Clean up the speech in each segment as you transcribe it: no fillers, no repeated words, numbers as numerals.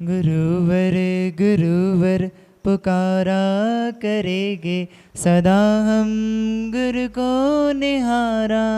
गुरुवर गुरुवर पुकारा करेंगे सदा हम, गुरु को निहारा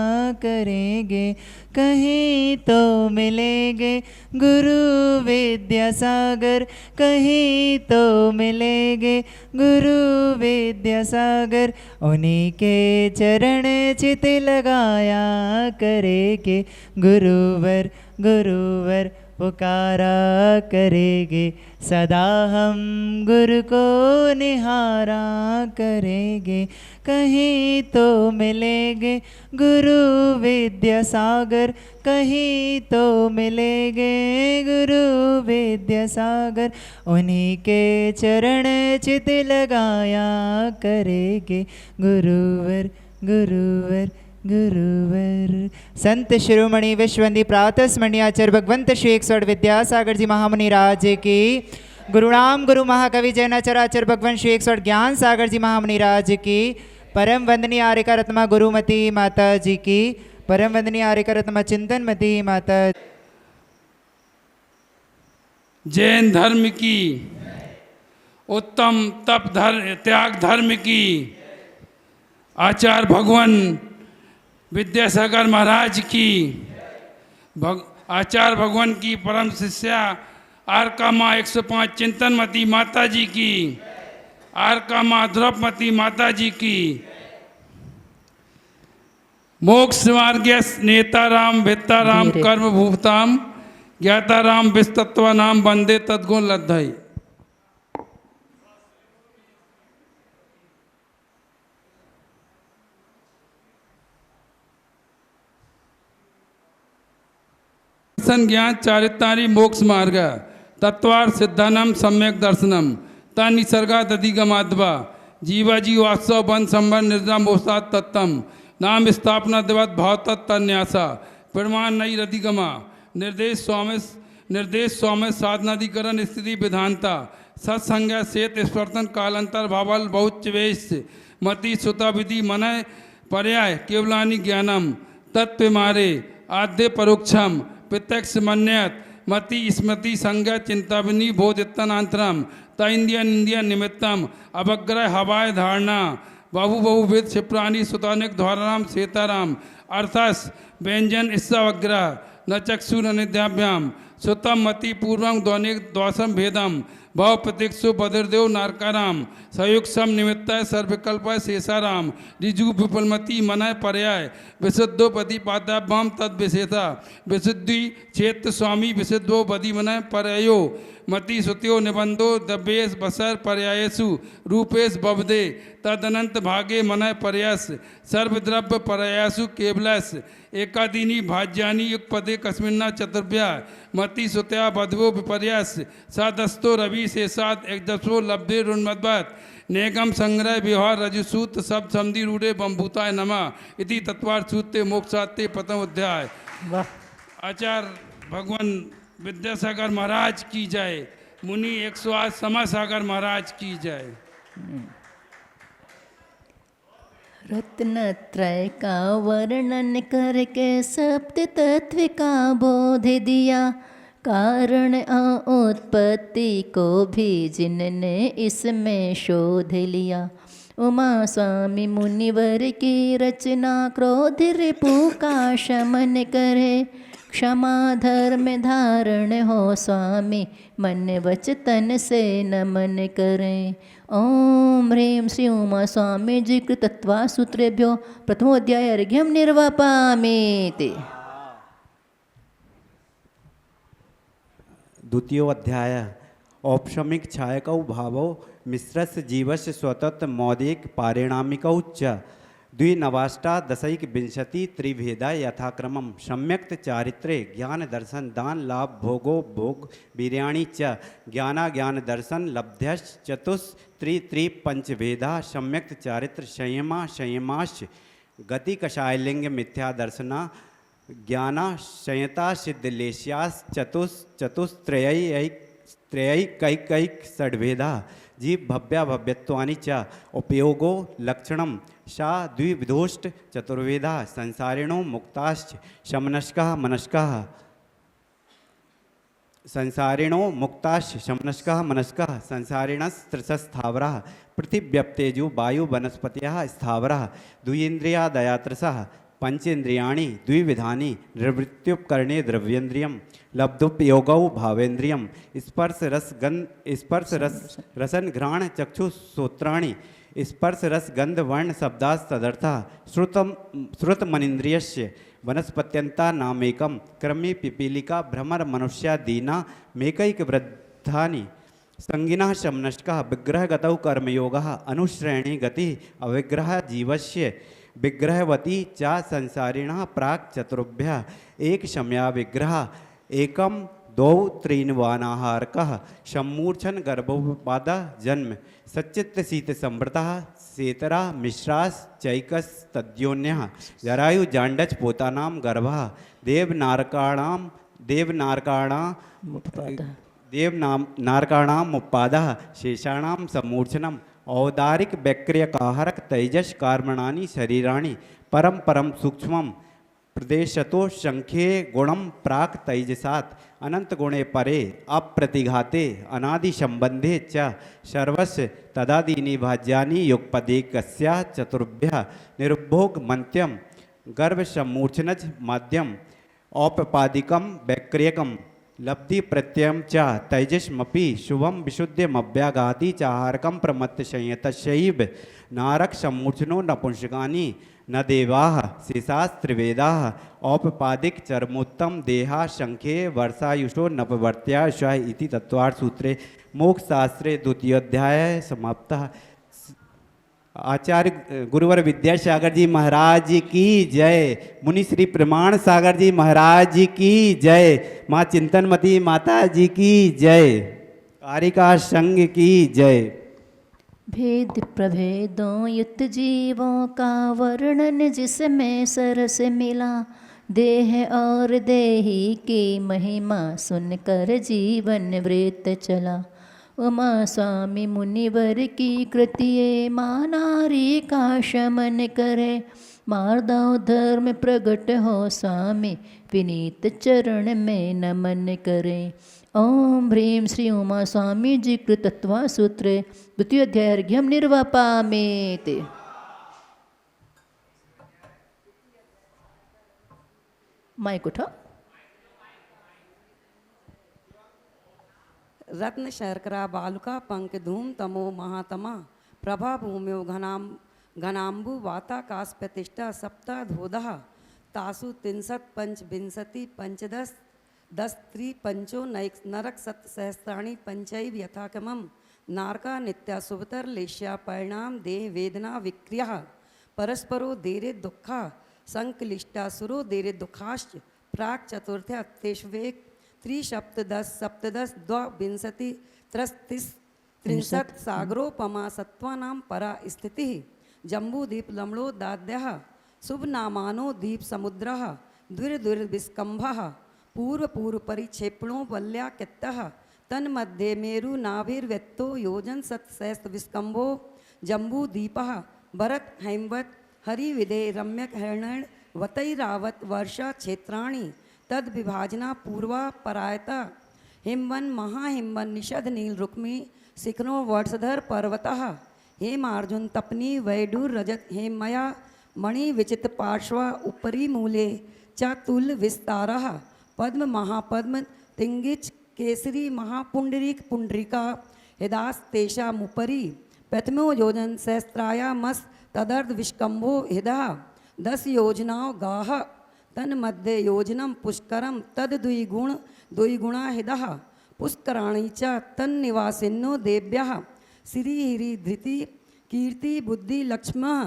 करेंगे, कहीं तो मिलेंगे गुरु विद्यासागर, कहीं तो मिलेंगे गुरु विद्यासागर, उन्हीं के चरण चित लगाया करेंगे, गुरुवर गुरुवर पुकारा करेंगे सदा हम, गुरु को निहारा करेंगे, कहीं तो मिलेंगे गुरु विद्यासागर, कहीं तो मिलेंगे गुरु विद्यासागर, उन्हीं के चरण चित लगाया करेंगे, गुरुवर गुरुवर गुरुवर। संत शिरोमणि विश्ववंदी प्रातस्मरणीय आचार्य भगवंत श्री 108 विद्यासागर जी महामुनि राज की, गुरुनाम गुरु महाकवि जैनाचार्य भगवंत श्री 108 ज्ञान सागर जी महामुनि राज की, परम वंदनीय आर्यका रत्मा गुरुमती माता जी की, परम वंदनीय आर्यका रत्मा चिंतनमती माता। जैन धर्म की, उत्तम तप धर्म त्याग धर्म की, आचार्य भगवान विद्यासागर महाराज की, आचार्य भगवान की परम शिष्या आरका माँ 105 चिंतनमती माता जी की, आरका माँ द्रौपदी माता जी की, मोक्ष मार्ग नेताराम भित्ताराम कर्म भूताम ज्ञाताराम विस्तत्व नाम वंदे तद्गुण लद्धई। ज्ञान चारितारी मोक्ष मार्ग तत्वार सिद्धानम सम्यक दर्शनम तनिसर्गादधिगमाद्वा जीवा जी वास्तव बन संबर निर्जा मोसात तत्तम नाम स्थापना दिवत भाव तत्न्यासा प्रमाण नई रधिगमा निर्देश स्वामी साधनाधिकरण स्थिति विधानता सत्संग सेत स्पर्तन कालांतर भावल बहुचवेश मति सुता विधि मनय पर्याय केवलानी ज्ञानम तत्व मारे आद्य परोक्षम प्रत्यक्ष मन्यत मति स्मृति संज्ञा चिंताविनी बोधितनांतरम इंदियन निमित्तम अवग्रह हवाय धारणा बहुविध क्षिप्राणी सुतानिक द्वाराम सेताराम अर्थस व्यंजन ईस्सावग्रह न चक्षु निध्याभ्याम सुतम मति पूर्वम ध्वनिक द्वासम भेदम भव प्रतीक्षु बद्रदेव नारकाराम संयुक्त सम निमित्त सर्वकल्प शेषाराम ऋजु विपुलमति मनय पर्याय विशुद्धोपति पादाभ्याम तद विशेषा विशुद्धि क्षेत्र स्वामी विशुद्धो बधि मनय पर्यायो मति सुत्यो निबंधो दब्बेश बसर पर्यायसु रूपेश बवदे तदनंत भागे मनय पर्यास सर्वद्रव्य पर्यासु केवलस एकादीनी भाज्यानि युगपदे कस्मिन्ना चतुर्भ्या मति सुत्या बधवो विपर्यास सदस्तो रवि शेषाद एकदसो लब्धे रुन्मद्वत नेगम संग्रह विहार रजुसूत सब समधि रूढ़े बम्भूताय नमः इति तत्वार सूत्रे मोक्षाते प्रथम अध्याय। आचार्य भगवान विद्यासागर महाराज की जय, मुनि 108 समासागर महाराज की जय। रत्नत्रय का वर्णन करके सप्त तत्व का बोध दिया, कारण उत्पत्ति को भी जिनने इसमें शोध लिया। उमा स्वामी मुनिवर की रचना क्रोध रिपु का शमन करे, क्षमा धर्म धारण हो स्वामी मन वच तन से नमन करें। ओम ह्रीं श्री उमा स्वामी जी कृतत्वा सूत्रेभ्यो प्रथमोध्याय अर्घ्यम निर्वापामीति। द्वितीय अध्याय औपशमिक छायकौ भावो मिश्रस्य जीवस्य स्वतंत्र मौदिक पारिणामिकौ च द्विनवाष्टादशैक विंशति त्रिभेदा यथाक्रमं सम्यक्त चारित्रे ज्ञान दर्शन दान लाभ भोगो भोग वीर्याणि च ज्ञान दर्शन लब्ध्यश्चतुस्त्रि पंचभेदा सम्यक्त चारित्र संयमाश्च गति कषायलिंग मिथ्या दर्शना ज्ञाना संयता सिद्धलेश्यास चतुस्त्रयैकैक षड्भेदा जीव भव्या भव्यत्वानि च उपयोगो लक्षणम सा द्विविधोष्ट चतुर्वेदा संसारिणो मुक्ताश्च शमनस्कः मनस्कः संसारिणो मुक्ताश शमनस्कः मनस्कः संसारिणस्त्रसस्थावरः पृथिव्यप्तेजु वायु वनस्पतयः स्थावरः द्विन्द्रियादयात्रसः पंचेन्द्रियाणि द्विविधानि निवृत्त्युपकरणे द्रव्येन्द्रियं लब्धुपयोगौ भावेन्द्रियं स्पर्श रसन घ्राण चक्षु श्रोत्राणि स्पर्श रस गंध वर्ण शब्दास्तदर्थः श्रुतमनिन्द्रियस्य वनस्पत्यंता नामेकं क्रमी पिपीलिका भ्रमर मनुष्यादीना मेकैक वृद्धानि संगिनः शमनस्कः विग्रहगतौ कर्मयोगः अनुश्रेणी गति अविग्रह जीवस्य विग्रहवती च संसारिणः प्राक् चतुर्भ्यः एक शम्या विग्रह एकम द्वौ त्रीन् वानाहारकः सम्मूर्छन गर्भोपाद जन्म सच्चित्त शीत संवृतः सेतरा मिश्राश्चैकस्तद्योन्यः जरायु जांडच पोतानां गर्भः देवनारकाणां शेषाणां सम्मूर्छनम् औदारिक वैक्रियकाहरक तैजस कर्मणानि शरीराणि परम परम सूक्ष्मं प्रदेशतो संख्ये गुणम प्राक तैजसात् अनंत गुणे परे अप्रतिघाते अनादि संबंधे च सर्वस्य तदादीनि भाज्यानि युगपदेकस्या चतुर्भ्यः निरुभोग मन्त्यं गर्भ सम्मूर्छनज माध्यम औपपादिकं वैक्रियकं लब्धि प्रत्ययम च तैजस्मपि शुभम विशुद्ध्यमभ्यागाति चाहारकं प्रमत्त संयतशैव नारक सम्मूर्छनो नपुंसकानि न देवाः शेषास्त्रिवेदाः औपपादिक चरमोत्तम देहा संख्ये वर्षायुषो नपवर्त्यायुष इति तत्वार्थ सूत्रे मोक्षशास्त्रे द्वितीयोध्याय समाप्तः। आचार्य गुरुवर विद्यासागर जी महाराज की जय। मुनि श्री प्रमाण सागर जी महाराज की जय। माँ चिंतनमती माता जी की जय। कारिका संघ की जय। भेद प्रभेदों युक्त जीवों का वर्णन जिसमें सरस मिला, देह और देही की महिमा सुनकर जीवन वृत्त चला। उमा स्वामी मुनिवर की कृतिये माँ नारी का शमन करे, मार्दव धर्म प्रगट हो स्वामी विनीत चरण में नमन करे। ओम ह्रीं श्री उमा स्वामी जी कृतत्वा सूत्रे द्वितीय अध्याय निर्वापामेति। माइक उठाओ। रत्न शर्करा बालुका पंक धूम तमो महातमा प्रभा भूम्यो घनाम्बु वाताकाश प्रतिष्ठा सप्ताधोदः तासु तिंसत् पंचविंशति पंचदश दस त्रि पंचो नरक सत सहस्राणि पंचैव यथाक्रमं नारका नित्या सुभतर लेश्या परिणाम देह वेदना विक्रिया परस्परो देरे दुःखा संकलिष्टासुरो देरे दुःखाश्च प्राक् चतुर्थ्या तेष्वेक त्रिसप्तदश सप्तदश द्वाविंशति त्रस्तिस् त्रिंशत् सागरोपमा सत्त्वानां परा स्थितिः जम्बूदीप लम्बो दाद्यः शुभनामानो दीप समुद्रः द्विर्द्विर्विस्कम्भः पूर्व पूर्व परिक्षेपणों वल्याकृतः तन्मध्ये मेरु नाभिर्व्यक्तो योजन सत्सहस्र विस्कम्भो जम्बूदीपः भरत हैमवत हरिविदे रम्यक हरणण वतैरावत वर्षा क्षेत्राणि तद विभाजना पूर्वा परायता हिमवन महाहिमवन निषद नील रुक्मी शिखरो वर्षधर पर्वतः हेमार्जुन तपनी वैडूर रजत हेमया मणि विचित पार्श्वा उपरी मूले चातुल विस्तारः पद्म महापद्म तिंगिच केसरी महापुंडरीक पुंडरीका हृदास्तेषामुपरि प्रथमो योजन सहस्रायामस् तदर्ध विष्कम्भो हृदः 10 योजनाओं गाह तन्मध्ये योजनम पुष्करम तद द्विगुणा हृदः पुष्कराणि च तन्निवासिनो देव्यः श्रीहिरी धृति कीर्ति बुद्धि लक्ष्मः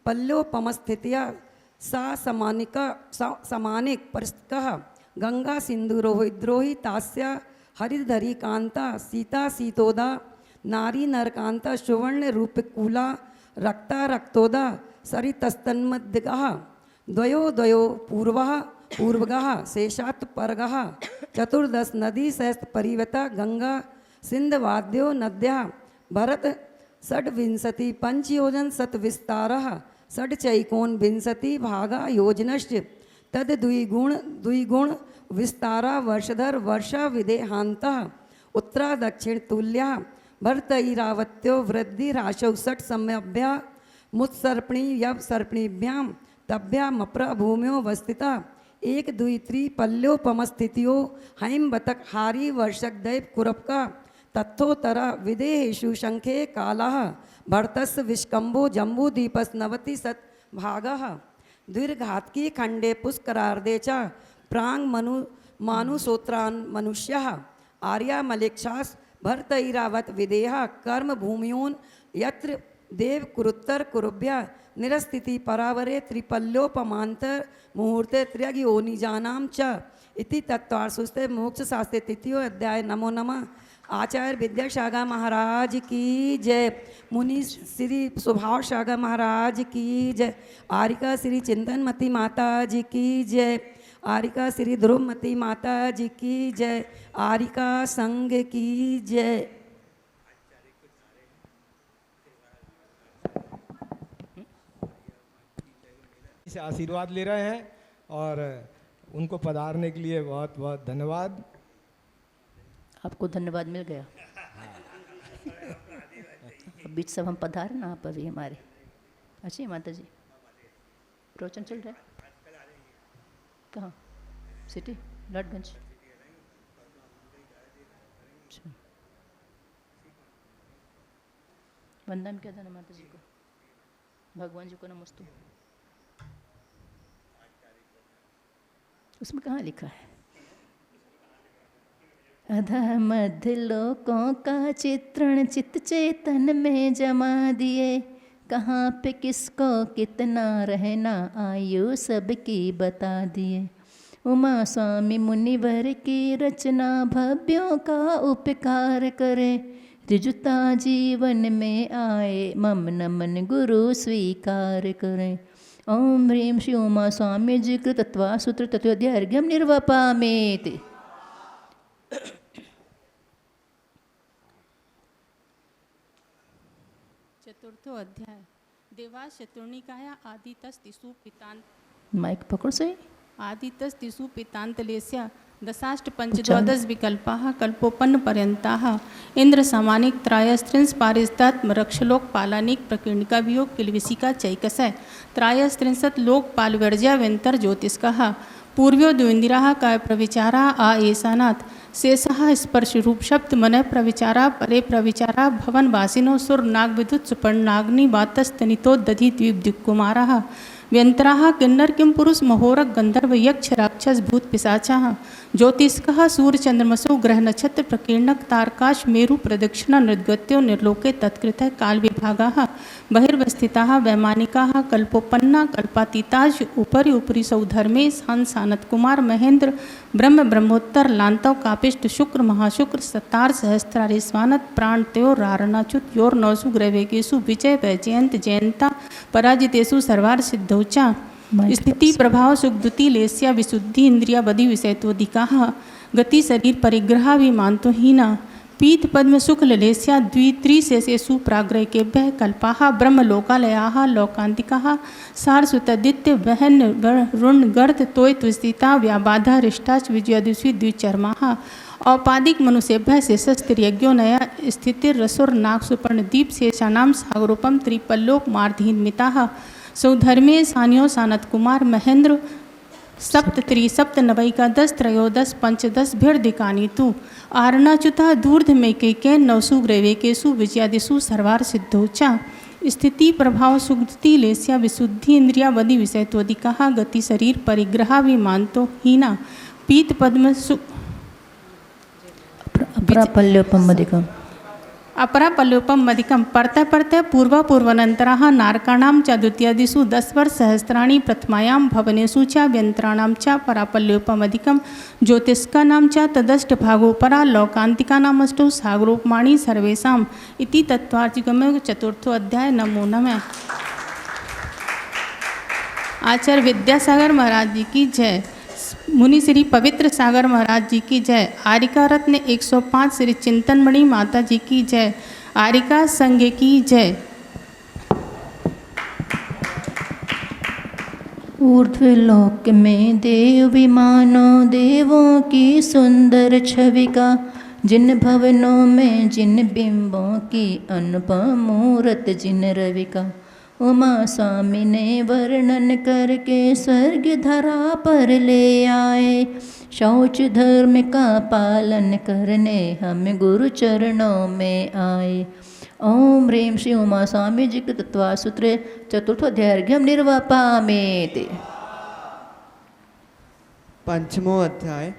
पल्लोपमस्थित्या सा समानिक परिस्थितः गंगा सिंधु रोहिद्रोही तास्या हरिधरी कांता सीता सीतोदा नारी नरकांता सुवर्ण रूपकूला रक्ता रक्तोदा सरितस्तन्मध्यगः द्वयो द्वयो पूर्वगः शेषात् परगः चतुर्दश नदी सहस्त्र परिवता गंगा सिंधवाद्यो नद्यः भरत षड्विंशति पंचयोजन शतविस्तारः षड्चैकोन विंशति भागा योजनश्च तद द्विगुण विस्तारा वर्षधर वर्षा विदेहांतः उत्तरा दक्षिण तुल्या भरतईरावत्यो वृद्धि राशौ षट सम्यभ्या मुत्सर्पणी यव सर्पणीभ्यां तभ्यामप्र भूम्यो वस्थिता एक दुई त्रि पल्योपमस्थितियो हैम बतक हारी वर्षक दैव कुरपका तत्थोतरा विदेहेषु शंखे कालः भरतस्य विष्कंभो जम्बूदीपस नवति सत भागः द्विर्घातकी खंडे पुष्करार्धे च प्रांग मानुसोत्रान मनुष्यः आर्या मलिक्षास भरतईरावत विदेहा कर्म भूमियोन यत्र देव कुरुत्तर कुरुभ्य निरस्थिति परावरे त्रिपल्योपमांतर मुहूर्ते त्र्यगियोनिजानां च इति तत्वार्षुस्ते मोक्ष शास्त्रे तृतीयो अध्याय। नमो नमः। आचार्य विद्यासागर महाराज की जय। मुनि श्री सुभाष सागर महाराज की जय। आरिका श्री चिंतनमती माता जी की जय। आरिका श्री ध्रुवमती माता जी की जय। आरिका संघ की जय। से आशीर्वाद ले रहे हैं और उनको पधारने के लिए बहुत बहुत धन्यवाद। आपको धन्यवाद मिल गया। बीच सब हम पधारे ना आप अभी हमारे। अच्छी माता जी प्रवचन चल रहा है कहाँ? सिटी लाटगंज। वंदन क्या था ना माता जी को, भगवान जी को नमस्तु। उसमें कहाँ लिखा है? अधः मध्य लोकों का चित्रण चित्त चेतन में जमा दिए, कहाँ पे किसको कितना रहना आयु सबकी बता दिए। उमा स्वामी मुनिवर की रचना भव्यों का उपकार करे, ऋजुता जीवन में आए मम नमन गुरु स्वीकार करें। ओम ह्रीं श्री उमा स्वामी जी कृतत्वा सूत्र तत्वाध्यार्घ्यम निर्वपामेति। चतुर्थो अध्याय। देवास चतुर्णिकाया आदितस्तिषु पितांत। माइक पकड़ो सही। आदितस्तिषु पितांतलेस्य दशाष्ट पंचद्वादश विकल्पाः कल्पोपन्न पर्यन्ताः इंद्र सामानिक त्रायस्त्रिंश पारिस्तात्म रक्षलोक पालानिक प्रकीर्णिका वियोग किलविशिका चैकसय त्रायस्त्रिंशत् लोक पालवर्ज्या व्यंतर ज्योतिष्कः पूर्व्यो द्विंदिराः काय प्रविचारा आ एसानाथ शेषः स्पर्श रूप शब्द मन प्रविचारा परे प्रविचारा भवन वासिनो सुर नाग विद्युत सुपर्णाग्नि वातस्तनितो दधि द्वीप दिक्कुमारः व्यंतराः किन्नर किम पुरुष महोरक गंधर्व यक्ष राक्षस भूत पिशाचाः ज्योतिष्कः सूर्य चंद्रमसो ग्रह नक्षत्र प्रकीर्णक तारकाश मेरु प्रदक्षिणा निर्गत्यो निर्लोके तत्कृतः काल विभागाः बहिर्वस्थिताः वैमानिकाः कल्पोपन्ना कल्पातीताज उपरि उपरि सौधर्मे हंसानत कुमार महेंद्र ब्रह्म ब्रह्मोत्तर लांतव कापिष्ट शुक्र महाशुक्र सतार सहस्त्रारिस्वानत प्राण त्यो रारणाच्युत योर नौसु ग्रवेकेशु विजय वैजयंत जयंता पराजितेषु सर्वार सिद्धौचा स्थिति प्रभाव सुखदुति लेस्या विशुद्धि इंद्रिया बधि विषयत्वधिकाः गति शरीर परिग्रह विमानतो हीना पीत पद्म शुक्ल लेस्या द्वित्रिशेषेषु प्राग्रहकेभ्यः कल्पाः ब्रह्मलोकालयाः लोकान्तिकाः सारस्वतदित्य वहन रुण गर्त तोयत्वस्थिता व्याबाधा रिष्टाच विजयादिषु द्विचर्माः औपादिक मनुष्येभ्यः शेषस्त्रियज्ञो नया स्थितिरसुर नाग सुपर्णदीप शेषाणां सागरोपम त्रिपल्लोक मार्धीन्मिताः सौधर्मे सान्यो सानत कुमार महेंद्र सप्तत्री सप्त नवैकादश त्रयोदश पंचदश भिर्दिकानि तु आरणाच्युता दूर्ध में के नवसु ग्रवेकेशु विजयादिषु सर्वार सिद्धौचा स्थिति प्रभाव सुगति लेस्या विशुद्धि इंद्रिया वदि विषयत्वधिकाः गति शरीर परिग्रह विमानतो हीना पीत पद्म अपरा पल्योपम मदिकम परतः परतः पूर्व पूर्वनंतराः नारकाणां च द्वितीयादिषु 10 वर्षसहस्राणि प्रथमायां भवनेषु च व्यंतराणां च परापल्योपमधिकं ज्योतिष्कानां च तदष्टभागोपरा लौकान्तिकानामष्टौ सागरोपमाणि सर्वेषाम् इति तत्त्वार्थिकमेव चतुर्थो अध्याय। नमो नमः। आचार्य विद्यासागर महाराज जी की जय। मुनि श्री पवित्र सागर महाराज जी की जय। आरिका रत्न 105 श्री चिंतनमणि माता जी की जय। आरिका संघ की जय। ऊर्ध्वलोक में देव विमानों देवों की सुंदर छवि का, जिन भवनों में जिन बिंबों की अनुपम मूरत जिन रवि का, उमा स्वामी ने वर्णन करके स्वर्ग धरा पर ले आए। शौच धर्म का पालन करने हम गुरु चरणों में आए। ओम ह्रीं श्री उमा स्वामी जी के तत्वासूत्रे चतुर्थोऽध्यायर्घ्यं निर्वापामेति। पंचमो अध्याय।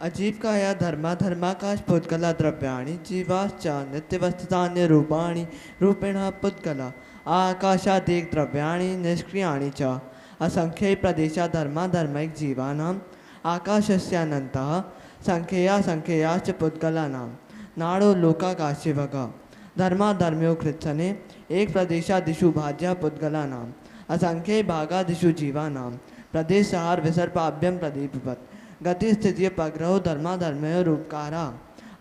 अजीवकाया धर्माकाश पुद्गला द्रव्याणि जीवाश्च नित्यवस्थितान्य रूपाणि रूपेण पुद्गला आकाशादेक द्रव्याणि निष्क्रियाणि च असंख्यै प्रदेशा धर्मैक जीवानाम् आकाशस्यानन्तः संख्ययाश्च पुद्गलानां नाडो लोकाकाशेवग धर्माधर्म्यो कृच्छने एक प्रदेशादिषु भाज्या पुद्गलानाम् असंख्यै भागादिषु जीवानां प्रदेशहार विसर्पाभ्यं प्रदीपवत् गतिस्थितिः पग्रहो धर्माधर्मयो रूपकारा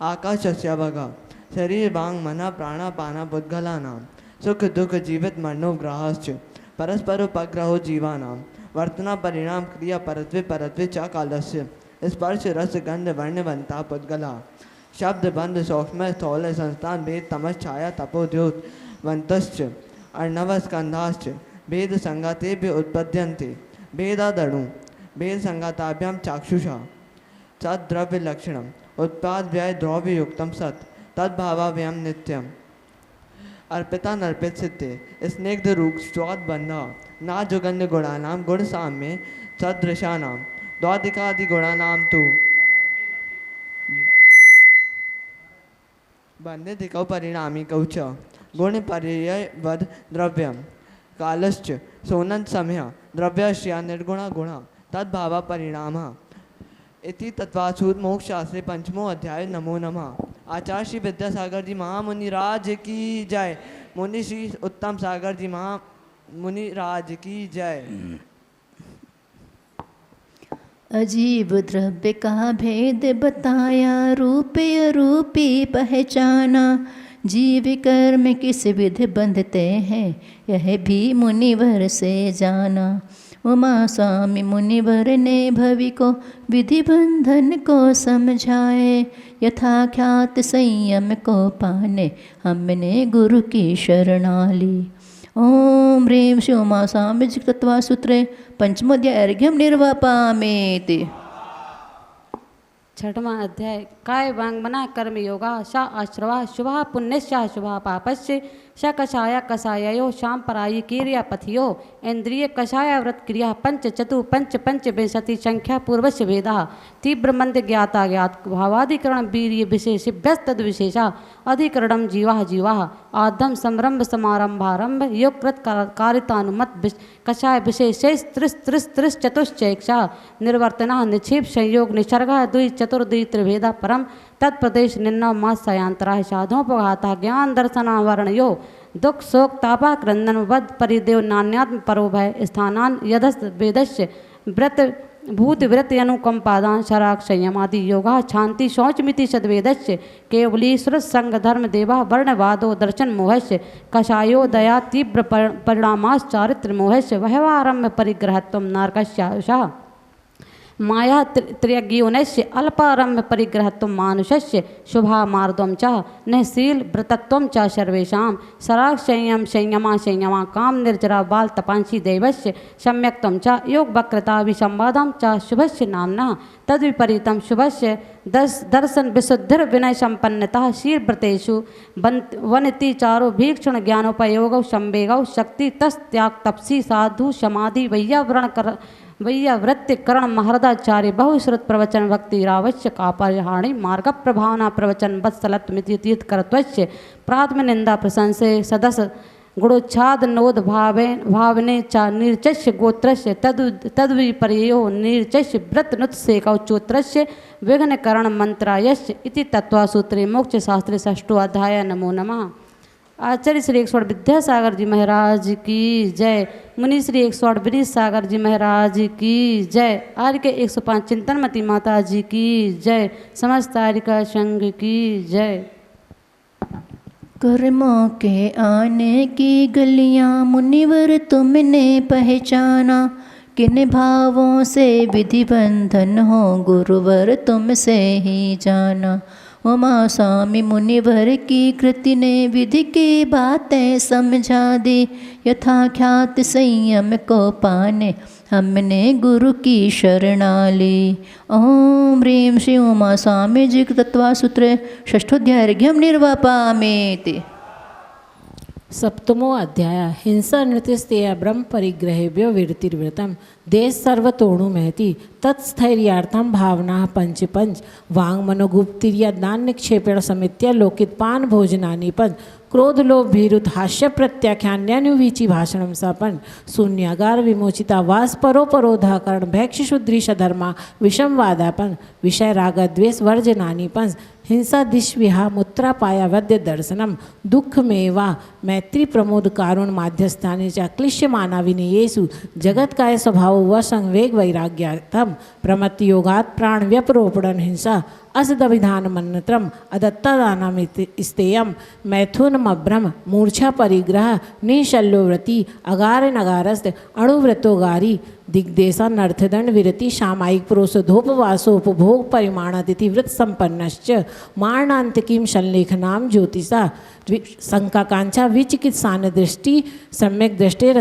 आकाशस्यावग शरीर वांग मन प्राणापाना पुद्गलानां सुख दुख जीवित मरणो ग्रहाश्च परस्परोपग्रहो जीवानां वर्तना परिणाम क्रिया परत्वे च कालस्य स्पर्श रस गंध वर्णवंता पुद्गला शब्द बंध सूक्ष्म स्थौल संस्थान भेद तमस छाया तपोद्योत वंतश्च अर्णवस्कंधाश्च भेद संगातेभ्य उत्पद्यन्ते भेदादणु भेद संगाताभ्यां चाक्षुषा तद्द्रव्य लक्षणम उत्पाद व्यय द्रव्य युक्तम सत् तद्भावाभ्याम नित्यम अर्पिता नर्पित सिद्धे स्निग्ध रूप स्वाद बंधा ना जुगंध गुणानाम गुण साम्य सदृशानाम द्वादिकादि गुणानाम तो बंधे दिकौ परिणामी कौच गुण पर्यय वद द्रव्यम कालश्च सोनंत समय द्रव्यश्या निर्गुणा गुणा तद्भावा परिणाम इति तत्वासूत मोक्ष शास्त्रे पंचमो अध्याय। नमो नमः। आचार्य श्री विद्यासागर जी महामुनि राज की जय। मुनि श्री उत्तम सागर जी महामुनि राज की जय। अजीब द्रव्य का भेद बताया, रूपी अरूपी पहचाना, जीव कर्म किस विधि बंधते हैं यह भी मुनिवर से जाना। उमा स्वामी मुनिवर ने भवि को विधि बंधन को समझाए, यथाख्यात संयम को पाने हमने गुरु की शरणा ली। ओम ह्रीं श्री उमा स्वामी जी तत्वासूत्रे पंचमोऽध्यायर्घ्यं निर्वापामेति। छठवां अध्याय। काय वांग मना कर्म योगा सा आश्रवा शुभा पुण्यश्चा शुभा पापस्य स कषाया कषायो शाम परायी क्रिया पथियो इंद्रिय कषाया व्रत क्रिया पंच चतु पंच विंशति संख्या पूर्वस्य भेदा तीव्र मंद ज्ञाता ज्ञात भावाधिकरण वीर्य विशेषिभ्यस्तद विशेषा अधिकरणम जीवा आदम संरंभ समारंभारंभ योगकृत कारितानुमत कषाय विशेष त्रिस चतुश्चैक्षा निर्वर्तना निक्षेप संयोग निसर्गा द्वि चतुर्द्वि त्रिभेदा परम तत्प्रदेश निन्नव मास सयांतराय साधोपघाता ज्ञान दर्शनावरणयो दुख शोक तापा क्रंदन वध परिदेव नान्यात्म परोभय स्थानान यदस् वेदस्य व्रत भूत व्रत अनुकंपादान शराक संयमादि योगा शांति शौचमिति सद्वेदस्य केवलीश्वर संग धर्म देवा वर्णवादो दर्शन मोहस्य कषायो दया तीव्र परिणामास चारित्र मोहस्य व्यवहारम्य परिग्रहत्व नारकस्याशा माया त्र्यज्ञोनस्य अल्पारम्भ परिग्रहत्व मानुषस्य शुभा मार्दम च नशील व्रतत्वं च सर्वेषां सराग संयमा काम निर्जरा बाल तपांसी देवस्य सम्यक्त्वं च योग वक्रता विसंवादं च शुभस्य नाम्ना तद्विपरीतं शुभस्य दर्शन विशुद्धिर विनय संपन्नता शील व्रतेषु वनति चारो भीक्षण ज्ञानोपयोग संवेगौ शक्ति तस्त्याग तपसी साधु समाधि वैयावृत्ति करण महरदाचार्य बहुश्रुत प्रवचन भक्ति रावश्यक अपरिहाणी मार्ग प्रभावना प्रवचन वत्सलत्मिति तीर्थ करत्वस्य प्राथम निंदा प्रशंसे सदस्य गुणोच्छाद नोद भावने च निर्चस्य गोत्रस्य तद्विपर्यो निर्चस्य व्रत नुत्सेकौ चोत्रस्य विघ्नकरण मंत्रायस्य इति तत्वासूत्रे मोक्ष शास्त्रे षष्ठो अध्याय। नमो नमः। आचार्य श्री 108 विद्यासागर जी महाराज की जय। मुनि श्री 108 विनीत सागर जी महाराज की जय। आर्य के 105 चिंतनमती माता जी की जय। समस्त आर्य का संघ की जय। कर्मों के आने की गलियां मुनिवर तुमने पहचाना, किन भावों से विधि बंधन हो गुरुवर तुमसे ही जाना। उमा स्वामी मुनिवर की कृति ने विधि की बातें समझा दी। यथाख्यात संयम को पाने हमने गुरु की शरणा ली। ओम ह्रीं श्री उमा स्वामी जी तत्वासूत्रे षष्ठोध्यायर्घ्यं निर्वापामेति। सप्तमो अध्याय हिंसा नृत्यस्तेय ब्रह्म परिग्रहेभ्यो विरतिर्व्रतम देश सर्वतोणु महति तत्स्थैर्यार्थम भावना पंच पंच वांग मनोगुप्तिर्या दान निक्षेपेण समित्य लोकित पान भोजनानि पंच क्रोध लोभ भीरुत हास्य प्रत्याख्यान्यानुवीची भाषणम सपन शून्यागार विमोचिता वास परोपरोधाकरण भैक्ष शुद्रीश धर्मा विषम वादापन विषय राग द्वेष वर्जनानि पंच हिंसा दिश्विहा मूत्रापाया वद्य दर्शनम दुख मेवा मैत्री प्रमोद कारुण माध्यस्थाने च क्लिश्यमाना विनयेषु जगत काय स्वभाव व संवेग वैराग्यार्थम प्रमत्त योगात् प्राण व्यपरोपणन हिंसा असदभिधान मन्त्रम अदत्तादानम स्तेयम मैथुनमभ्रम मूर्छा परिग्रह निशल्योव्रति अगार नगारस्त अणुव्रतोगारी दिग्देशा नर्थदंड विरति सामायिक प्रोषधोपवासोपभोग परिमाणातिथि व्रत संपन्नश्च मारणांतिकीं संलेखनाम ज्योतिषा शंकाकांक्षा विचिकित्सान दृष्टि सम्यक दृष्टे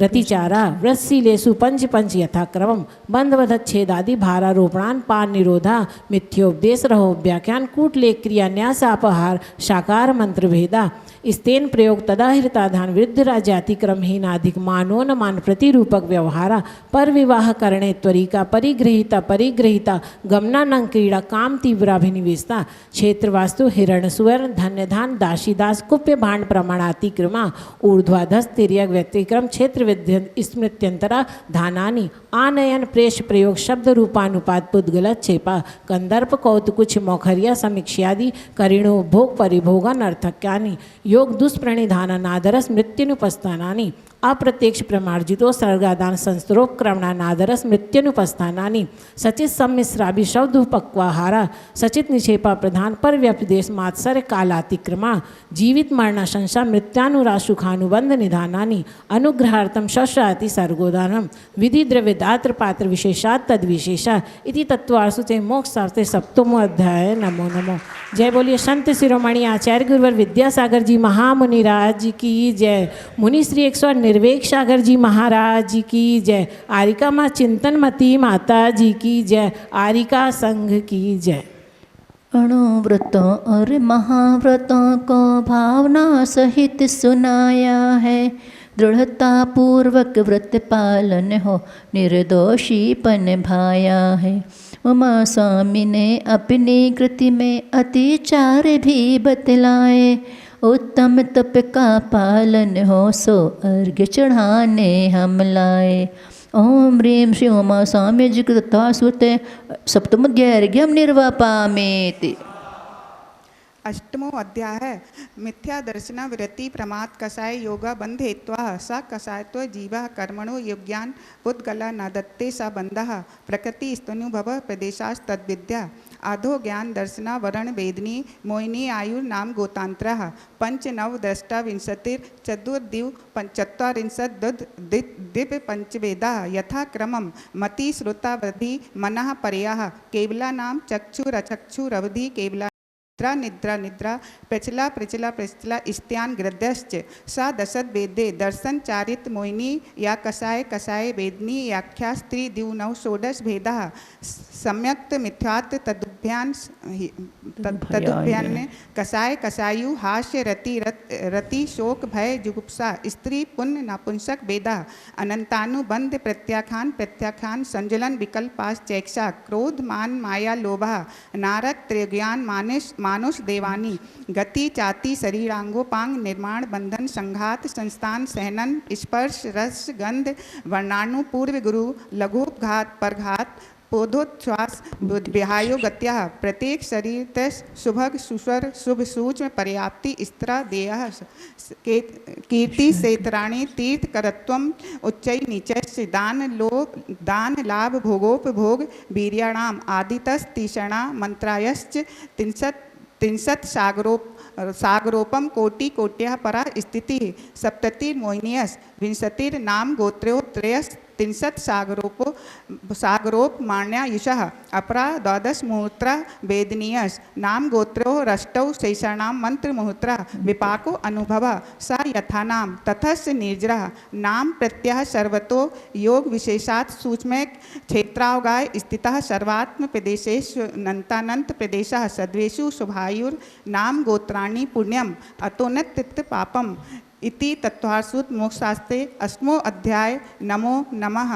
रतिचारा व्रतशीलेषु पंच पंच यथाक्रमम बंधवधच्छेदादि भारारोपणान पान निरोधा मिथ्योपदेश रहोव्याख्यान कूटलेख क्रिया न्यासापहार शाकार मंत्र भेदा स्तेन प्रयोग तदाहृताधान वृद्ध राज्यातिक्रमहीनाधिक मानोन मान प्रतिरूपक व्यवहारा पर विवाह करणे त्वरिका परिग्रहिता गमनानंग क्रीड़ा काम तीव्राभिनिवेशता क्षेत्रवास्तु हिरण सुवर्ण धन्य धान दासीदास कुप्य भांड प्रमाणातिक्रमा ऊर्ध्वाधस तिर्यक व्यतिक्रम क्षेत्र विद्य स्मृत्यंतरा धानानि आनयन प्रेष प्रयोग शब्द रूपानुपात पुद्गलत छेपा कंदर्प कौतुकुछ मौखरिया समीक्ष्यादि करिणो भोग परिभोगा नर्थक्यानि योग दुष्प्रणिधान नादरस मृत्युनुपस्थानानि अप्रत्यक्ष प्रमार्जितो सर्गादान संस्त्रोपक्रमणा नादरस मृत्युनुपस्थानानि सचित सम्मिश्राभि शब्दोपक्वाहारा सचित निक्षेपा प्रधान पर व्यपदेश मात्सर्य कालातिक्रमा जीवित मरणा संशा मृत्यानुरा सुखानुबंध निधानानि अनुग्रहार्थम शस्त्राति सर्गोदानम विधि द्रव्य दात्र पात्र विशेषात तद्विशेषा इति तत्वार्षुते मोक्ष शास्त्रे सप्तमो अध्याय। नमो नमो। जय बोलिए संत शिरोमणि आचार्य गुरुवर विद्यासागर जी महामुनिराज जी की जय। मुनि श्री 108 निर्वेक सागर जी महाराज जी की जय। आरिका माँ चिंतनमती माता जी की जय। आरिका संघ की जय। अणुव्रतों और महाव्रतों को भावना सहित सुनाया है। दृढ़ता पूर्वक व्रत पालन हो निर्दोषीपन भाया है। उमा स्वामी ने अपनी कृति में अतिचार भी बतलाए। उत्तम तप का पालन हो सो अर्घ्य चढ़ाने हम लाए। ओम ह्रीं श्री उमा स्वामी जी तत्वासूते सप्तमोध्यायर्घ्यं निर्वापामेति। अष्टमो अध्याय है मिथ्या दर्शन विरति प्रमाद कषाय योगा बंध हेत्वा स कषायत्व जीवा कर्मणो योग्यान पुद्गला न दत्ते स बंधः प्रकृति स्तनुभव प्रदेशास्तद्विद्या आधो ज्ञान दर्शना वरण वेदनी मोहिनी आयुर नाम गोतांत्रः पंच नव द्रष्टा विंशतिर चतुर्दिव चत्वारिंशत् दिव्य पंचवेदा यथा क्रमम मति श्रुता वृद्धि मनः पर्याः केवला नाम चक्षुरचक्षुरवधि केवला निद्रा निद्रा प्रचला प्रचला प्रचला स्त्यान गृध्यश्च सा दशद वेदे दर्शन चारित मोहिनी या कषाय कषाय वेदनी याख्या स्त्री दिवनौ षोडश भेदा सम्यक्त मिथ्यात् तदुभ्यान कषाय कषायु हास्य रति शोक भय जुगुप्सा स्त्री पुण्य नपुंसक वेदा अनंतानुबंध प्रत्याख्यान संजलन विकल्पास चैक्षा क्रोध मान माया लोभा नारक त्रिज्ञान मानुष देवानी गति चाति शरीरांगोपांग निर्माण बंधन संघात संस्थान सहनन स्पर्श रस गंध वर्णाणु पूर्व गुरु लघुघात परघात पोधोच्छ्वास विहायो गत्या प्रत्येक शरीर शुभग सुस्वर शुभ सूक्ष्म पर्याप्ति स्त्रा देय कीर्ति सेतराणी तीर्थ करत्वम उच्चै नीचस्य दान लाभ भोगोपभोग वीर्याणाम आदितस्तिषणा मंत्रायश्च त्रिंशत् सागरोपम कोटि कोट्यः परा स्थिति सप्ततिर्मोहिनीयस् विंशतिर्नाम गोत्रोत्रयस् त्रिंशत् सागरोपमाण्यायुषः अपरा द्वादश मुहूर्ता वेदनीयस नाम गोत्रो रष्टौ शेषाणां मंत्र मुहूर्ता विपाको अनुभव स यथानाम तथस्य निर्जरः नाम प्रत्यय सर्वतो योग विशेषात् सूक्ष्म क्षेत्रावगाय स्थितः सर्वात्म प्रदेशेषु नन्तानंत प्रदेशः सद्वेषु शुभायुर नाम गोत्राणि पुण्यम अतोन्नत पापम इति तत्वार्सूत मोक्षशास्त्रे 8वां अध्याय। नमो नमः।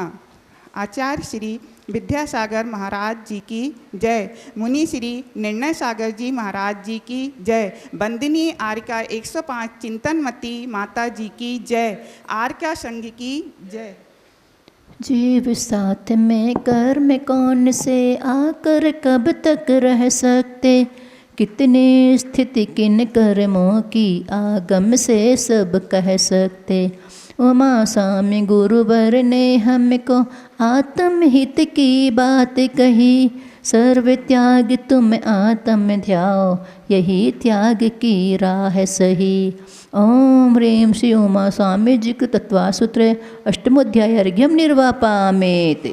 आचार्य श्री विद्यासागर महाराज जी की जय। मुनि श्री निर्णय सागर जी महाराज जी की जय। बंदिनी आर्का 105 चिंतनमती माता जी की जय। आर्का संघ की जय। जीव साथ में कर्म कौन से आकर कब तक रह सकते, कितने स्थिति किन कर्मों की आगम से सब कह सकते। उमा स्वामी गुरुवर ने हमको आत्महित की बात कही, सर्व त्याग तुम आत्म ध्याओ यही त्याग की राह सही। ओम ह्रीं श्री उमा स्वामी जी कृत तत्वासूत्रे 8मोऽध्याय अर्घ्यम निर्वापामेत।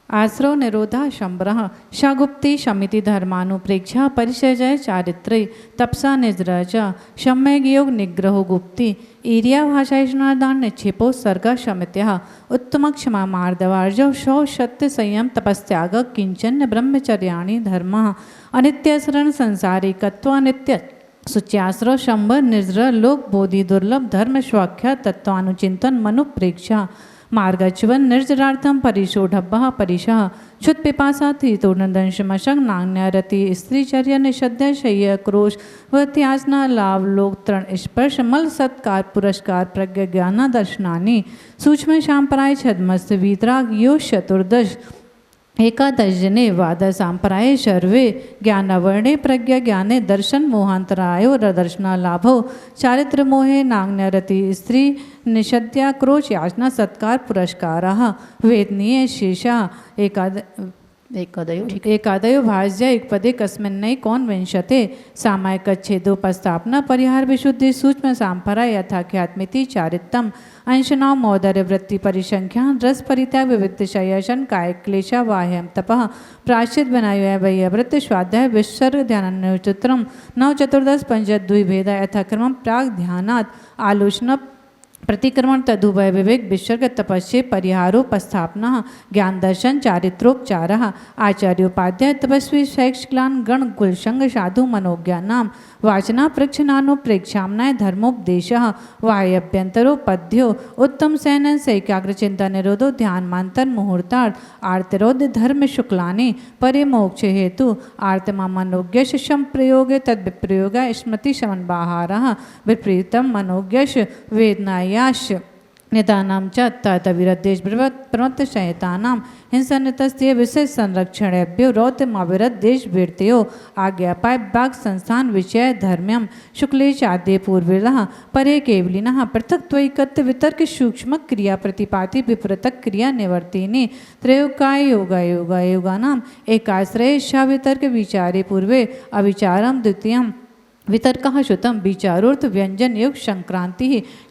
आश्रव निरोधा शंभरः शागुप्ति शमिति धर्मानुप्रेक्षा परिचय चारित्रे तपसा निजरज सम्यक योग निग्रहो गुप्ति ईरिया भाषाइष्णादान निक्षेपो सर्गा शमित्यः उत्तम क्षमा मार्दवार्जव शौ सत्य संयम तपस्त्याग किंचन ब्रह्मचर्याणि धर्मः अनित्यसरण संसारिकत्व अनित्य सुच्याश्रव शंभर निर्जर लोक बोधि दुर्लभ धर्म स्वाख्या तत्वानुचिंतन मनुप्रेक्षा मार्गच्युवन निर्जरार्थम परिशोढभ्य परिशः क्षुत पिपासा तीतोर्नदंशमशक नान्यरति स्त्रीचर्य निषद्य शय्य क्रोश व त्याजना लाभ लोक तृण स्पर्श मल सत्कार पुरस्कार प्रज्ञा ज्ञान दर्शनानि सूक्ष्म शांपराय छद्मस्त वीतराग यो चतुर्दश एकादश जने वाद सांपराय शर्वे ज्ञानवर्णे प्रज्ञा ज्ञाने दर्शन मोहांतरायो दर्शना लाभो चारित्र मोहे नाग्नरति स्त्री निषद्या क्रोच याचना सत्कार पुरस्काराः वेदनीय शेषा एकादयो भाज्य एक पदे कस्मिन्नई कौन विंशते सामायिक छेदोपस्थापना परिहार विशुद्धि सूक्ष्म सांपरा यथाख्यात्मिति चारित्तम अंशनाव मौदर्य वृत्ति परिसंख्या रस परित्याग विविध शयशन काय क्लेशा वाह्यम तपः प्राश्चित बनायो वैयवृत्ति स्वाध्याय विसर्ग ध्यानचित्रम नव चतुर्दश पंचद्विभेद यथाक्रम प्राग ध्यानात् आलोचना प्रतिक्रमण तदुभय विवेक विसर्ग तपस्या परिहारोपस्थापना ज्ञान दर्शन चारित्रोपचार आचार्योपाध्याय तपस्वी शैक्षिक्लान गण कुलशंग साधु मनोज्ञानाम वाचना प्रक्षनानो प्रेक्षामनाय धर्मोपदेश वाह्यभ्यंतरो पद्यो उत्तम सैनन सैकाग्र चिंता निरोधो ध्यान मांतर मुहूर्तार्थ आर्तिरोध धर्म शुक्लानि परे मोक्ष हेतु आर्तमा मनोज्ञ संप्रयोगे तद विप्रयोग स्मृति शमन बाहारः विपरीतम मनोज्ञ वेदनायाश निदानाम च तविरद्देश प्रवृत्त संहितानां हिंसनितस्य विशेष संरक्षणेभ्यो रौद्रमाविरत देश वीरतयो आज्ञापाय बाग संस्थान विषय धर्म्यम शुक्लेशाद्य पूर्विलः परे केवलिनः पृथक्त्वैकत्व वितर्क सूक्ष्म क्रिया प्रतिपाति विपृतक क्रिया निवर्तिनी त्रयोकाय योगानाम एकाश्रय वितर्क विचारे पूर्वे अविचारम द्वितीयम् वितर्कः श्रुतं विचारोर्थ व्यंजन युग संक्रांति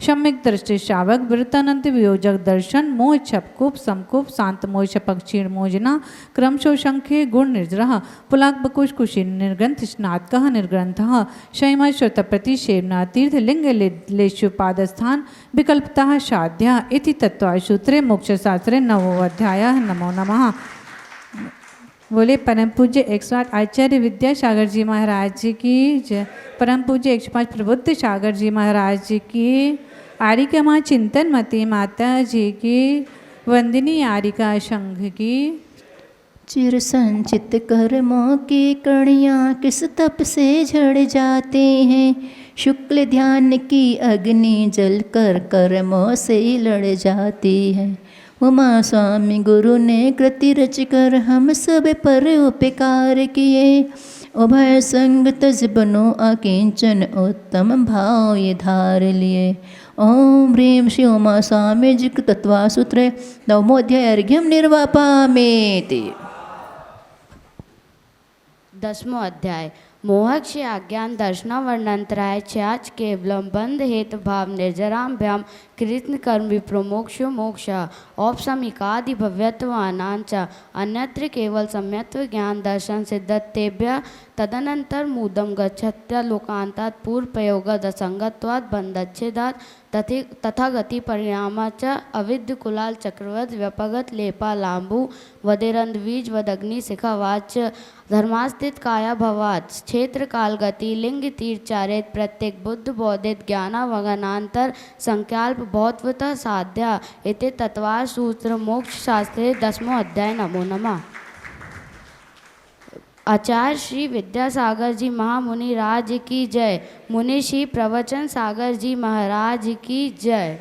सम्यक दृष्टि शावक वृत्तानंत वियोजक दर्शन मोह छपकूप समकूप शांत मोह छपक क्षीण मोजना क्रमशो शंखे गुण निर्जरः पुलाक बकुश कुशी निर्ग्रंथ स्नातकः निर्ग्रंथः शैम श्रुत प्रतिषेवना तीर्थ लिंग लेशुपादस्थान विकल्पतः साध्या इति तत्त्वसूत्रे मोक्षशास्त्रे 9वां अध्याय। नमो नमः। बोले परम पूज्य 108 आचार्य विद्यासागर जी महाराज जी की जय। परम पूज्य 105 प्रबुद्ध सागर जी महाराज जी की। आरिका माँ चिंतनमती माता जी की। वंदिनी आरिका संघ की। चिर संचित कर्मों की कणियाँ किस तप से झड़ जाते हैं, शुक्ल ध्यान की अग्नि जलकर कर्मों से लड़ जाती है। उमा स्वामी गुरु ने कृति रच कर हम सब पर उपकार किए, उभय संग तज बनो अकिंचन उत्तम भाव ये धार लिए। ओम ह्रीं श्री उमा स्वामी जी तत्वासूत्रे 9मोऽध्याय अर्घ्यम निर्वापामेति। 10वां अध्याय। मोहक्ष अज्ञान दर्शन वर्णंतराय च्याच केवलम बंध हेतु भाव निर्जराभ्याम कृष्ण कर्म विप्रोमोक्षो मोक्ष औपसमिकादि भव्यत्वानांच अन्यत्र केवल सम्यत्व ज्ञान दर्शन सिद्धतेभ्य तदनंतर मूदम गच्छत्य लोकांतात् पूर्व प्रयोगद असंगत्वात् बंधच्छेदात् तथा गति परिणामाच अविद्य कुलाल चक्रवद व्यपगत लेपा लांबू वदेरंद बीज वदग्नि शिखावाच धर्मास्थित काया भवात क्षेत्र काल गति लिंग तीर चारित प्रत्येक बुद्ध बौद्धित ज्ञानावगनांतर संख्याल्प भौतवतः साध्या इति तत्वार सूत्र मोक्ष शास्त्रे 10वां अध्याय। नमो नमः। आचार्य श्री विद्यासागर जी महामुनि राज की जय। मुनि श्री प्रवचन सागर जी महाराज की जय।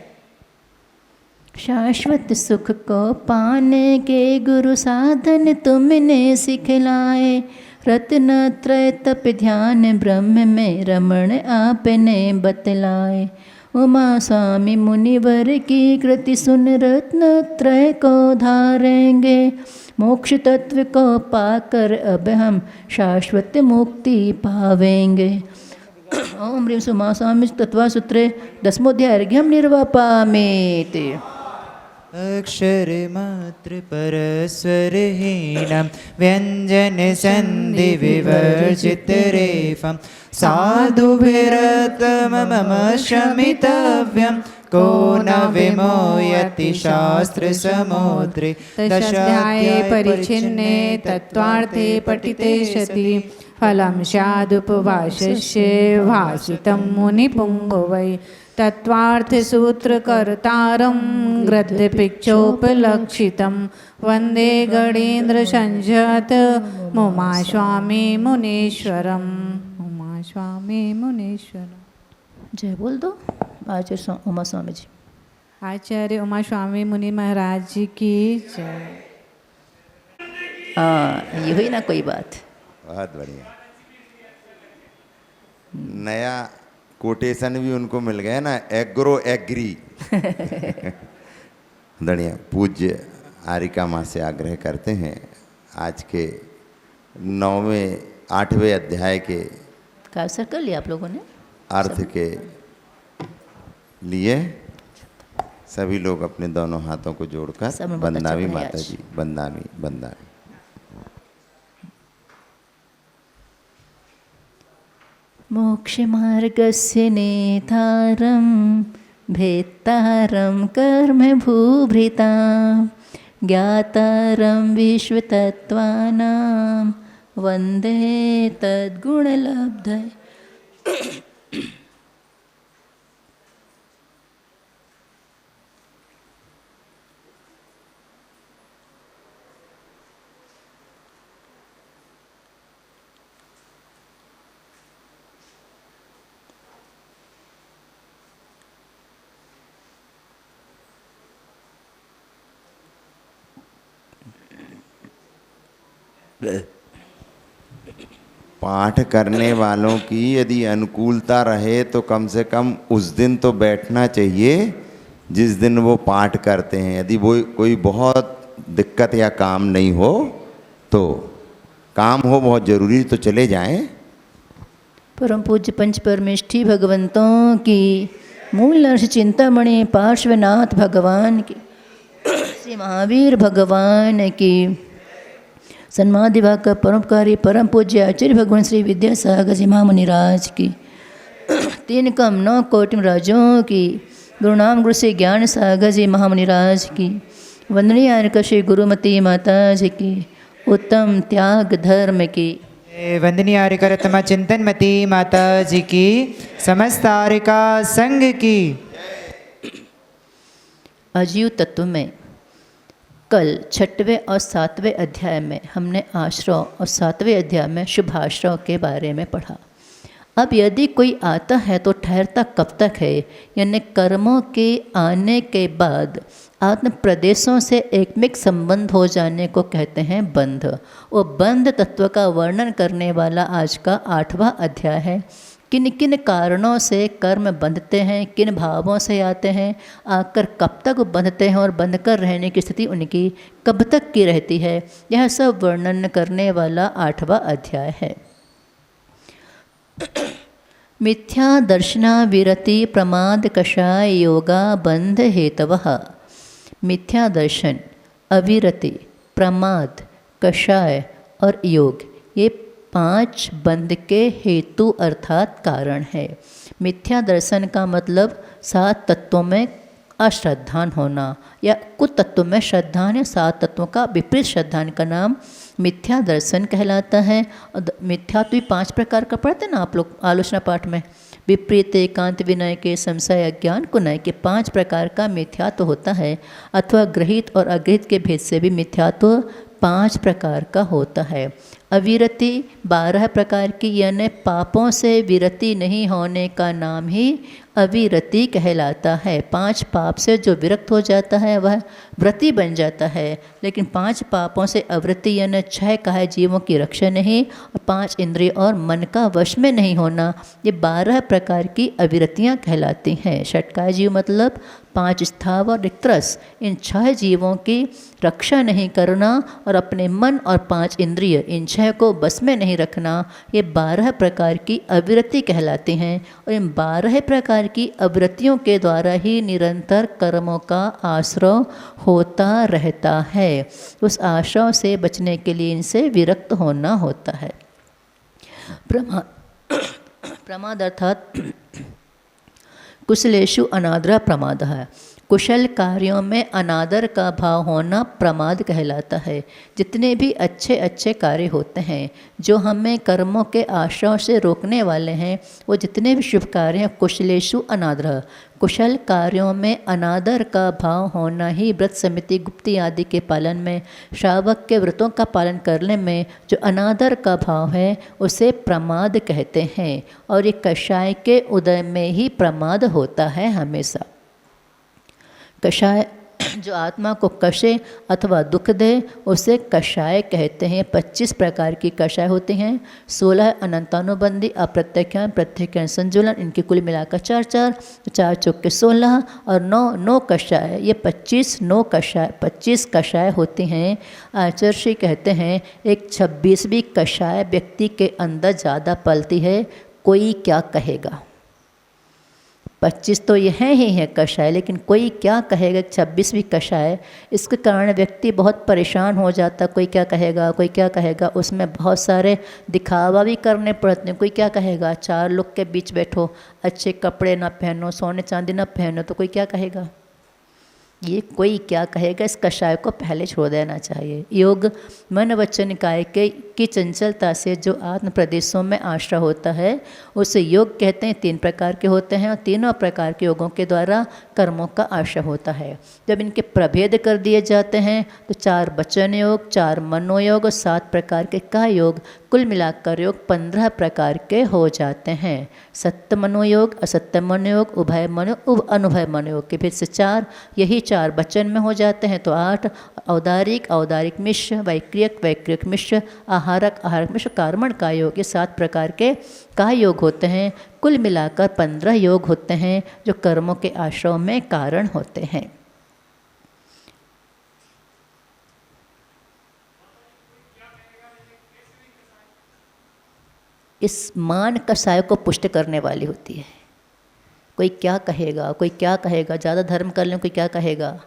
शाश्वत सुख को पाने के गुरु साधन तुमने सिखलाए, रत्न त्रय तप ध्यान ब्रह्म में रमण आपने बतलाए। उमा स्वामी मुनिवर की कृति सुन रत्न त्रय को धारेंगे, मोक्ष तत्व को पाकर अब हम शाश्वत मुक्ति पावेंगे। ओम ह्रीं उमा स्वामी तत्वा सूत्रे 10वां अध्याय अर्घ्यम निर्वापामेति। अक्षरमात्र परस्वरहीनं व्यञ्जन सन्धि विवर्जितरेफं साधुभिरतमम शमितव्यं को न विमोयति शास्त्रसमुद्रे। दशाध्याये परिच्छिन्ने तत्त्वार्थे पठिते सति फलं स्यादुपवासस्य भासितं मुनिपुङ्गवै। तत्त्वार्थसूत्रकर्तारं गद्यपिक्षोपलक्षितं वन्दे गणेन्द्रसञ्जात उमा स्वामी मुनीश्वरम्। उमा स्वामी मुनीश्वरम्। जय बोल दो आचार्य उमा स्वामी जी। आचार्य उमा स्वामी मुनि महाराज जी की जय। ये हुई ना कोई बात। बहुत बढ़िया। नया कोटेशन भी उनको मिल गया ना, एग्रो एग्री। बढ़िया। पूज्य आरिका माँ से आग्रह करते हैं आज के 8वें अध्याय के काउंसर कर लिया आप लोगों ने अर्थ के लिए सभी लोग अपने दोनों हाथों को जोड़कर बंदावी माता जी, बंदावी बंदावी। मोक्ष मार्गस्य नेतारं भेत्तारं कर्म भूभृतां ज्ञातारं विश्वतत्त्वानां वन्दे तद्गुणलब्धये। पाठ करने वालों की यदि अनुकूलता रहे तो कम से कम उस दिन तो बैठना चाहिए जिस दिन वो पाठ करते हैं। यदि वो कोई बहुत दिक्कत या काम नहीं हो तो, काम हो बहुत ज़रूरी तो चले जाएं। परम पूज्य पंच परमेष्ठी भगवंतों की, मूल नर्ष चिंतामणि पार्श्वनाथ भगवान की, श्री महावीर भगवान की, सन्माद विभाग का परोपकारी परम पूज्य आचार्य भगवान श्री विद्यासागर जी महामुनिराज की, 3 कम 9 कोटि राजों की, गुरु नाम गुरु से ज्ञान सागर जी महामुनिराज की, वंदनीय आर्का श्री गुरुमती माता जी की, उत्तम त्याग धर्म की, वंदनीय आर्का रत्मा चिंतनमती माता जी की, समस्त आर्का संघ की। अजीव तत्व में कल 6वें और 7वें अध्याय में हमने आश्रव और 7वें अध्याय में शुभाश्रव के बारे में पढ़ा। अब यदि कोई आता है तो ठहरता कब तक है, यानी कर्मों के आने के बाद आत्म प्रदेशों से एकमिक संबंध हो जाने को कहते हैं बंध। वो बंध तत्व का वर्णन करने वाला आज का 8वां अध्याय है। किन किन कारणों से कर्म बंधते हैं, किन भावों से आते हैं, आकर कब तक बंधते हैं और बंध कर रहने की स्थिति उनकी कब तक की रहती है, यह सब वर्णन करने वाला 8वां अध्याय है। मिथ्या दर्शना विरति प्रमाद कषाय योगा बंध हेतवः। मिथ्या दर्शन, अविरति, प्रमाद, कषाय और योग, ये 5 बंध के हेतु अर्थात कारण है। मिथ्या दर्शन का मतलब 7 तत्वों में अश्रद्धान होना या कुछ तत्वों में श्रद्धान या 7 तत्वों का विपरीत श्रद्धान का नाम मिथ्या दर्शन कहलाता है। और मिथ्या तो भी 5 प्रकार का पढ़ते ना आप लोग आलोचना पाठ में, विपरीत, एकांत, विनय के, संशय, अज्ञान, कुनय के 5 प्रकार का मिथ्यात्व होता है। अथवा गृहीत और अगृहीत के भेद से भी मिथ्यात्व 5 प्रकार का होता है। अविरति 12 प्रकार की, यानी पापों से विरति नहीं होने का नाम ही अविरति कहलाता है। 5 पाप से जो विरक्त हो जाता है वह व्रति बन जाता है, लेकिन 5 पापों से अवृत्ति यानी 6 काहे जीवों की रक्षा नहीं और 5 इंद्रिय और मन का वश में नहीं होना, ये 12 प्रकार की अविरतियाँ कहलाती हैं। षटकाय जीव मतलब 5 स्थावर रिक्तरस, इन 6 जीवों की रक्षा नहीं करना और अपने मन और 5 इंद्रिय इन 6 को बस में नहीं रखना, ये 12 प्रकार की अविरति कहलाती हैं। और इन 12 प्रकार की अविरतियों के द्वारा ही निरंतर कर्मों का आश्रय होता रहता है। उस आश्रय से बचने के लिए इनसे विरक्त होना होता है। प्रमाद अर्थात कुशलेषु अनादर प्रमाद है। कुशल कार्यों में अनादर का भाव होना प्रमाद कहलाता है। जितने भी अच्छे अच्छे कार्य होते हैं जो हमें कर्मों के आश्रय से रोकने वाले हैं, वो जितने भी शुभ कार्य हैं कुशलेषु अनादर, कुशल कार्यों में अनादर का भाव होना ही व्रत समिति गुप्ती आदि के पालन में, श्रावक के व्रतों का पालन करने में जो अनादर का भाव है उसे प्रमाद कहते हैं। और ये कषाय के उदय में ही प्रमाद होता है हमेशा। कषाय जो आत्मा को कषे अथवा दुख दे उसे कषाय कहते हैं। 25 प्रकार की कषाय होती हैं। 16 अनंतानुबंधी, अप्रत्यख्यान, प्रत्यख्यान, संजुलन, इनकी कुल मिलाकर 4 4 चौके 16 और 9 कषाय, ये 25 कषाय होती हैं। आचार्य श्री कहते हैं एक 26वीं कषाय व्यक्ति के अंदर ज़्यादा पलती है, कोई क्या कहेगा। 25 तो यह ही है कषाय, लेकिन कोई क्या कहेगा 26वीं कषाय, इसके कारण व्यक्ति बहुत परेशान हो जाता। कोई क्या कहेगा, कोई क्या कहेगा, उसमें बहुत सारे दिखावा भी करने पड़ते हैं। कोई क्या कहेगा, 4 लोग के बीच बैठो, अच्छे कपड़े ना पहनो, सोने चांदी ना पहनो, तो कोई क्या कहेगा। ये कोई क्या कहेगा, इस कषाय को पहले छोड़ देना चाहिए। योग मन वचन निकाय की चंचलता से जो आत्म प्रदेशों में आश्रय होता है उसे योग कहते हैं। 3 प्रकार के होते हैं और तीनों प्रकार के योगों के द्वारा कर्मों का आश्रय होता है। जब इनके प्रभेद कर दिए जाते हैं तो 4 वचन योग, 4 मनोयोग और 7 प्रकार के काय योग, कुल मिलाकर योग 15 प्रकार के हो जाते हैं। सत्य मनोयोग, असत्य मनोयोग, उभय मनोयोग, अनुभय मनोयोग के फिर से 4, यही 4 वचन में हो जाते हैं तो 8, औदारिक मिश्र, वैक्रियक मिश्र, आहारक मिश्र, कार्मण का योग, ये 7 प्रकार के काय योग होते हैं। कुल मिलाकर 15 योग होते हैं जो कर्मों के आश्रय में कारण होते हैं। इस मान कषाय को पुष्ट करने वाली होती है। कोई क्या कहेगा, कोई क्या कहेगा, ज़्यादा धर्म कर लें कोई क्या कहेगा।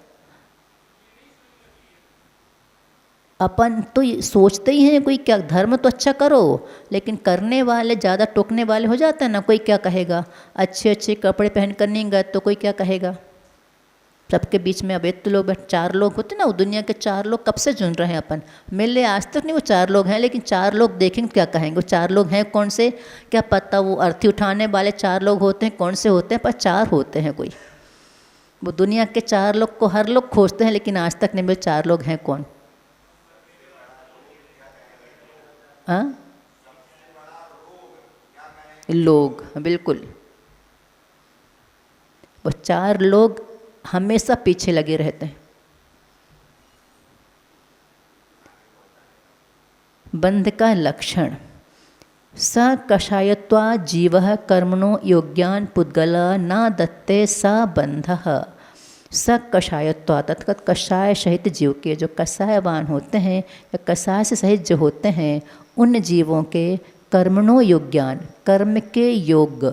अपन तो सोचते ही हैं कोई क्या, धर्म तो अच्छा करो, लेकिन करने वाले ज़्यादा टोकने वाले हो जाते हैं ना। कोई क्या कहेगा, अच्छे अच्छे कपड़े पहन कर नहीं गए तो कोई क्या कहेगा। सबके बीच में अब तो लोग 4 लोग होते ना, वो दुनिया के 4 लोग कब से चुन रहे हैं अपन, मिले आज तक नहीं वो 4 लोग हैं, लेकिन 4 लोग देखेंगे क्या कहेंगे। वो 4 लोग हैं कौन से, क्या पता वो अर्थी उठाने वाले 4 लोग होते हैं, कौन से होते हैं, पर 4 होते हैं कोई। वो दुनिया के 4 लोग को हर लोग खोजते हैं, लेकिन आज तक नहीं मिले 4 लोग हैं कौन। हाँ, लोग, बिल्कुल वो 4 लोग हमेशा पीछे लगे रहते हैं। बंध का लक्षण, स कषायत्वा जीव कर्मणो योग्यान पुद्गल न दत्ते स बंधः। स कषायत्वा तत्कत कषाय सहित जीव के, जो कषायवान होते हैं या कषाय से सहित जो होते हैं, उन जीवों के कर्मणो योग्यान, कर्म के योग,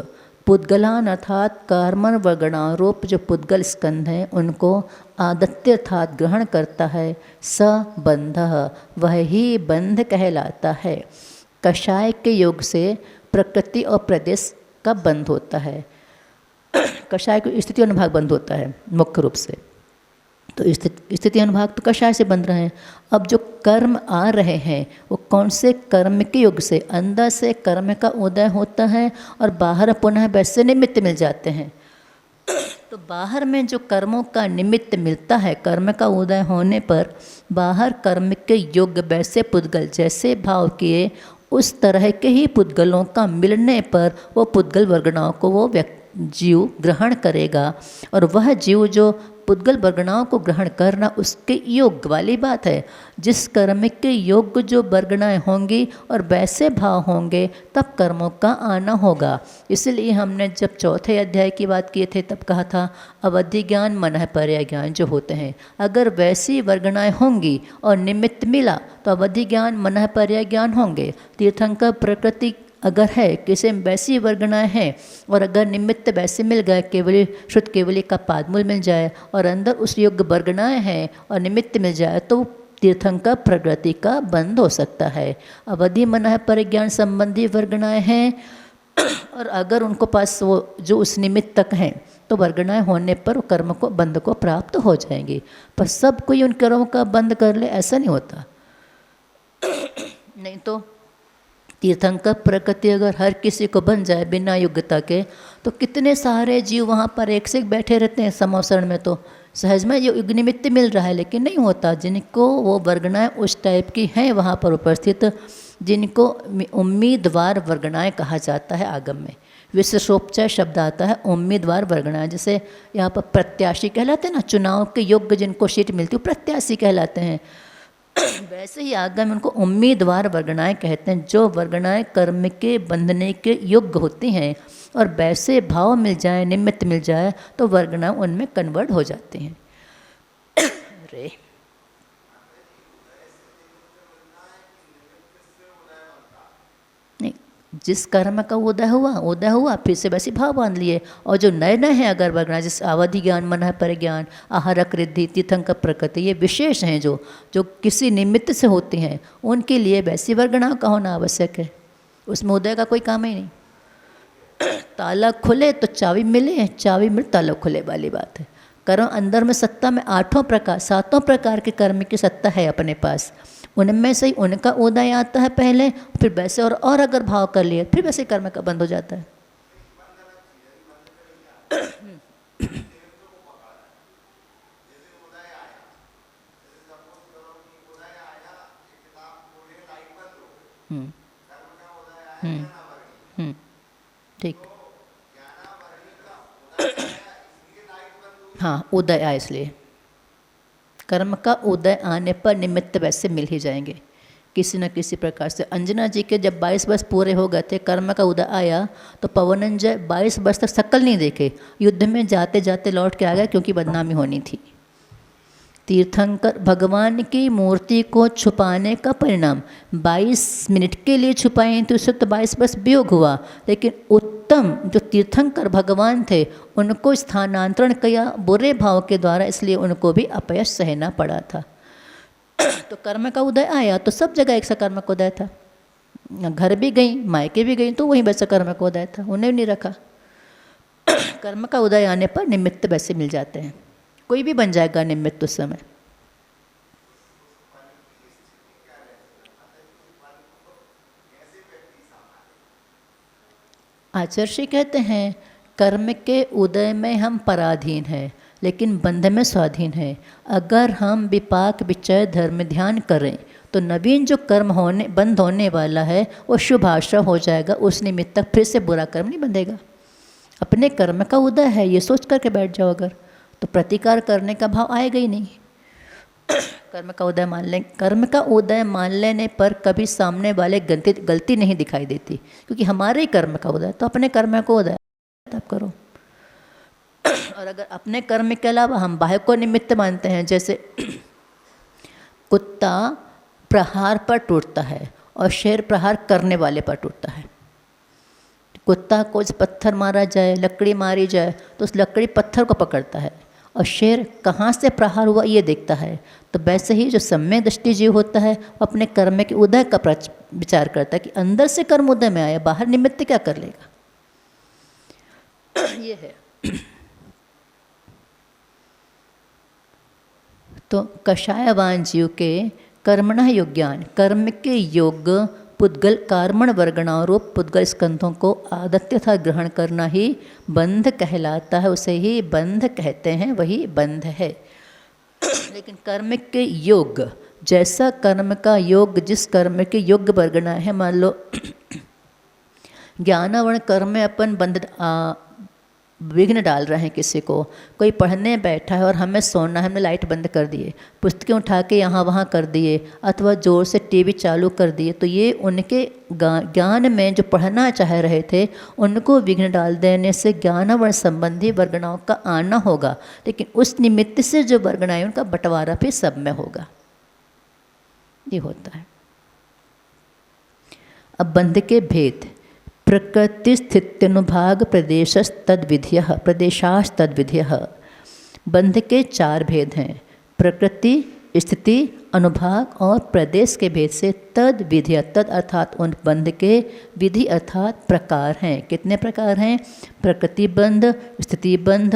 पुद्गलान अर्थात कर्मण व गणारोप जो पुद्गल स्कंध हैं उनको आदत्य अर्थात ग्रहण करता है। स बंध, वह ही बंध कहलाता है। कषाय के योग से प्रकृति और प्रदेश का बंध होता है। कषाय को स्थिति अनुभाग बंध होता है मुख्य रूप से, तो स्थिति अनुभाग तो कषाय से बंध रहे हैं। अब जो कर्म आ रहे हैं वो कौन से कर्म के योग से, अंदर से कर्म का उदय होता है और बाहर पुनः वैसे निमित्त मिल जाते हैं। तो बाहर में जो कर्मों का निमित्त मिलता है, कर्म का उदय होने पर बाहर कर्म के योग वैसे पुद्गल जैसे भाव किए उस तरह के ही पुद्गलों का मिलने पर वो पुद्गल वर्गणाओं को वो जीव ग्रहण करेगा। और वह जीव जो पुद्गल वर्गणाओं को ग्रहण करना उसके योग वाली बात है। जिस कर्म के योग जो वर्गणाएं होंगी और वैसे भाव होंगे तब कर्मों का आना होगा। इसलिए हमने जब चौथे अध्याय की बात किए थे तब कहा था अवधि ज्ञान मनः पर्याय ज्ञान जो होते हैं, अगर वैसी वर्गणाएं होंगी और निमित्त मिला तो अवधि ज्ञान मनः पर्याय ज्ञान होंगे। तीर्थंकर प्रकृति अगर है, किसी में वैसी वर्गणाएं हैं और अगर निमित्त वैसे मिल गए, केवली शुद्ध केवली का पादमूल मिल जाए और अंदर उस योग्य वर्गणाएं हैं और निमित्त मिल जाए तो तीर्थंकर प्रकृति का बंध हो सकता है। अवधि मनः परिज्ञान संबंधी वर्गणाएं हैं और अगर उनको पास वो जो उस निमित्त तक हैं तो वर्गणाएं होने पर कर्म को बंध को प्राप्त हो जाएंगी। पर सब कोई उन कर्मों का बंध कर ले ऐसा नहीं होता। नहीं तो तीर्थंकर प्रकृति अगर हर किसी को बन जाए बिना योग्यता के तो कितने सारे जीव वहाँ पर एक से एक बैठे रहते हैं समोसरण में, तो सहज में युग निमित्त मिल रहा है लेकिन नहीं होता। जिनको वो वर्गणाएं उस टाइप की हैं वहाँ पर उपस्थित, जिनको उम्मीदवार वर्गणाएं कहा जाता है आगम में, विशेषोपचार शब्द आता है उम्मीदवार वर्गणाएं। जैसे यहाँ पर प्रत्याशी कहलाते हैं ना, चुनाव के योग्य जिनको सीट मिलती है प्रत्याशी कहलाते हैं। वैसे ही आगम में उनको उम्मीदवार वर्गणाएं कहते हैं। जो वर्गणाएं कर्म के बंधने के योग्य होती हैं और वैसे भाव मिल जाए, निमित्त मिल जाए तो वर्गणाएं उनमें कन्वर्ट हो जाती हैं। अरे नहीं, जिस कर्म का उदय हुआ फिर से वैसे भाव बांध लिए। और जो नए नए हैं अगर वर्गणाएं, जैसे अवधि ज्ञान मनः परिज्ञान आहारक रिद्धि तीर्थंकर प्रकृति, ये विशेष हैं जो किसी निमित्त से होती हैं, उनके लिए वैसी वर्गणाओं का होना आवश्यक है। उसमें उदय का कोई काम ही नहीं। ताला खुले तो चाबी मिले, चाबी मिले ताला खुले वाली बात है। कर्म अंदर में सत्ता में 7 प्रकार के कर्म की सत्ता है अपने पास, उनमें से ही उनका उदय आता है पहले, फिर वैसे और अगर भाव कर लिए फिर वैसे कर्म का बंद हो जाता है। ठीक, हाँ उदय आए, इसलिए कर्म का उदय आने पर निमित्त वैसे मिल ही जाएंगे किसी न किसी प्रकार से। अंजना जी के जब 22 वर्ष पूरे हो गए थे, कर्म का उदय आया तो पवनंजय 22 वर्ष तक शकल नहीं देखे, युद्ध में जाते जाते लौट के आ गए क्योंकि बदनामी होनी थी। तीर्थंकर भगवान की मूर्ति को छुपाने का परिणाम 22 मिनट के लिए छुपाए तो उससे तो 22 वर्ष वियोग हुआ, लेकिन उत्तम जो तीर्थंकर भगवान थे उनको स्थानांतरण किया बुरे भाव के द्वारा, इसलिए उनको भी अपयश सहना पड़ा था। तो कर्म का उदय आया तो सब जगह एक सा कर्म का उदय था, घर भी गई मायके भी गई तो वहीं वैसा कर्म का उदय था, उन्हें नहीं रखा। कर्म का उदय आने पर निमित्त वैसे मिल जाते हैं, कोई भी बन जाएगा निमित्त उस समय। आचार्य कहते हैं कर्म के उदय में हम पराधीन हैं लेकिन बंध में स्वाधीन है। अगर हम विपाक विचय धर्म ध्यान करें तो नवीन जो कर्म बंद होने वाला है वो शुभ आशा हो जाएगा, उस निमित्त तक फिर से बुरा कर्म नहीं बंधेगा। अपने कर्म का उदय है ये सोच करके बैठ जाओ अगर, तो प्रतिकार करने का भाव आएगा ही नहीं। कर्म का उदय मान लेने पर कभी सामने वाले गलती नहीं दिखाई देती, क्योंकि हमारे ही कर्म का उदय, तो अपने कर्म को उदय तब करो। और अगर अपने कर्म के अलावा हम बाह्य को निमित्त मानते हैं, जैसे कुत्ता प्रहार पर टूटता है और शेर प्रहार करने वाले पर टूटता है। कुत्ता को पत्थर मारा जाए, लकड़ी मारी जाए तो उस लकड़ी पत्थर को पकड़ता है, और शेर कहाँ से प्रहार हुआ ये देखता है। तो वैसे ही जो सम्यक दृष्टि जीव होता है वो अपने कर्म के उदय का विचार करता है कि अंदर से कर्म उदय में आया, बाहर निमित्त क्या कर लेगा। ये है। तो कषायवान जीव के कर्मणः योग्यान, कर्म के योग्य पुद्गल कार्मण वर्गणारूप पुद्गल स्कंधों को आदत्य था ग्रहण करना ही बंध कहलाता है, उसे ही बंध कहते हैं, वही बंध है। लेकिन कर्म के योग, जैसा कर्म का योग, जिस कर्म के योग्य वर्गना है, मान लो ज्ञानावर्ण कर्म में अपन बंध विघ्न डाल रहे हैं किसी को, कोई पढ़ने बैठा है और हमें सोना है, हमने लाइट बंद कर दिए, पुस्तकें उठा के यहाँ वहाँ कर दिए, अथवा ज़ोर से टीवी चालू कर दिए, तो ये उनके ज्ञान में जो पढ़ना चाह रहे थे उनको विघ्न डाल देने से ज्ञानावर्ण संबंधी वर्गणाओं का आना होगा। लेकिन उस निमित्त से जो वर्गणाएं उनका बंटवारा फिर सब में होगा, ये होता है। अब बंध के भेद, प्रकृति स्थित्यनुभाग प्रदेशास्तद्विधयः। बंध के 4 भेद हैं, प्रकृति, स्थिति, अनुभाग और प्रदेश के भेद से तद विधि, तद अर्थात उन बंध के विधि अर्थात प्रकार हैं। कितने प्रकार हैं? प्रकृति बंध, स्थिति बंध,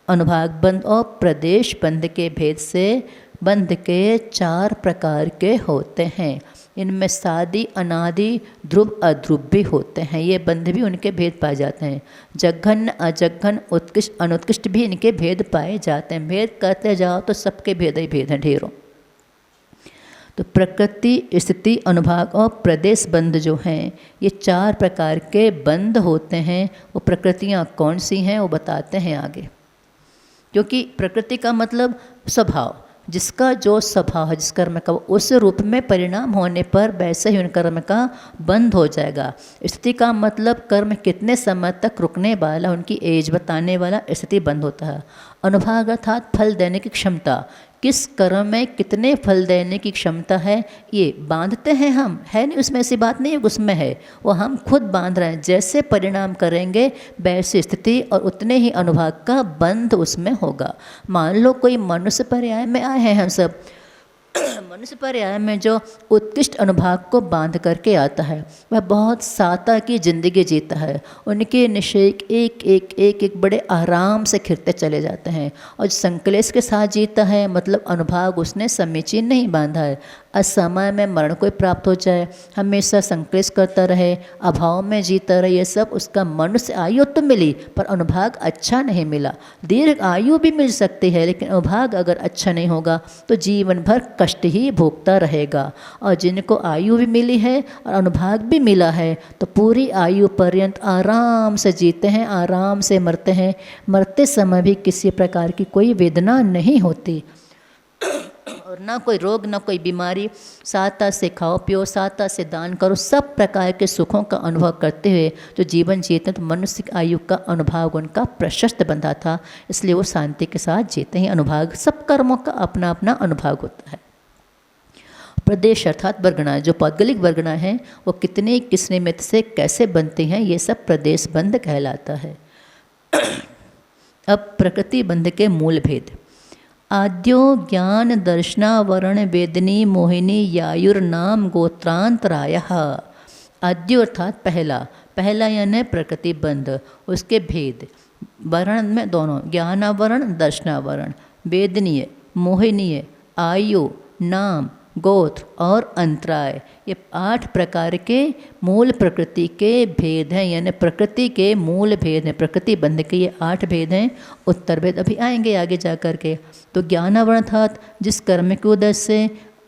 अनुभाग बंध और प्रदेश बंध के भेद से बंध के 4 प्रकार के होते हैं। इनमें सादी, अनादि, ध्रुव, अध्रुव भी होते हैं। ये बंध भी उनके भेद पाए जाते हैं। जघन्य, अजघन्य, उत्कृष्ट, अनुत्कृष्ट भी इनके भेद पाए जाते हैं। भेद करते जाओ तो सबके भेद ही भेद हैं ढेरों। तो प्रकृति, स्थिति, अनुभाग और प्रदेश बंध जो हैं, ये 4 प्रकार के बंध होते हैं। वो प्रकृतियाँ कौन सी हैं वो बताते हैं आगे, क्योंकि प्रकृति का मतलब स्वभाव, जिसका जो स्वभाव है, जिस कर्म का, उस रूप में परिणाम होने पर वैसे ही उन कर्म का बंध हो जाएगा। स्थिति का मतलब कर्म कितने समय तक रुकने वाला, उनकी एज बताने वाला स्थिति बंध होता है। अनुभाग अर्थात फल देने की क्षमता, किस कर्म में कितने फल देने की क्षमता है ये बांधते हैं हम, है नहीं उसमें ऐसी बात नहीं है, उसमें है, वो हम खुद बांध रहे हैं। जैसे परिणाम करेंगे वैसी स्थिति और उतने ही अनुभाग का बंध उसमें होगा। मान लो कोई मनुष्य पर्याय में आए हैं हम सब, मनुष्य पर्याय में जो उत्कृष्ट अनुभाग को बांध करके आता है वह बहुत साता की जिंदगी जीता है। उनके निषेक एक एक एक एक बड़े आराम से खिरते चले जाते हैं। और जो संकलेश के साथ जीता है मतलब अनुभाग उसने समीचीन नहीं बांधा है, असमय में मरण को प्राप्त हो जाए, हमेशा संकलेश करता रहे, अभाव में जीता रहे, ये सब उसका मनुष्य आयु तो मिली पर अनुभाग अच्छा नहीं मिला। दीर्घ आयु भी मिल सकती है लेकिन अनुभाग अगर अच्छा नहीं होगा तो जीवन भर कष्ट ही भोगता रहेगा। और जिनको आयु भी मिली है और अनुभाग भी मिला है तो पूरी आयु पर्यंत आराम से जीते हैं, आराम से मरते हैं। मरते समय भी किसी प्रकार की कोई वेदना नहीं होती और ना कोई रोग ना कोई बीमारी। साता से खाओ पियो, साता से दान करो, सब प्रकार के सुखों का अनुभव करते हुए जो जीवन जीते तो मनुष्य आयु का अनुभाग उनका प्रशस्त बंधा था, इसलिए वो शांति के साथ जीते हैं। अनुभाग सब कर्मों का अपना अपना अनुभाग होता है। प्रदेश अर्थात वर्गणा, जो पौद्गलिक वर्गणा हैं वो कितने किस निमित्त से कैसे बनते हैं ये सब प्रदेश बंध कहलाता है। अब प्रकृति बंध के मूल भेद। आद्यो ज्ञान दर्शनावरण वेदनी मोहिनी यायुर्नाम गोत्रांतरायः। आद्यो अर्थात पहला, पहला यानी प्रकृति बंध, उसके भेद वर्ण में दोनों, ज्ञानावरण दर्शनावरण, वेदनीय, मोहिनीय, आयु, नाम, गोत्र और अंतराय, ये 8 प्रकार के मूल प्रकृति के भेद हैं, यानी प्रकृति के मूल भेद हैं। प्रकृति बंध के ये 8 भेद हैं। उत्तर भेद अभी आएंगे आगे जा कर के। तो ज्ञानावरण अर्थात जिस कर्म के उदय से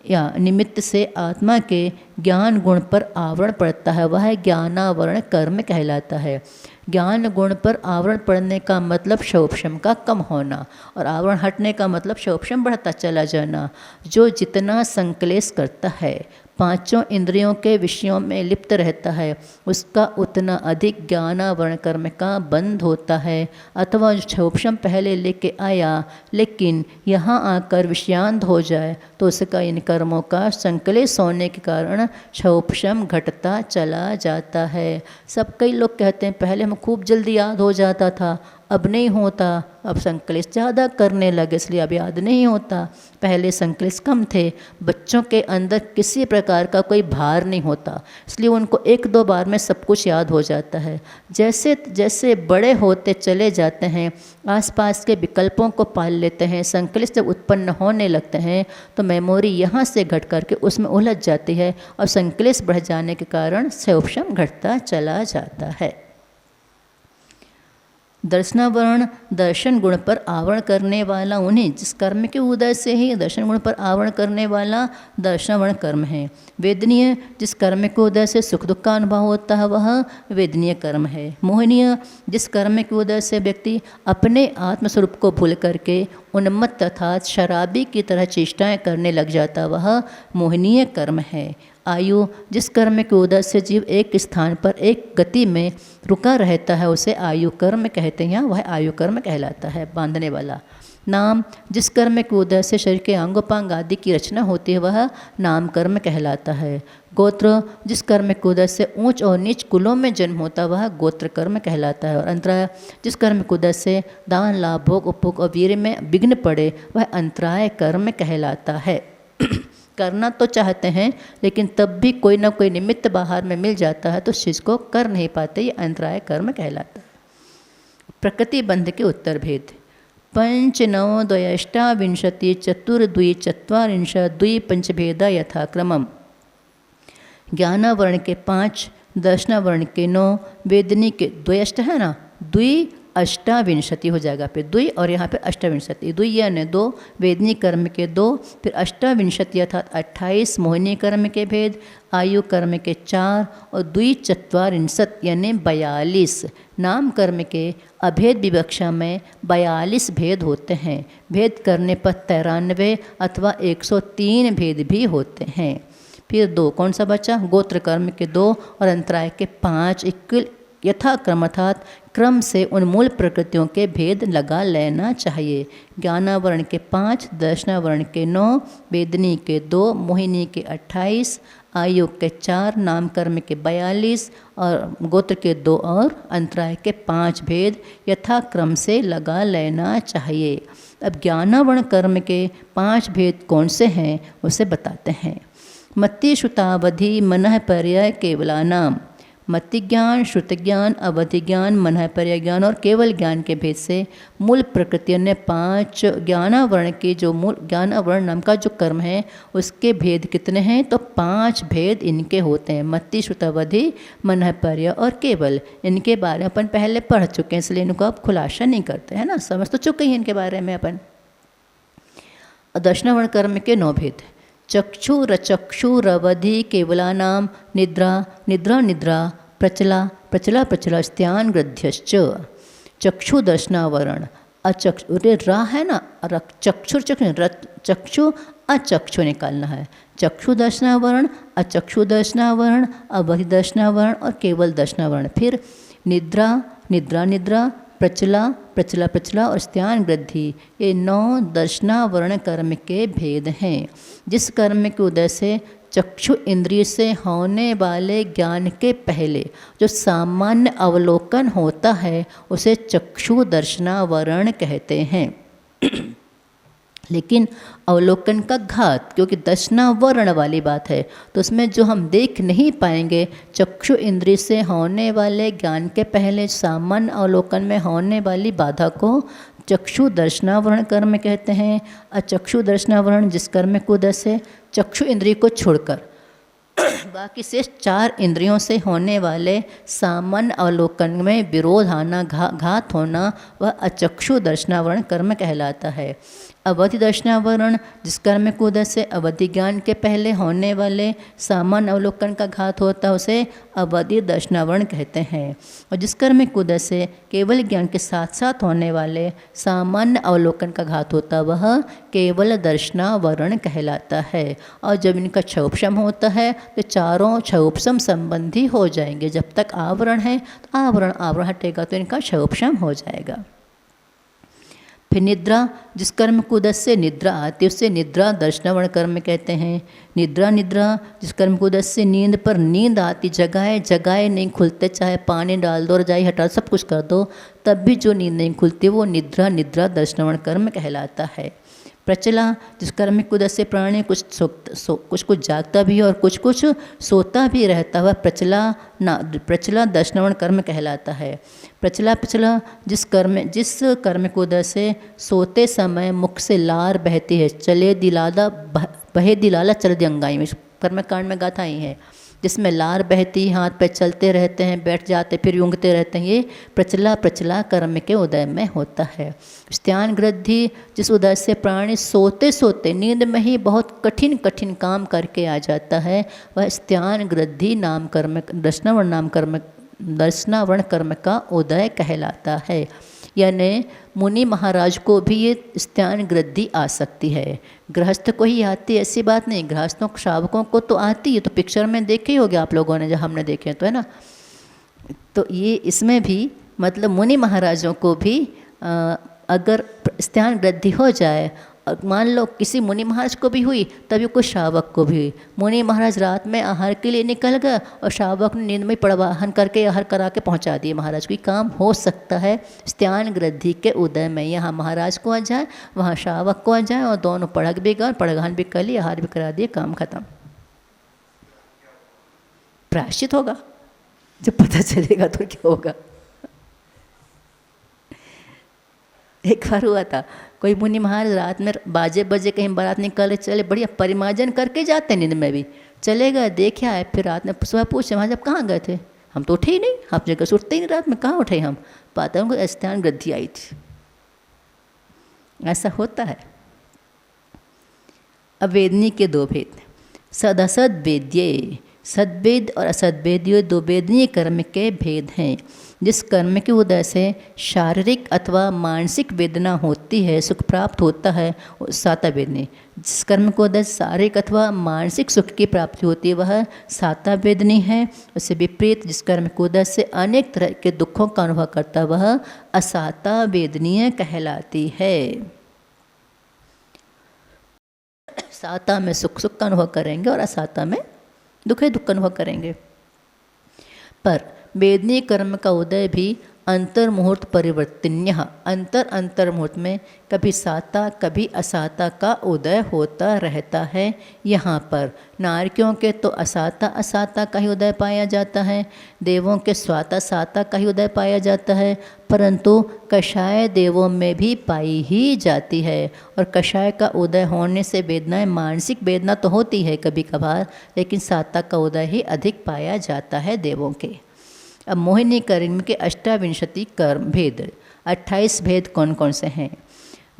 या निमित्त से आत्मा के ज्ञान गुण पर आवरण पड़ता है वह ज्ञानावरण कर्म कहलाता है। ज्ञान गुण पर आवरण पड़ने का मतलब शौपशम का कम होना और आवरण हटने का मतलब शौपशम बढ़ता चला जाना। जो जितना संकलेश करता है पांचों इंद्रियों के विषयों में लिप्त रहता है, उसका उतना अधिक ज्ञानावरण कर्म का बंध होता है। अथवा जो क्षोभशम पहले लेके आया लेकिन यहाँ आकर विषयांत हो जाए तो उसका इन कर्मों का संकलेश होने के कारण क्षोभशम घटता चला जाता है। सब कई लोग कहते हैं पहले हमें खूब जल्दी याद हो जाता था, अब नहीं होता, अब संकलेश ज़्यादा करने लगे इसलिए अब याद नहीं होता। पहले संकलेश कम थे, बच्चों के अंदर किसी प्रकार का कोई भार नहीं होता इसलिए उनको एक दो बार में सब कुछ याद हो जाता है। जैसे जैसे बड़े होते चले जाते हैं, आसपास के विकल्पों को पाल लेते हैं, संकलेश जब उत्पन्न होने लगते हैं तो मेमोरी यहाँ से घट करके उसमें उलझ जाती है और संकलेश बढ़ जाने के कारण क्षोभशम घटता चला जाता है। दर्शनावरण दर्शन गुण पर आवरण करने वाला उन्हीं जिस कर्म के उदय से ही दर्शन गुण पर आवरण करने वाला दर्शनावरण कर्म है। वेदनीय जिस कर्म के उदय से सुख दुख का अनुभव होता है वह वेदनीय कर्म है। मोहनीय जिस कर्म के उदय से व्यक्ति अपने आत्मस्वरूप को भूल करके उन्मत्त अर्थात शराबी की तरह चेष्टाएं करने लग जाता वह मोहनीय कर्म है। आयु जिस कर्म के उदय से जीव एक स्थान पर एक गति में रुका रहता है उसे आयु कर्म कहते हैं, वह आयु कर्म कहलाता है, बांधने वाला। नाम जिस कर्म के उदय से शरीर के अंगोपांग आदि की रचना होती है वह नाम कर्म कहलाता है। गोत्र जिस कर्म के उदय से ऊंच और नीच कुलों में जन्म होता वह गोत्र कर्म कहलाता है। और अंतराय जिस कर्म के उदय से दान लाभ भोग उपभोग और वीर्य में विघ्न पड़े वह अंतराय कर्म कहलाता है। करना तो चाहते हैं लेकिन तब भी कोई ना कोई निमित्त बाहर में मिल जाता है तो उस चीज़ को कर नहीं पाते, ये अंतराय कर्म कहलाता है। प्रकृति बंध के उत्तर भेद 5 9 द्वयष्टाविंशति चतुर्द्वि चत्वारिंशत् द्वि पंचभेदा यथाक्रमम्। ज्ञानावरण के 5, दर्शनावरण के 9, वेदनी के द्वयष्ट है ना, द्वि अष्टाविंशति हो जाएगा, फिर द्वि और यहाँ पे अष्टाविंशति, द्वि यानी 2, वेदनी कर्म के 2, फिर अष्टाविंशति अर्थात 28 मोहिनी कर्म के भेद, आयु कर्म के 4 और द्वि चत्वारिंशत् यानी 42 नाम कर्म के अभेद विवक्षा में 42 भेद होते हैं। भेद करने पर 93 अथवा 103 भेद भी होते हैं। फिर 2 कौन सा बचा, गोत्र कर्म के 2 और अंतराय के 5 यथाक्रम अर्थात क्रम से उन मूल प्रकृतियों के भेद लगा लेना चाहिए। ज्ञानावरण के 5, दर्शनावरण के 9, वेदनी के 2, मोहिनी के 28, आयु के 4, नाम कर्म के 42 और गोत्र के 2 और अंतराय के 5 भेद यथाक्रम से लगा लेना चाहिए। अब ज्ञानावरण कर्म के 5 भेद कौन से हैं उसे बताते हैं। मति श्रुतावधि मनः पर्याय केवलानाम। मति ज्ञान, श्रुत ज्ञान, अवधि ज्ञान, मनः पर्याय ज्ञान और केवल ज्ञान के भेद से मूल प्रकृतियों ने 5 ज्ञानावरण के जो मूल ज्ञानावरण नाम का जो कर्म है उसके भेद कितने हैं, तो 5 भेद इनके होते हैं। मति, श्रुत, अवधि, मनः पर्याय और केवल, इनके बारे में अपन पहले पढ़ चुके हैं इसलिए इनको अब खुलासा नहीं करते हैं ना, समझ तो चुके हैं इनके बारे में अपन। दर्शनावरण कर्म के 9 भेद। चक्षुरवधि केवलानाम निद्रा निद्रा निद्रा प्रचला प्रचला प्रचला स्त्यान ग्रध्यश्च। चक्षु दर्शनावरण अचक्षु रा है ना, चक्षुर चक्षु अचक्षु निकालना है। चक्षु दर्शनावरण, अचक्षु दर्शनावरण, अवधि दर्शनावरण और केवल दर्शनावरण। फिर निद्रा निद्रा निद्रा, प्रचला प्रचला प्रचला और स्त्यान वृद्धि, ये 9 दर्शनावरण कर्म के भेद हैं। जिस कर्म के उदय से चक्षु इंद्रिय से होने वाले ज्ञान के पहले जो सामान्य अवलोकन होता है उसे चक्षु दर्शनावरण कहते हैं। लेकिन अवलोकन का घात, क्योंकि दर्शनावरण वाली बात है तो उसमें जो हम देख नहीं पाएंगे, चक्षु इंद्रिय से होने वाले ज्ञान के पहले सामान्य अवलोकन में होने वाली बाधा को चक्षु दर्शनावरण कर्म कहते हैं। अचक्षु दर्शनावरण जिस कर्म को उदय से चक्षु इंद्रिय को छोड़कर बाकी से 4 इंद्रियों से होने वाले सामान्य अवलोकन में विरोध आना, घात होना, वह अचक्षु दर्शनावरण कर्म कहलाता है। अवधि दर्शनावरण जिस कर्म के उदय से अवधि ज्ञान के पहले होने वाले सामान्य अवलोकन का घात होता है उसे अवधि दर्शनावरण कहते हैं। और जिस कर्म के उदय से केवल ज्ञान के साथ साथ होने वाले सामान्य अवलोकन का घात होता है वह केवल दर्शनावरण कहलाता है। और जब इनका क्षोपशम होता है तो चारों क्षोपशम संबंधी हो जाएंगे। जब तक आवरण है तो आवरण हटेगा तो इनका क्षोपशम हो जाएगा। फिर निद्रा जिस कर्म के उदय से निद्रा आती है उसे निद्रा दर्शनावरण कर्म कहते हैं। निद्रा जिस कर्म के उदय से नींद पर नींद आती, जगाए नहीं खुलते, चाहे पानी डाल दो, रजाई हटा सब कुछ कर दो, तब भी जो नींद नहीं खुलती वो निद्रा दर्शनावरण कर्म कहलाता है। प्रचला जिस कर्म के उदय से प्राणी कुछ जागता भी है और कुछ सोता भी रहता है, प्रचला दर्शनावरण कर्म कहलाता है। प्रचला जिस कर्म के उदय से सोते समय मुख से लार बहती है, बहे दिलाला चल अंगाई में कर्मकांड में गाथा ही है, जिसमें लार बहती, हाथ पे चलते रहते हैं, बैठ जाते फिर यूंगते रहते हैं, ये प्रचला कर्म के उदय में होता है। स्त्यान गृद्धि जिस उदय से प्राणी सोते नींद में ही बहुत कठिन काम करके आ जाता है, वह स्त्यान गृद्धि नाम कर्म दर्शनावरण कर्म का उदय कहलाता है। यानी मुनि महाराज को भी ये स्त्यान गृद्धि आ सकती है, गृहस्थ को ही आती ऐसी बात नहीं, गृहस्थों श्रावकों को तो आती है। तो पिक्चर में देखे ही होगे आप लोगों ने, जब हमने देखे तो है ना। तो ये इसमें भी मतलब मुनि महाराजों को भी अगर स्त्यान वृद्धि हो जाए, और मान लो किसी मुनि महाराज को भी हुई तभी कुछ श्रावक को भी हुई। मुनि महाराज रात में आहार के लिए निकल गए और श्रावक ने नींद में प्रवाहन करके आहार करा के पहुंचा दिए महाराज को। काम हो सकता है स्त्यान गृद्धि के उदय में, यहाँ महाराज को आ जाए वहाँ श्रावक को आ जाए और दोनों पढ़क भी गए, पढ़गहन भी कर लिए, आहार भी करा दिए, काम खत्म। प्रायश्चित होगा जब पता चलेगा तो क्या होगा। एक बार हुआ था, कोई मुनि महाराज रात में बाजे बजे कहीं बारात निकल चले, बढ़िया परिमार्जन करके जाते हैं, नींद में भी चले गए, देखे आए, फिर रात में सुबह पूछे महाराज आप कहाँ गए थे? हम तो उठे ही नहीं, आप जगह से उठते ही नहीं, रात में कहाँ उठे हम? पाता हूँ उनको स्त्यान वृद्धि आई थी। ऐसा होता है। अवेदनी के दो भेद, सद असद वेद्य, सद्वेद और असद्वेद्य दो वेदनीय कर्म के भेद हैं। जिस कर्म के उदय से शारीरिक अथवा मानसिक वेदना होती है, सुख प्राप्त होता है, साता वेदनी। जिस कर्म को उदय शारीरिक अथवा मानसिक सुख की प्राप्ति होती है वह साता वेदनी है। उससे विपरीत जिस कर्म के उदय से अनेक तरह के दुखों का अनुभव करता है वह असाता वेदनीय कहलाती है। साता में सुख का अनुभव करेंगे और असाता में दुख का अनुभव करेंगे। पर वेदनीय कर्म का उदय भी अंतर्मुहूर्त परिवर्तन्य, अंतर मुहूर्त में कभी साता कभी असाता का उदय होता रहता है। यहाँ पर नारकियों के तो असाता का ही उदय पाया जाता है, देवों के स्वाता साता का ही उदय पाया जाता है, परंतु कषाय देवों में भी पाई ही जाती है। और कषाय का उदय होने से वेदनाएं, मानसिक वेदना तो होती है कभी कभार, लेकिन साता का उदय ही अधिक पाया जाता है देवों के। अब मोहिनी कर्म के 28 कर्म भेद, 28 भेद कौन कौन से हैं?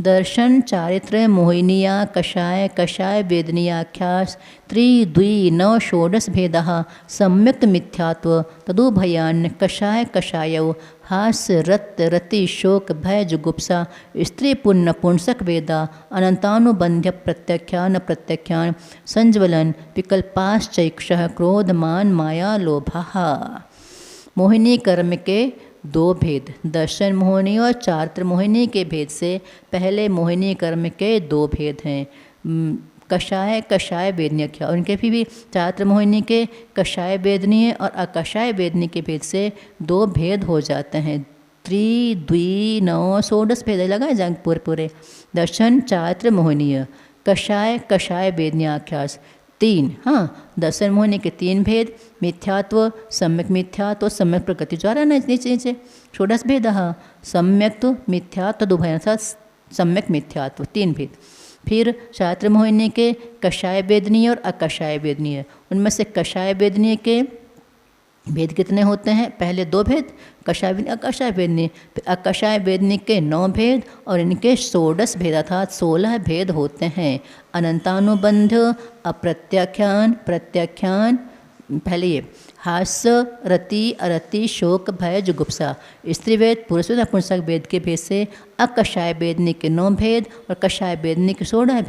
दर्शन, चारित्र, मोहिनिया, कषाय वेदनीयाख्यास, त्रिद्वि नव षोडश भेदः, सम्यक्त मिथ्यात्व, तदुभयान्, कषायौ, हास्य, रति, शोक, भय, जुगुप्सा, स्त्री पुण्य पुंसक वेदा, अनंतानुबंध्य प्रत्याख्यान, संज्वलन, विकल्पाश्चैक्षः, क्रोध, मान, माया, लोभः। मोहिनी कर्म के दो भेद, दर्शन मोहिनी और चारित्र मोहिनी के भेद से पहले मोहिनी कर्म के दो भेद हैं। कषाय वेदनीय क्या, उनके भी चारित्र मोहिनी के कषाय वेदनीय और अकषाय वेदनीय के भेद से दो भेद हो जाते हैं। त्रिद्वि नव षोडश भेद लगाए जाएंगे पूरे। दर्शन, चारित्र, मोहिनीय, कषाय वेदनीयाख्यास 3, हाँ, दर्शन मोहिनी के 3 भेद, मिथ्यात्व, सम्यक प्रकृति द्वारा नीचे षोडश भेद, सम्यक मिथ्यात्व दुभय सम्यक मिथ्यात्व 3 भेद। फिर चारित्र मोहिनी के कषाय वेदनीय और अकषाय वेदनीय, उनमें से कषाय वेदनीय के भेद कितने होते हैं? पहले 2 भेद, कषाय वेदनी अकषाय वेदनी, फिर अकषाय वेदनी के 9 भेद और इनके 16 भेद अर्थात 16 भेद होते हैं। अनंतानुबंध, अप्रत्याख्यान, प्रत्याख्यान, पहले ये हास्य, रति, अरति, शोक, भय, जुगुप्सा, स्त्री वेद, पुरुष वेद, नपुंसक वेद के भेद से अकषाय वेदनी के 9 भेद और कषाय वेदनी के 16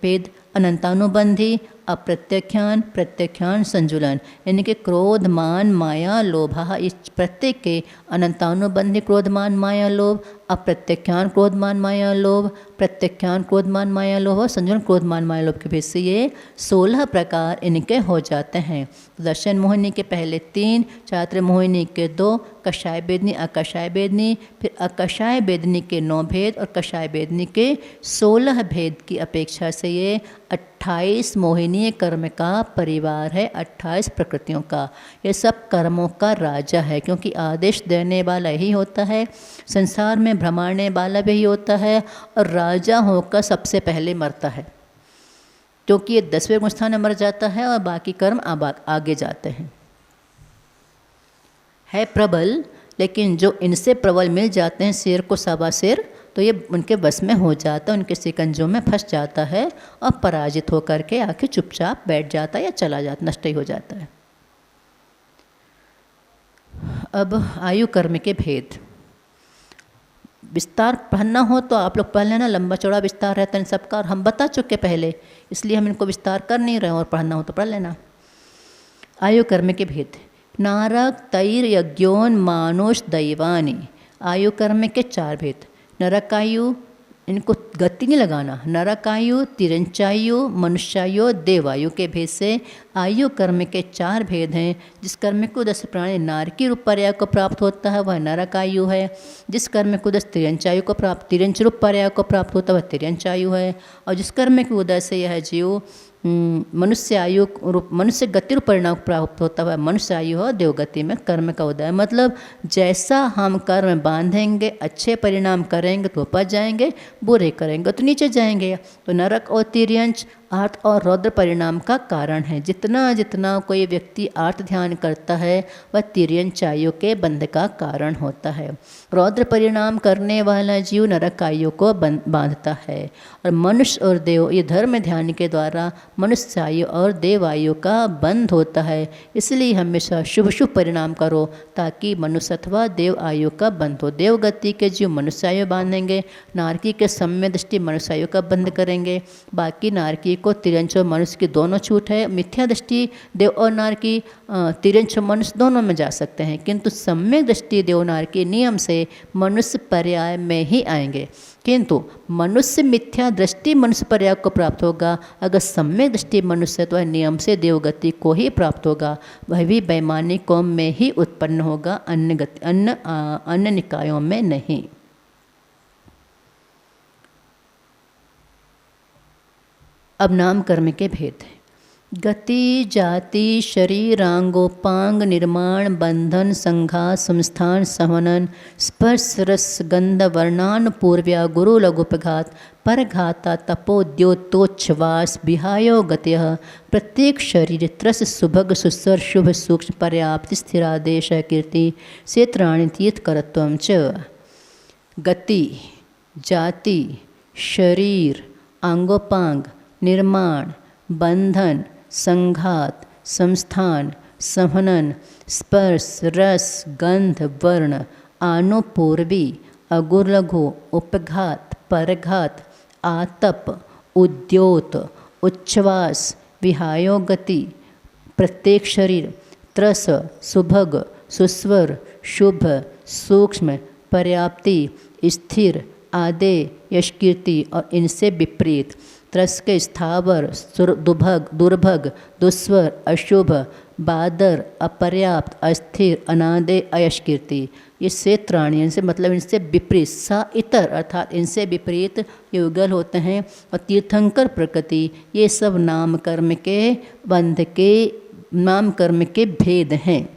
भेद अनंतानुबंधी, अप्रत्याख्यान, प्रत्याख्यान, संजुलन, यानी कि क्रोध, मान, माया, लोभ, इस प्रत्येक के अनंतानुबंधी क्रोध, मान, माया, लोभ, अप्रत्याख्यान क्रोध, मान, माया, लोभ, प्रत्याख्यान क्रोध, मान, माया, लोभ और संजुलन क्रोध, मान, माया, लोभ के भेद से ये 16 प्रकार इनके हो जाते हैं। दर्शन मोहिनी के पहले 3, चात्र मोहिनी के 2, कषाय वेदनी, अकषाय वेदनी, फिर अकषाय वेदनी के 9 भेद और कषाय वेदनी के 16 भेद की अपेक्षा से ये 28 मोहिनीय कर्म का परिवार है, 28 प्रकृतियों का। ये सब कर्मों का राजा है, क्योंकि आदेश देने वाला ही होता है, संसार में भ्रमाने वाला भी होता है और राजा होकर सबसे पहले मरता है, क्योंकि ये 10वें गुणस्थान में मर जाता है और बाकी कर्म आगे जाते हैं। है प्रबल, लेकिन जो इनसे प्रबल मिल जाते हैं शेर को सवा शेर, तो ये उनके बस में हो जाता है, उनके सिकंजों में फंस जाता है और पराजित होकर के आखिर चुपचाप बैठ जाता है या चला जाता, नष्ट ही हो जाता है। अब आयु कर्म के भेद, विस्तार पढ़ना हो तो आप लोग पढ़ लेना, लंबा चौड़ा विस्तार रहता है इन सबका और हम बता चुके पहले, इसलिए हम इनको विस्तार कर नहीं रहे, और पढ़ना हो तो पढ़ लेना। आयु कर्म के भेद, नारक, तैर, यज्ञोन, मानुष, दैवानी। आयु कर्म के 4 भेद। नरकायु, इनको गति नहीं लगाना, नरकायु, तिरंचायु, मनुष्यायु, देवायु के भेद से आयु कर्म के 4 भेद हैं। जिस कर्म को 10 प्राणी नारकी रूप पर्याय को प्राप्त होता है वह नरकायु है, जिस कर्म को 10 तिरंचायु को प्राप्त तिरंच रूप पर्याय को प्राप्त होता है वह तिरंचायु है, और जिस कर्म के उदय से यह जीव मनुष्य आयु रूप मनुष्य गति रूप परिणाम प्राप्त होता है मनुष्य आयु हो देवगति में कर्म का उदय। मतलब जैसा हम कर्म बांधेंगे, अच्छे परिणाम करेंगे तो ऊपर जाएंगे, बुरे करेंगे तो नीचे जाएंगे। तो नरक और तिर्यंच आर्त और रौद्र परिणाम का कारण है। जितना जितना कोई व्यक्ति आर्त ध्यान करता है वह तिर्यंच आयु के बंध का कारण होता है। रौद्र परिणाम करने वाला जीव नरक आयु को बांधता है। और मनुष्य और देव ये धर्म ध्यान के द्वारा मनुष्य आयु और देव आयु का बंध होता है। इसलिए हमेशा शुभ शुभ परिणाम करो ताकि मनुष्य अथवा देव आयु का बंध हो। देव गति के जीव मनुष्य आयु बांधेंगे, नारकी के सम्य दृष्टि मनुष्य आयु का बंध करेंगे। बाकी नारकी को तिरंच और मनुष्य की दोनों छूट है। मिथ्या दृष्टि देव और नारकी तिरंच और मनुष्य दोनों में जा सकते हैं, किंतु सम्यक दृष्टि देव नारकी नियम से मनुष्य पर्याय में ही आएंगे। किंतु मनुष्य मिथ्या दृष्टि मनुष्य पर्याय को प्राप्त होगा। अगर सम्यक दृष्टि मनुष्य तो नियम से देवगति को ही प्राप्त होगा। वह भी बेईमानी कौम में ही उत्पन्न होगा, अन्य निकायों में नहीं। अब नाम कर्म के भेद हैं। गति, जाति, शरीरांगोपांग, निर्माण, बंधन, संघात, संस्थान, सहनन, स्पर्श, रस, गंध, वर्णान, पूर्व्या, गुरु, लघुपघात, परघाता, तपोद्योतोच्छ्वास, विहायो गत्यः, प्रत्येक शरीर, त्रस, सुभग, सुस्वर, शुभ, सूक्ष्म, पर्याप्ति, स्थिरादेश, कीर्ति, क्षेत्राणि, तीर्थकरत्वं च। गति, जाति, शरीर, अंगोपांग, निर्माण, बंधन, संघात, संस्थान, सहनन, स्पर्श, रस, गंध, वर्ण, आनुपूर्वी, अगुरलघु, उपघात, परघात, आतप, उद्योत, उच्छ्वास, विहायोगति, प्रत्येक शरीर, त्रस, सुभग, सुस्वर, शुभ, सूक्ष्म, पर्याप्ति, स्थिर, आदे, यशकीर्ति और इनसे विपरीत। त्रस के स्थावर, दुर्भग, दुस्वर, अशुभ, बादर, अपर्याप्त, अस्थिर, अनादे, अयशकीर्ति। ये क्षेत्राणि इनसे मतलब इनसे विपरीत, सा इतर अर्थात इनसे विपरीत युगल होते हैं। और तीर्थंकर प्रकृति ये सब नाम कर्म के बंध के नाम कर्म के भेद हैं।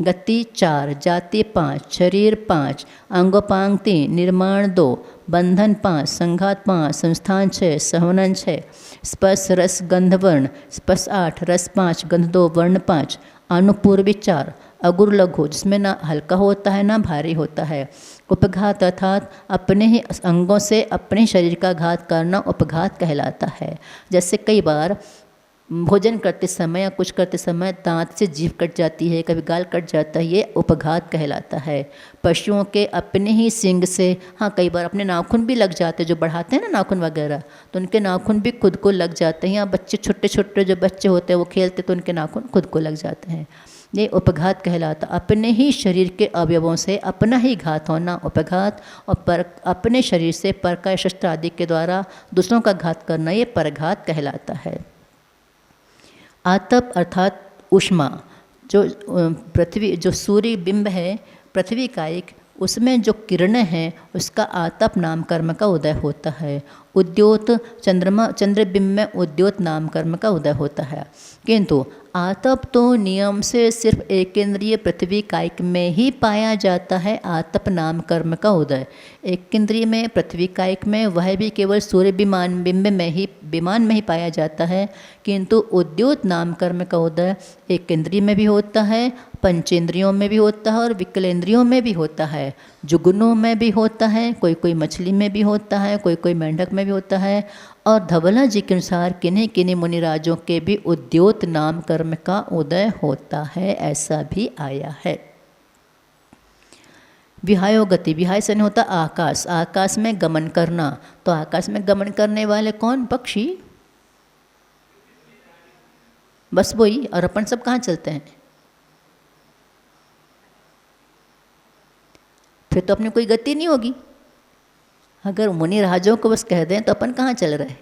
गति 4, जाति 5, शरीर 5, अंगोपांग 3, निर्माण 2, बंधन 5, संघात 5, संस्थान 6, सहनन 6, स्पर्श, रस, गंध, वर्ण, स्पर्श 8, रस 5, गंध 2, वर्ण 5, अनुपूर्वी 4, अगुर लघु जिसमें ना हल्का होता है ना भारी होता है। उपघात अर्थात अपने ही अंगों से अपने शरीर का घात करना उपघात कहलाता है। जैसे कई बार भोजन करते समय या कुछ करते समय दांत से जीभ कट जाती है, कभी गाल कट जाता है, ये उपघात कहलाता है। पशुओं के अपने ही सींग से, हाँ कई बार अपने नाखून भी लग जाते हैं, जो बढ़ाते हैं ना नाखून वगैरह, तो उनके नाखून भी खुद को लग जाते हैं। या बच्चे छोटे छोटे जो बच्चे होते हैं वो खेलते तो उनके नाखून खुद को लग जाते हैं, ये उपघात कहलाता। अपने ही शरीर के अवयवों से अपना ही घात होना उपघात, और अपने शरीर से पर का शस्त्र आदि के द्वारा दूसरों का घात करना ये परघात कहलाता है। आतप अर्थात ऊष्मा, जो पृथ्वी जो सूर्य बिंब है पृथ्वी का एक, उसमें जो किरणें हैं उसका आतप नाम कर्म का उदय होता है। उद्योत चंद्रबिंब में उद्योत नाम कर्म का उदय होता है। किंतु आतप तो नियम से सिर्फ एक इंद्रिय पृथ्वी कायिक में ही पाया जाता है। आतप नाम कर्म का उदय एक इंद्रिय में पृथ्वी कायिक में, वह भी केवल सूर्य विमान में ही पाया जाता है। किंतु उद्योत नाम कर्म का उदय एक इंद्रिय में भी होता है, पंचेंद्रियों में भी होता है और विकलेंद्रियों में भी होता है, जुगनों में भी होता है, कोई कोई मछली में भी होता है, कोई कोई मेंढक में भी होता है। और धवला जी के अनुसार किन्हीं किन्हीं मुनिराजों के भी उद्योत नाम कर्म का उदय होता है, ऐसा भी आया है। विहायो गति, विहाय से नहीं होता आकाश, आकाश में गमन करना। तो आकाश में गमन करने वाले कौन? पक्षी, बस वही। और अपन सब कहाँ चलते हैं? फिर तो अपनी कोई गति नहीं होगी। अगर मुनि राजों को बस कह दें तो अपन कहाँ चल रहे हैं?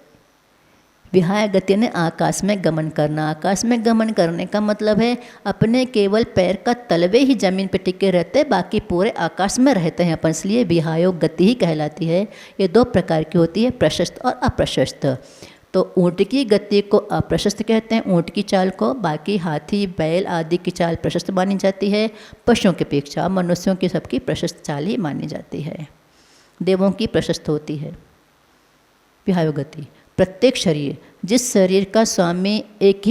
विहाय गति ने आकाश में गमन करना। आकाश में गमन करने का मतलब है अपने केवल पैर का तलवे ही जमीन पर टिके रहते, बाकी पूरे आकाश में रहते हैं अपन, इसलिए विहायो गति ही कहलाती है। ये दो प्रकार की होती है, प्रशस्त और अप्रशस्त। तो ऊँट की गति को अप्रशस्त कहते हैं, ऊँट की चाल को। बाकी हाथी बैल आदि की चाल प्रशस्त मानी जाती है। पशुओं की अपेक्षा मनुष्यों की सबकी प्रशस्त चाल ही मानी जाती है, देवों की प्रशस्त होती है। विहायो गति प्रत्येक शरीर, जिस शरीर का स्वामी एक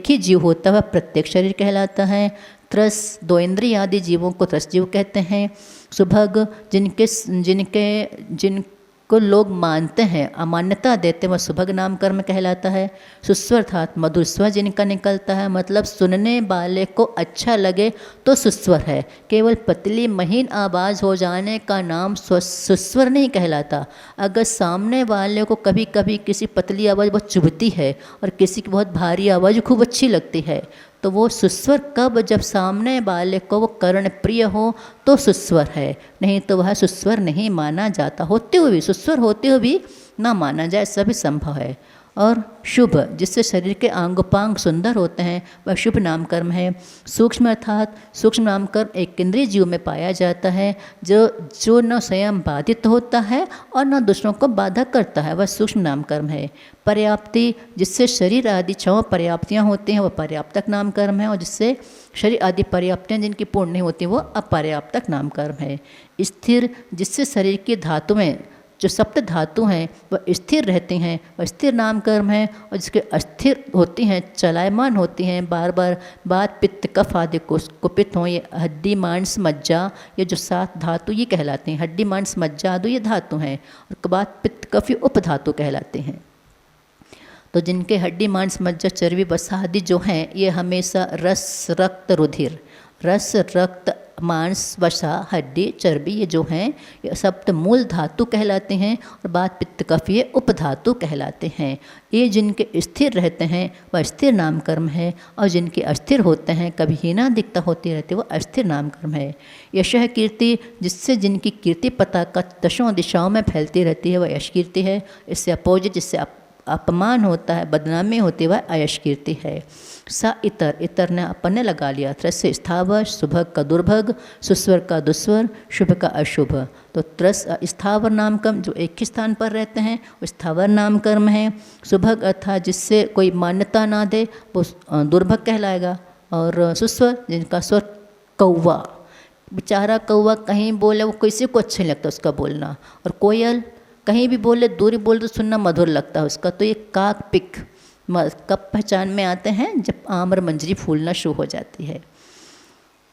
ही जीव होता है वह प्रत्येक शरीर कहलाता है। त्रस, दो इंद्रिय आदि जीवों को त्रस जीव कहते हैं। सुभग, जिनको लोग मानते हैं, अमान्यता देते हैं, वह सुभग नाम कर्म कहलाता है। सुस्वर अर्थात मधुर स्वर जिनका निकलता है, मतलब सुनने वाले को अच्छा लगे तो सुस्वर है। केवल पतली महीन आवाज़ हो जाने का नाम सुस्वर नहीं कहलाता। अगर सामने वाले को कभी कभी किसी पतली आवाज़ बहुत चुभती है और किसी की बहुत भारी आवाज़ खूब अच्छी लगती है, तो वो सुस्वर कब? जब सामने वाले को वो कर्ण प्रिय हो तो सुस्वर है, नहीं तो वह सुस्वर नहीं माना जाता। होते हुए भी, सुस्वर होते हुए भी ना माना जाए, सभी संभव है। और शुभ, जिससे शरीर के अंगोपांग सुंदर होते हैं, वह शुभ नाम कर्म है। सूक्ष्म अर्थात सूक्ष्म नाम कर्म एक इंद्रिय जीव में पाया जाता है, जो न स्वयं बाधित होता है और न दूसरों को बाधा करता है, वह सूक्ष्म नाम कर्म है। पर्याप्ति, जिससे शरीर आदि 6 पर्याप्तियाँ होती हैं, वह पर्याप्तक नाम कर्म है। और जिससे शरीर आदि पर्याप्तियाँ जिनकी पूर्ण नहीं होती, वो अपर्याप्तक नाम कर्म है। स्थिर, जिससे शरीर की धातुएं जो सप्त धातु हैं वह स्थिर रहती हैं, वह स्थिर नाम कर्म है। और जिसके अस्थिर होती हैं, चलायमान होती हैं, बार बार बात पित्त कफ आदि कुपित हों, ये हड्डी मांस मज्जा, ये जो 7 धातु ये कहलाते हैं। हड्डी मांस मज्जा आदि ये धातु हैं, और बात पित्त कफ ये उपधातु कहलाते हैं। तो जिनके हड्डी मांस मज्जा चर्बी वसा आदि जो हैं, ये हमेशा रस रक्त रुधिर, रस रक्त मांस वसा हड्डी चर्बी ये जो हैं, ये सप्त मूल धातु कहलाते हैं। और बात पित्त कफ ये उपधातु कहलाते हैं। ये जिनके स्थिर रहते हैं वह स्थिर नाम कर्म है, और जिनके अस्थिर होते हैं, कभी हीना दिखता होती रहती है, वो अस्थिर नाम कर्म है। यशः कीर्ति, जिससे जिनकी कीर्ति पताका 10 दिशाओं में फैलती रहती है, वह यश कीर्ति है। इससे अपोजिट, जिससे अपमान होता है, बदनामी होती है, वह अयश कीर्ति है। सा इतर, इतर ने अपन ने लगा लिया। त्रस से स्थावर, सुभग का दुर्भग, सुस्वर का दुस्वर, शुभ का अशुभ। तो त्रस स्थावर नाम कर्म जो एक ही स्थान पर रहते हैं वो स्थावर नाम कर्म है। सुभग अर्थात जिससे कोई मान्यता ना दे वो दुर्भग कहलाएगा। और सुस्वर, जिनका स्वर कौवा, बेचारा कौवा कहीं बोले वो किसी को अच्छा नहीं लगता उसका बोलना। और कोयल कहीं भी बोले, दूरी बोले तो सुनना मधुर लगता है उसका। तो ये काक पिक कब पहचान में आते हैं? जब आम्र मंजरी फूलना शुरू हो जाती है।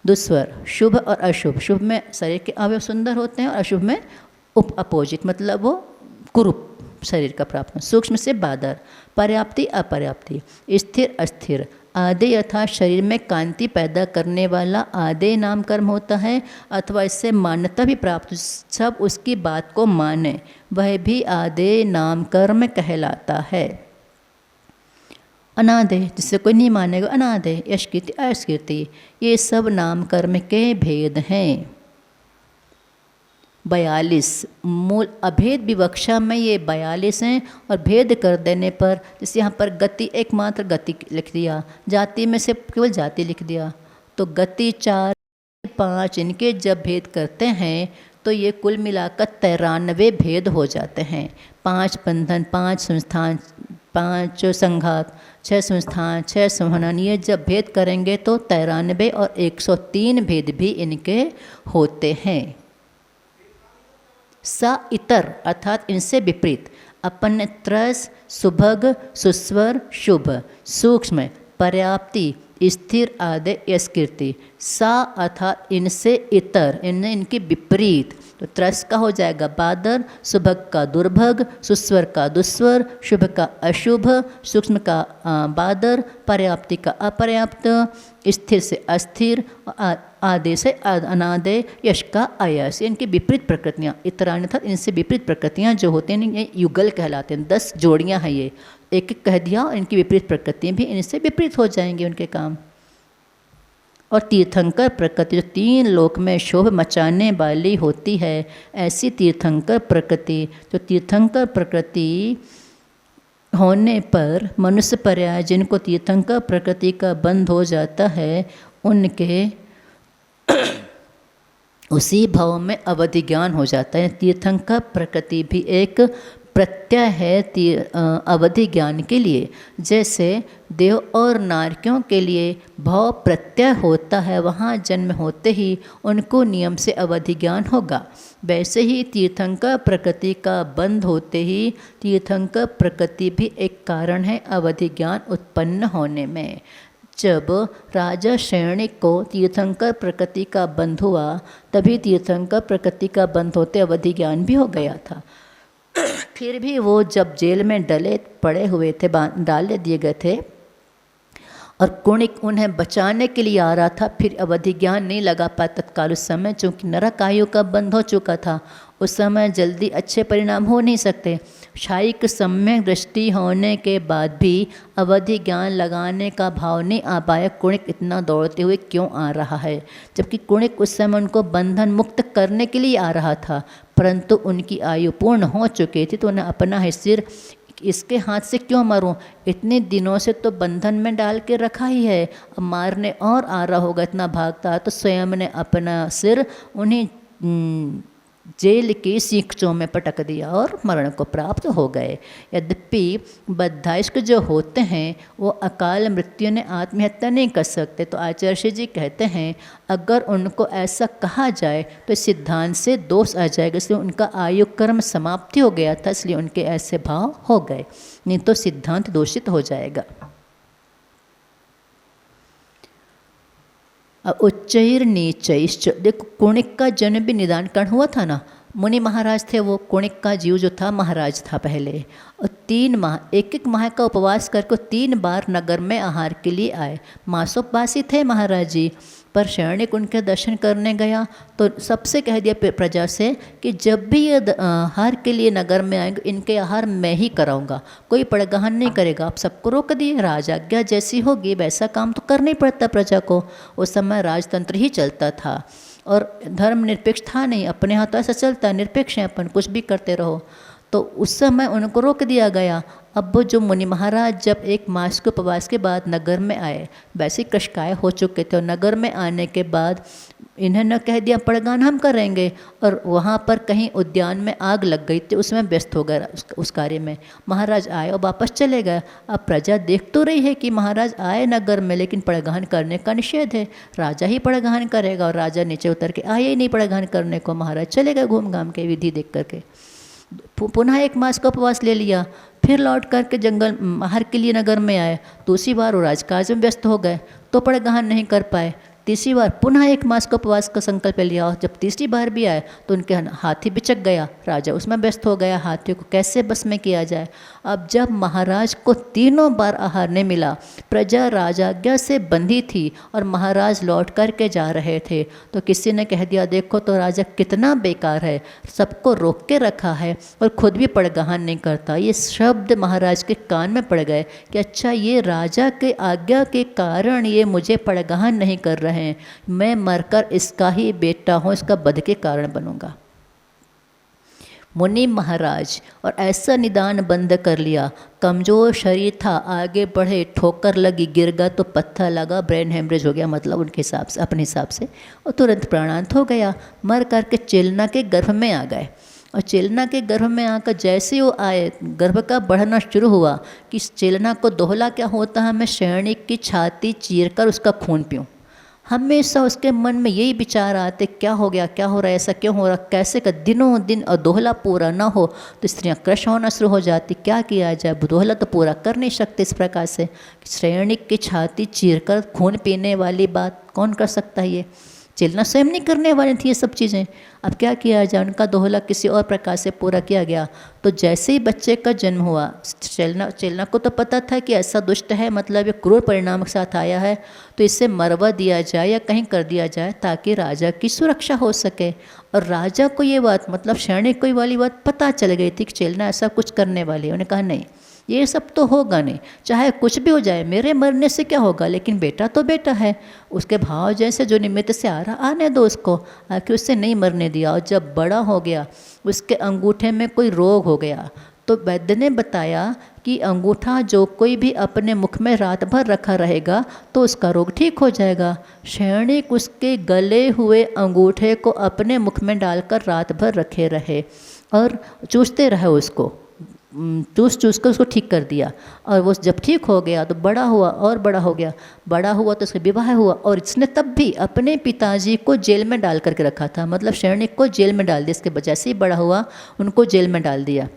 दुस्वर शुभ और अशुभ। शुभ में शरीर के अवयव सुंदर होते हैं और अशुभ में अपोजिट, मतलब वो कुरूप शरीर का प्राप्त। सूक्ष्म से बादर, पर्याप्ति अपर्याप्ति, स्थिर अस्थिर। आदे अर्थात शरीर में कांति पैदा करने वाला आदे नाम कर्म होता है, अथवा इससे मान्यता भी प्राप्त, सब उसकी बात को माने, वह भी आदे नाम कर्म कहलाता है। अनादे, जिससे कोई नहीं मानेगा, अनादे। यशकीर्ति अयशकीर्ति, ये सब नाम कर्म के भेद हैं। 42 मूल अभेद विवक्षा में ये 42 हैं, और भेद कर देने पर जैसे यहाँ पर गति एकमात्र गति लिख दिया, जाति में से केवल जाति लिख दिया, तो गति 4 5 इनके जब भेद करते हैं तो ये कुल मिलाकर 93 भेद हो जाते हैं। 5 बंधन, 5 संस्थान, 5 संघात, 6 संस्थान, 6 संहनन, ये जब भेद करेंगे तो 93 और 103 भेद भी इनके होते हैं। सा इतर अर्थात इनसे विपरीत, अपन त्रस, सुभग, सुस्वर, शुभ, सूक्ष्म, पर्याप्ति, स्थिर आदि यशकीर्ति। सा अर्थात इनसे इतर, इनके विपरीत, तो त्रस का हो जाएगा बादर, सुभग का दुर्भग, सुस्वर का दुस्वर, शुभ का अशुभ, सूक्ष्म का बादर, पर्याप्ति का अपर्याप्त, स्थिर से अस्थिर, आदे से अनादे, यश का अयश। इनकी विपरीत प्रकृतियाँ, इतरानी अर्थात इनसे विपरीत प्रकृतियाँ जो होते हैं ये युगल कहलाते हैं। 10 जोड़ियाँ हैं ये, एक एक कह दिया और इनकी विपरीत प्रकृतियाँ भी इनसे विपरीत हो जाएंगे उनके काम। और तीर्थंकर प्रकृति जो 3 लोक में शोभ मचाने वाली होती है, ऐसी तीर्थंकर प्रकृति, जो तीर्थंकर प्रकृति होने पर मनुष्य पर्याय जिनको तीर्थंकर प्रकृति का बंध हो जाता है, उनके उसी भाव में अवधि ज्ञान हो जाता है। तीर्थंकर प्रकृति भी एक प्रत्यय है अवधि ज्ञान के लिए। जैसे देव और नारकियों के लिए भाव प्रत्यय होता है, वहाँ जन्म होते ही उनको नियम से अवधि ज्ञान होगा, वैसे ही तीर्थंकर प्रकृति का बंध होते ही तीर्थंकर प्रकृति भी एक कारण है अवधि ज्ञान उत्पन्न होने में। जब राजा शैणिक को तीर्थंकर प्रकृति का बंध हुआ, तभी तीर्थंकर प्रकृति का बंध होते अवधि ज्ञान भी हो गया था। फिर भी वो जब जेल में डले पड़े हुए थे, डाल दिए गए थे, और कुणिक उन्हें बचाने के लिए आ रहा था, फिर अवधि ज्ञान नहीं लगा पाया तत्काल उस समय, चूँकि नरक आयु का बंध हो चुका था। उस समय जल्दी अच्छे परिणाम हो नहीं सकते। शायिक सम्यक दृष्टि होने के बाद भी अवधि ज्ञान लगाने का भाव नहीं आ पाया। कुणिक इतना दौड़ते हुए क्यों आ रहा है, जबकि कुणिक उस समय उनको बंधन मुक्त करने के लिए आ रहा था, परंतु उनकी आयु पूर्ण हो चुकी थी, तो उन्हें अपना है सिर इसके हाथ से क्यों मारूं, इतने दिनों से तो बंधन में डाल के रखा ही है, अब मारने और आ रहा होगा, इतना भागता, तो स्वयं ने अपना सिर उन्हें जेल की सीखचों में पटक दिया और मरण को प्राप्त हो गए। यद्यपि बद्धाइष्क जो होते हैं वो अकाल मृत्यु ने आत्महत्या नहीं कर सकते, तो आचार्य जी कहते हैं अगर उनको ऐसा कहा जाए तो सिद्धांत से दोष आ जाएगा, इसलिए उनका आयु कर्म समाप्ति हो गया था, इसलिए उनके ऐसे भाव हो गए, नहीं तो सिद्धांत दोषित हो जाएगा। उच्चैर नीचैश्च, देखो कुणिक का जन्म भी निदान कर्ण हुआ था ना, मुनि महाराज थे वो, कुणिक का जीव जो था महाराज था पहले, और 3 माह 1 माह का उपवास करके 3 बार नगर में आहार के लिए आए। मासोपवासी थे महाराज जी, पर शैणिक उनके दर्शन करने गया तो सबसे कह दिया प्रजा से कि जब भी ये आहार के लिए नगर में आएंगे इनके आहार मैं ही कराऊंगा, कोई पड़गहन नहीं करेगा। आप सबको रोक दिए, राजाज्ञा जैसी होगी वैसा काम तो करना ही पड़ता प्रजा को। उस समय राजतंत्र ही चलता था और धर्म निरपेक्ष था नहीं, अपने यहाँ तो ऐसा चलता है निरपेक्ष हैं अपन, कुछ भी करते रहो, तो उस समय उनको रोक दिया गया। अब वो जो मुनि महाराज जब 1 मास के उपवास के बाद नगर में आए, वैसे कृष्काय हो चुके थे, और नगर में आने के बाद इन्होंने कह दिया पड़गान हम करेंगे, और वहाँ पर कहीं उद्यान में आग लग गई थी, उसमें व्यस्त हो गए उस कार्य में। महाराज आए और वापस चले गए। अब प्रजा देख तो रही है कि महाराज आए नगर में, लेकिन पड़गान करने का निषेध है, राजा ही पड़गान करेगा, और राजा नीचे उतर के आए ही नहीं पड़गान करने को। महाराज चले गए घूम घाम के विधि देख करके, पुनः 1 मास का उपवास ले लिया, फिर लौट करके जंगल आहार के लिए नगर में आए, दूसरी बार वो राजकाज में व्यस्त हो गए तो पड़गहन नहीं कर पाए। तीसरी बार पुनः 1 मास का उपवास का संकल्प लिया, और जब तीसरी बार भी आए तो उनके हाथी बिचक गया। राजा उसमें व्यस्त हो गया, हाथी को कैसे बस में किया जाए। अब जब महाराज को 3 बार आहार नहीं मिला, प्रजा राजाज्ञा से बंधी थी और महाराज लौट करके जा रहे थे, तो किसी ने कह दिया देखो तो राजा कितना बेकार है, सबको रोक के रखा है और खुद भी पड़गहन नहीं करता। ये शब्द महाराज के कान में पड़ गए कि अच्छा ये राजा के आज्ञा के कारण ये मुझे पड़गहन नहीं कर रहे हैं, मैं मरकर इसका ही बेटा हूँ, इसका वध के कारण बनूंगा। मुनि महाराज और ऐसा निदान बंद कर लिया, कमज़ोर शरीर था, आगे बढ़े, ठोकर लगी, गिर गया तो पत्थर लगा, ब्रेन हेमरेज हो गया, मतलब उनके हिसाब से, अपने हिसाब से, और तुरंत प्राणांत हो गया। मर करके चेलना के गर्भ में आ गए, और चेलना के गर्भ में आकर जैसे वो आए, गर्भ का बढ़ना शुरू हुआ कि चेलना को दोहला क्या होता है, मैं सैनिक की छाती चीर कर उसका खून पीऊँ। हमेशा उसके मन में यही विचार आते, क्या हो गया, क्या हो रहा है, ऐसा क्यों हो रहा, कैसे कर, दिनों दिन और दोहला पूरा ना हो तो स्त्रियां क्रश होना शुरू हो जाती, क्या किया जाए, दोहला तो पूरा कर नहीं सकते इस प्रकार से। सैनिक की छाती चीरकर खून पीने वाली बात कौन कर सकता है, ये चेलना स्वयं नहीं करने वाली थी ये सब चीज़ें। अब क्या किया जाए, उनका दोहला किसी और प्रकार से पूरा किया गया। तो जैसे ही बच्चे का जन्म हुआ, चेलना को तो पता था कि ऐसा दुष्ट है, मतलब ये क्रूर परिणाम के साथ आया है, तो इसे मरवा दिया जाए या कहीं कर दिया जाए ताकि राजा की सुरक्षा हो सके। और राजा को ये बात, मतलब सैनिक को ये वाली बात पता चल गई थी कि चेलना ऐसा कुछ करने वाली है। उन्होंने कहा नहीं, ये सब तो होगा नहीं, चाहे कुछ भी हो जाए, मेरे मरने से क्या होगा, लेकिन बेटा तो बेटा है, उसके भाव जैसे जो निमित्त से आ रहा आने दो उसको। आखिर उससे नहीं मरने दिया, और जब बड़ा हो गया उसके अंगूठे में कोई रोग हो गया, तो वैद्य ने बताया कि अंगूठा जो कोई भी अपने मुख में रात भर रखा रहेगा तो उसका रोग ठीक हो जाएगा। सैनिक उसके गले हुए अंगूठे को अपने मुख में डालकर रात भर रखे रहे और चूसते रहे उसको, चूस कर उसको ठीक कर दिया। और वो जब ठीक हो गया तो बड़ा हुआ और बड़ा हो गया, बड़ा हुआ तो उसका विवाह हुआ, और इसने तब भी अपने पिताजी को जेल में डाल करके रखा था, मतलब सैनिक को जेल में डाल दिया। इसके वजह से ही बड़ा हुआ, उनको जेल में डाल दिया,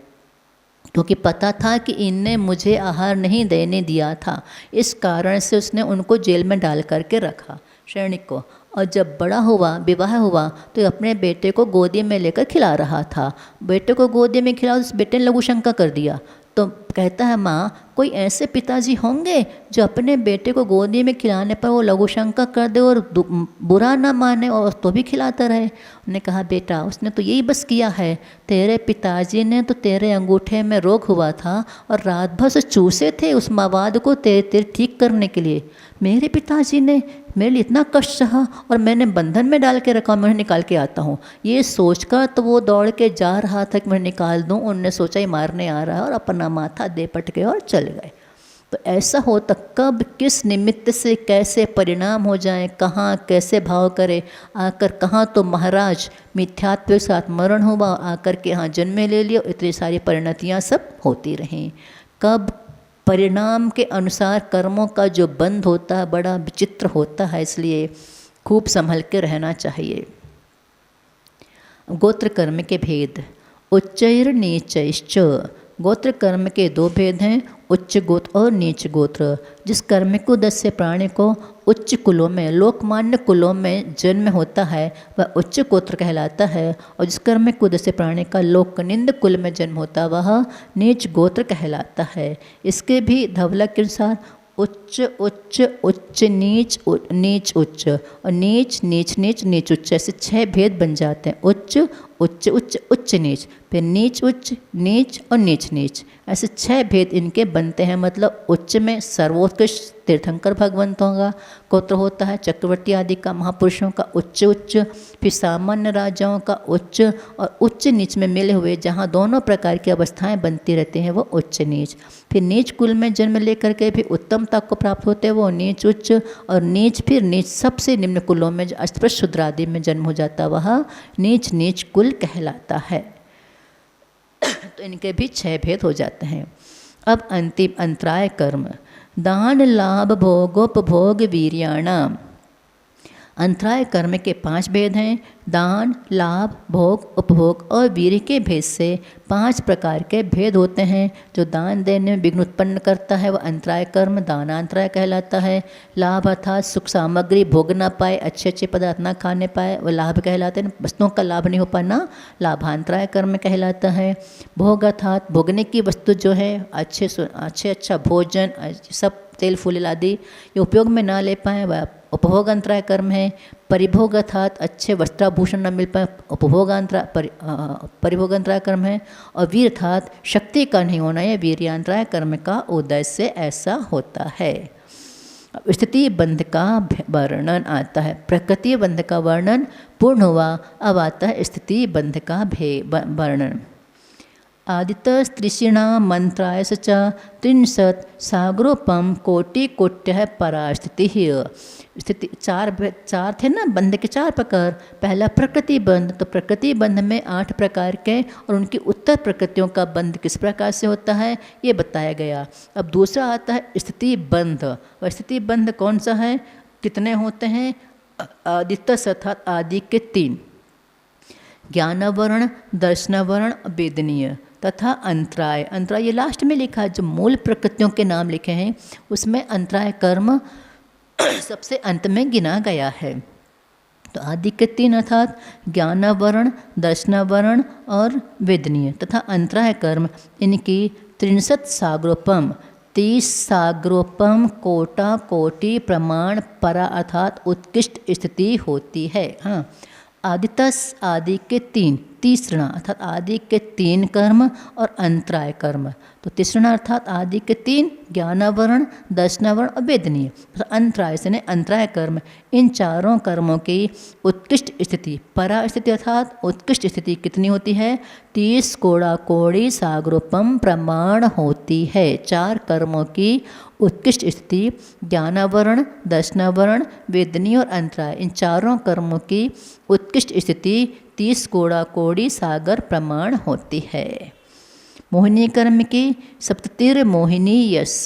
क्योंकि पता था कि इनने मुझे आहार नहीं देने दिया था, इस कारण से उसने उनको जेल में डाल करके रखा सैनिक को। और जब बड़ा हुआ, विवाह हुआ, तो अपने बेटे को गोदी में लेकर खिला रहा था। बेटे को गोदी में खिला, उस बेटे ने लघु शंका कर दिया, तो कहता है माँ, कोई ऐसे पिताजी होंगे जो अपने बेटे को गोदी में खिलाने पर वो लघु शंका कर दे और बुरा ना माने और तो भी खिलाता रहे। उन्होंने कहा बेटा, उसने तो यही बस किया है, तेरे पिताजी ने तो तेरे अंगूठे में रोग हुआ था और रात भर से चूसे थे उस मवाद को तेरे ठीक करने के लिए। मेरे पिताजी ने मेरे लिए इतना कष्ट सहा और मैंने बंधन में डाल के रखा, मैं निकाल के आता हूँ। ये सोचकर तो वो दौड़ के जा रहा था कि मैं निकाल दूँ, उनने सोचा ही मारने आ रहा है और अपना माथा दे पटके और चले गए। तो ऐसा होता, कब किस निमित्त से कैसे परिणाम हो जाए, कहाँ कैसे भाव करे, आकर कहाँ तो महाराज मिथ्यात्व के साथ मरण हुआ, आकर के यहाँ जन्म ले लिया, इतनी सारी परिणतियाँ सब होती रहें। कब परिणाम के अनुसार कर्मों का जो बंध होता है बड़ा विचित्र होता है, इसलिए खूब संभल के रहना चाहिए। गोत्र कर्म के भेद, उच्चैर नीचैश्च। गोत्र कर्म के 2 भेद हैं, उच्च गोत्र और नीच गोत्र। जिस कर्मिक उद्देश्य प्राणी को उच्च कुलों में, लोकमान्य कुलों में जन्म होता है वह उच्च गोत्र कहलाता है, और जिस कर्मिक उद्देश्य प्राणी का लोकनिंद कुल में जन्म होता है वह नीच गोत्र कहलाता है। इसके भी धवला के अनुसार उच्च उच्च उच्च नीच नीच उच्च और नीच नीच नीच नीच उच्च, ऐसे 6 भेद बन जाते हैं। उच्च उच्च उच्च उच्च नीच, फिर नीच उच्च नीच और नीच नीच, ऐसे 6 भेद इनके बनते हैं। मतलब उच्च में सर्वोत्कृष्ट तीर्थंकर भगवंतों का गोत्र होता है, चक्रवर्ती आदि का, महापुरुषों का उच्च उच्च, फिर सामान्य राजाओं का उच्च, और उच्च नीच में मिले हुए जहाँ दोनों प्रकार की अवस्थाएं बनती रहती हैं वो उच्च नीच। फिर नीच कुल में जन्म लेकर के भी उत्तमता को प्राप्त होते हैं वो नीच उच्च, और नीच फिर नीच सबसे निम्न कुलों में जो अस्पृश्य शूद्र आदि में जन्म हो जाता वह नीच नीच कुल कहलाता है। तो इनके भी 6 भेद हो जाते हैं। अब अंतिम अंतराय कर्म, दान लाभ भोगोपभोग वीर्याणाम। अंतराय कर्म के 5 भेद हैं। दान, लाभ, भोग, उपभोग और वीर्य के भेद से 5 प्रकार के भेद होते हैं। जो दान देने में विघ्न उत्पन्न करता है वह अंतराय कर्म दानांतराय कहलाता है। लाभ अर्थात सुख सामग्री भोग ना पाए, अच्छे अच्छे पदार्थ ना खाने पाए, वह लाभ कहलाते हैं। वस्तुओं का लाभ नहीं हो पाना लाभांतराय कर्म कहलाता है। भोग अर्थात भोगने की वस्तु जो है अच्छा भोजन, सब तेल फूल आदि ये उपयोग में ना ले पाए वह उपभोग अंतराय कर्म है। परिभोग अर्थात अच्छे वस्त्राभूषण न मिल पाए उपभोग परिभोग अंतराय कर्म है। और वीर अर्थात शक्ति का नहीं होना यह वीर्यांतराय कर्म का उद्देश्य ऐसा होता है। स्थिति बंध का वर्णन आता है। प्रकृति बंध का वर्णन पूर्ण हुआ, अब आता है स्थिति बंध का वर्णन। आदित्य स्त्रिषिणा मंत्राय च 30 सागरोपम कोटि कोट्य परास्थिति। स्थिति चार थे ना, बंध के 4 प्रकार। पहला प्रकृति बंध, तो प्रकृति बंध में 8 प्रकार के और उनकी उत्तर प्रकृतियों का बंध किस प्रकार से होता है ये बताया गया। अब दूसरा आता है स्थिति बंध। और स्थिति बंध कौन सा है, कितने होते हैं? आदित्य अर्थात आदि के 3, ज्ञानवर्ण, दर्शनवर्ण, वेदनीय तथा अंतराय। अंतराय ये लास्ट में लिखा है, जो मूल प्रकृतियों के नाम लिखे हैं उसमें अंतराय कर्म सबसे अंत में गिना गया है। तो आदि के 3 अर्थात ज्ञानवर्ण, दर्शनवर्ण और वेदनीय तथा अंतराय कर्म, इनकी 63 सागरोपम 30 सागरोपम कोटा कोटि प्रमाण परा अर्थात उत्कृष्ट स्थिति होती है। हाँ, आदितस आदि के 3 तीसरा अर्थात आदि के 3 कर्म और अंतराय कर्म। तो तीसरा अर्थात आदि के 3 ज्ञानवर्ण, दर्शनवर्ण और वेदनीय। अंतराय से अंतराय कर्म, इन चारों कर्मों की उत्कृष्ट स्थिति परा स्थिति अर्थात उत्कृष्ट स्थिति कितनी होती है? 30 कोड़ा कोड़ी सागरोपम प्रमाण होती है। 4 कर्मों की उत्कृष्ट स्थिति ज्ञानवर्ण, दर्शनवर्ण, वेदनीय और अंतराय, इन चारों कर्मों की उत्कृष्ट स्थिति 30 कोड़ा कोड़ी सागर प्रमाण होती है। मोहिनी कर्म की सप्ततिर मोहिनी यस,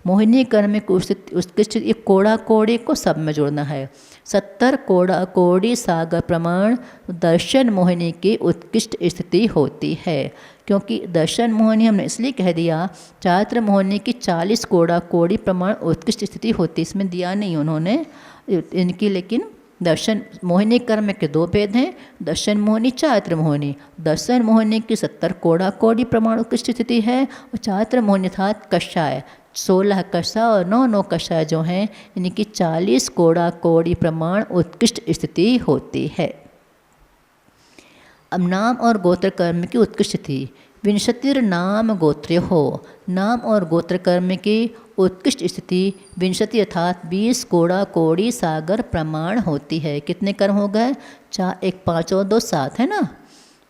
मोहिनी कर्म को उत्कृष्ट कोड़ा कोड़ी को सब में जोड़ना है। 70 कोड़ा कोड़ी सागर प्रमाण दर्शन मोहिनी की उत्कृष्ट स्थिति होती है। क्योंकि दर्शन मोहिनी हमने इसलिए कह दिया, चारित्र मोहिनी की 40 कोड़ा कोड़ी प्रमाण उत्कृष्ट स्थिति होती, इसमें दिया नहीं उन्होंने इनकी। लेकिन दर्शन मोहिनी कर्म के 2 भेद हैं, दर्शन मोहिनी, चारित्र मोहिनी। दर्शन मोहिनी की 70 कोड़ा कोड़ी प्रमाण उत्कृष्ट स्थिति है और चारित्र मोहिनी अर्थात कषाय 16 कषाय और 9 कषाय जो हैं इनकी 40 कोड़ा कोड़ी प्रमाण उत्कृष्ट स्थिति होती है। अब नाम और गोत्र कर्म की उत्कृष्ट स्थिति। विंशतिर नाम गोत्र्य हो, नाम और गोत्र कर्म की उत्कृष्ट स्थिति विंशति अर्थात 20 कोड़ा कोड़ी सागर प्रमाण होती है। कितने कर्म हो गए? 4, 1 5 और 2 7 है ना।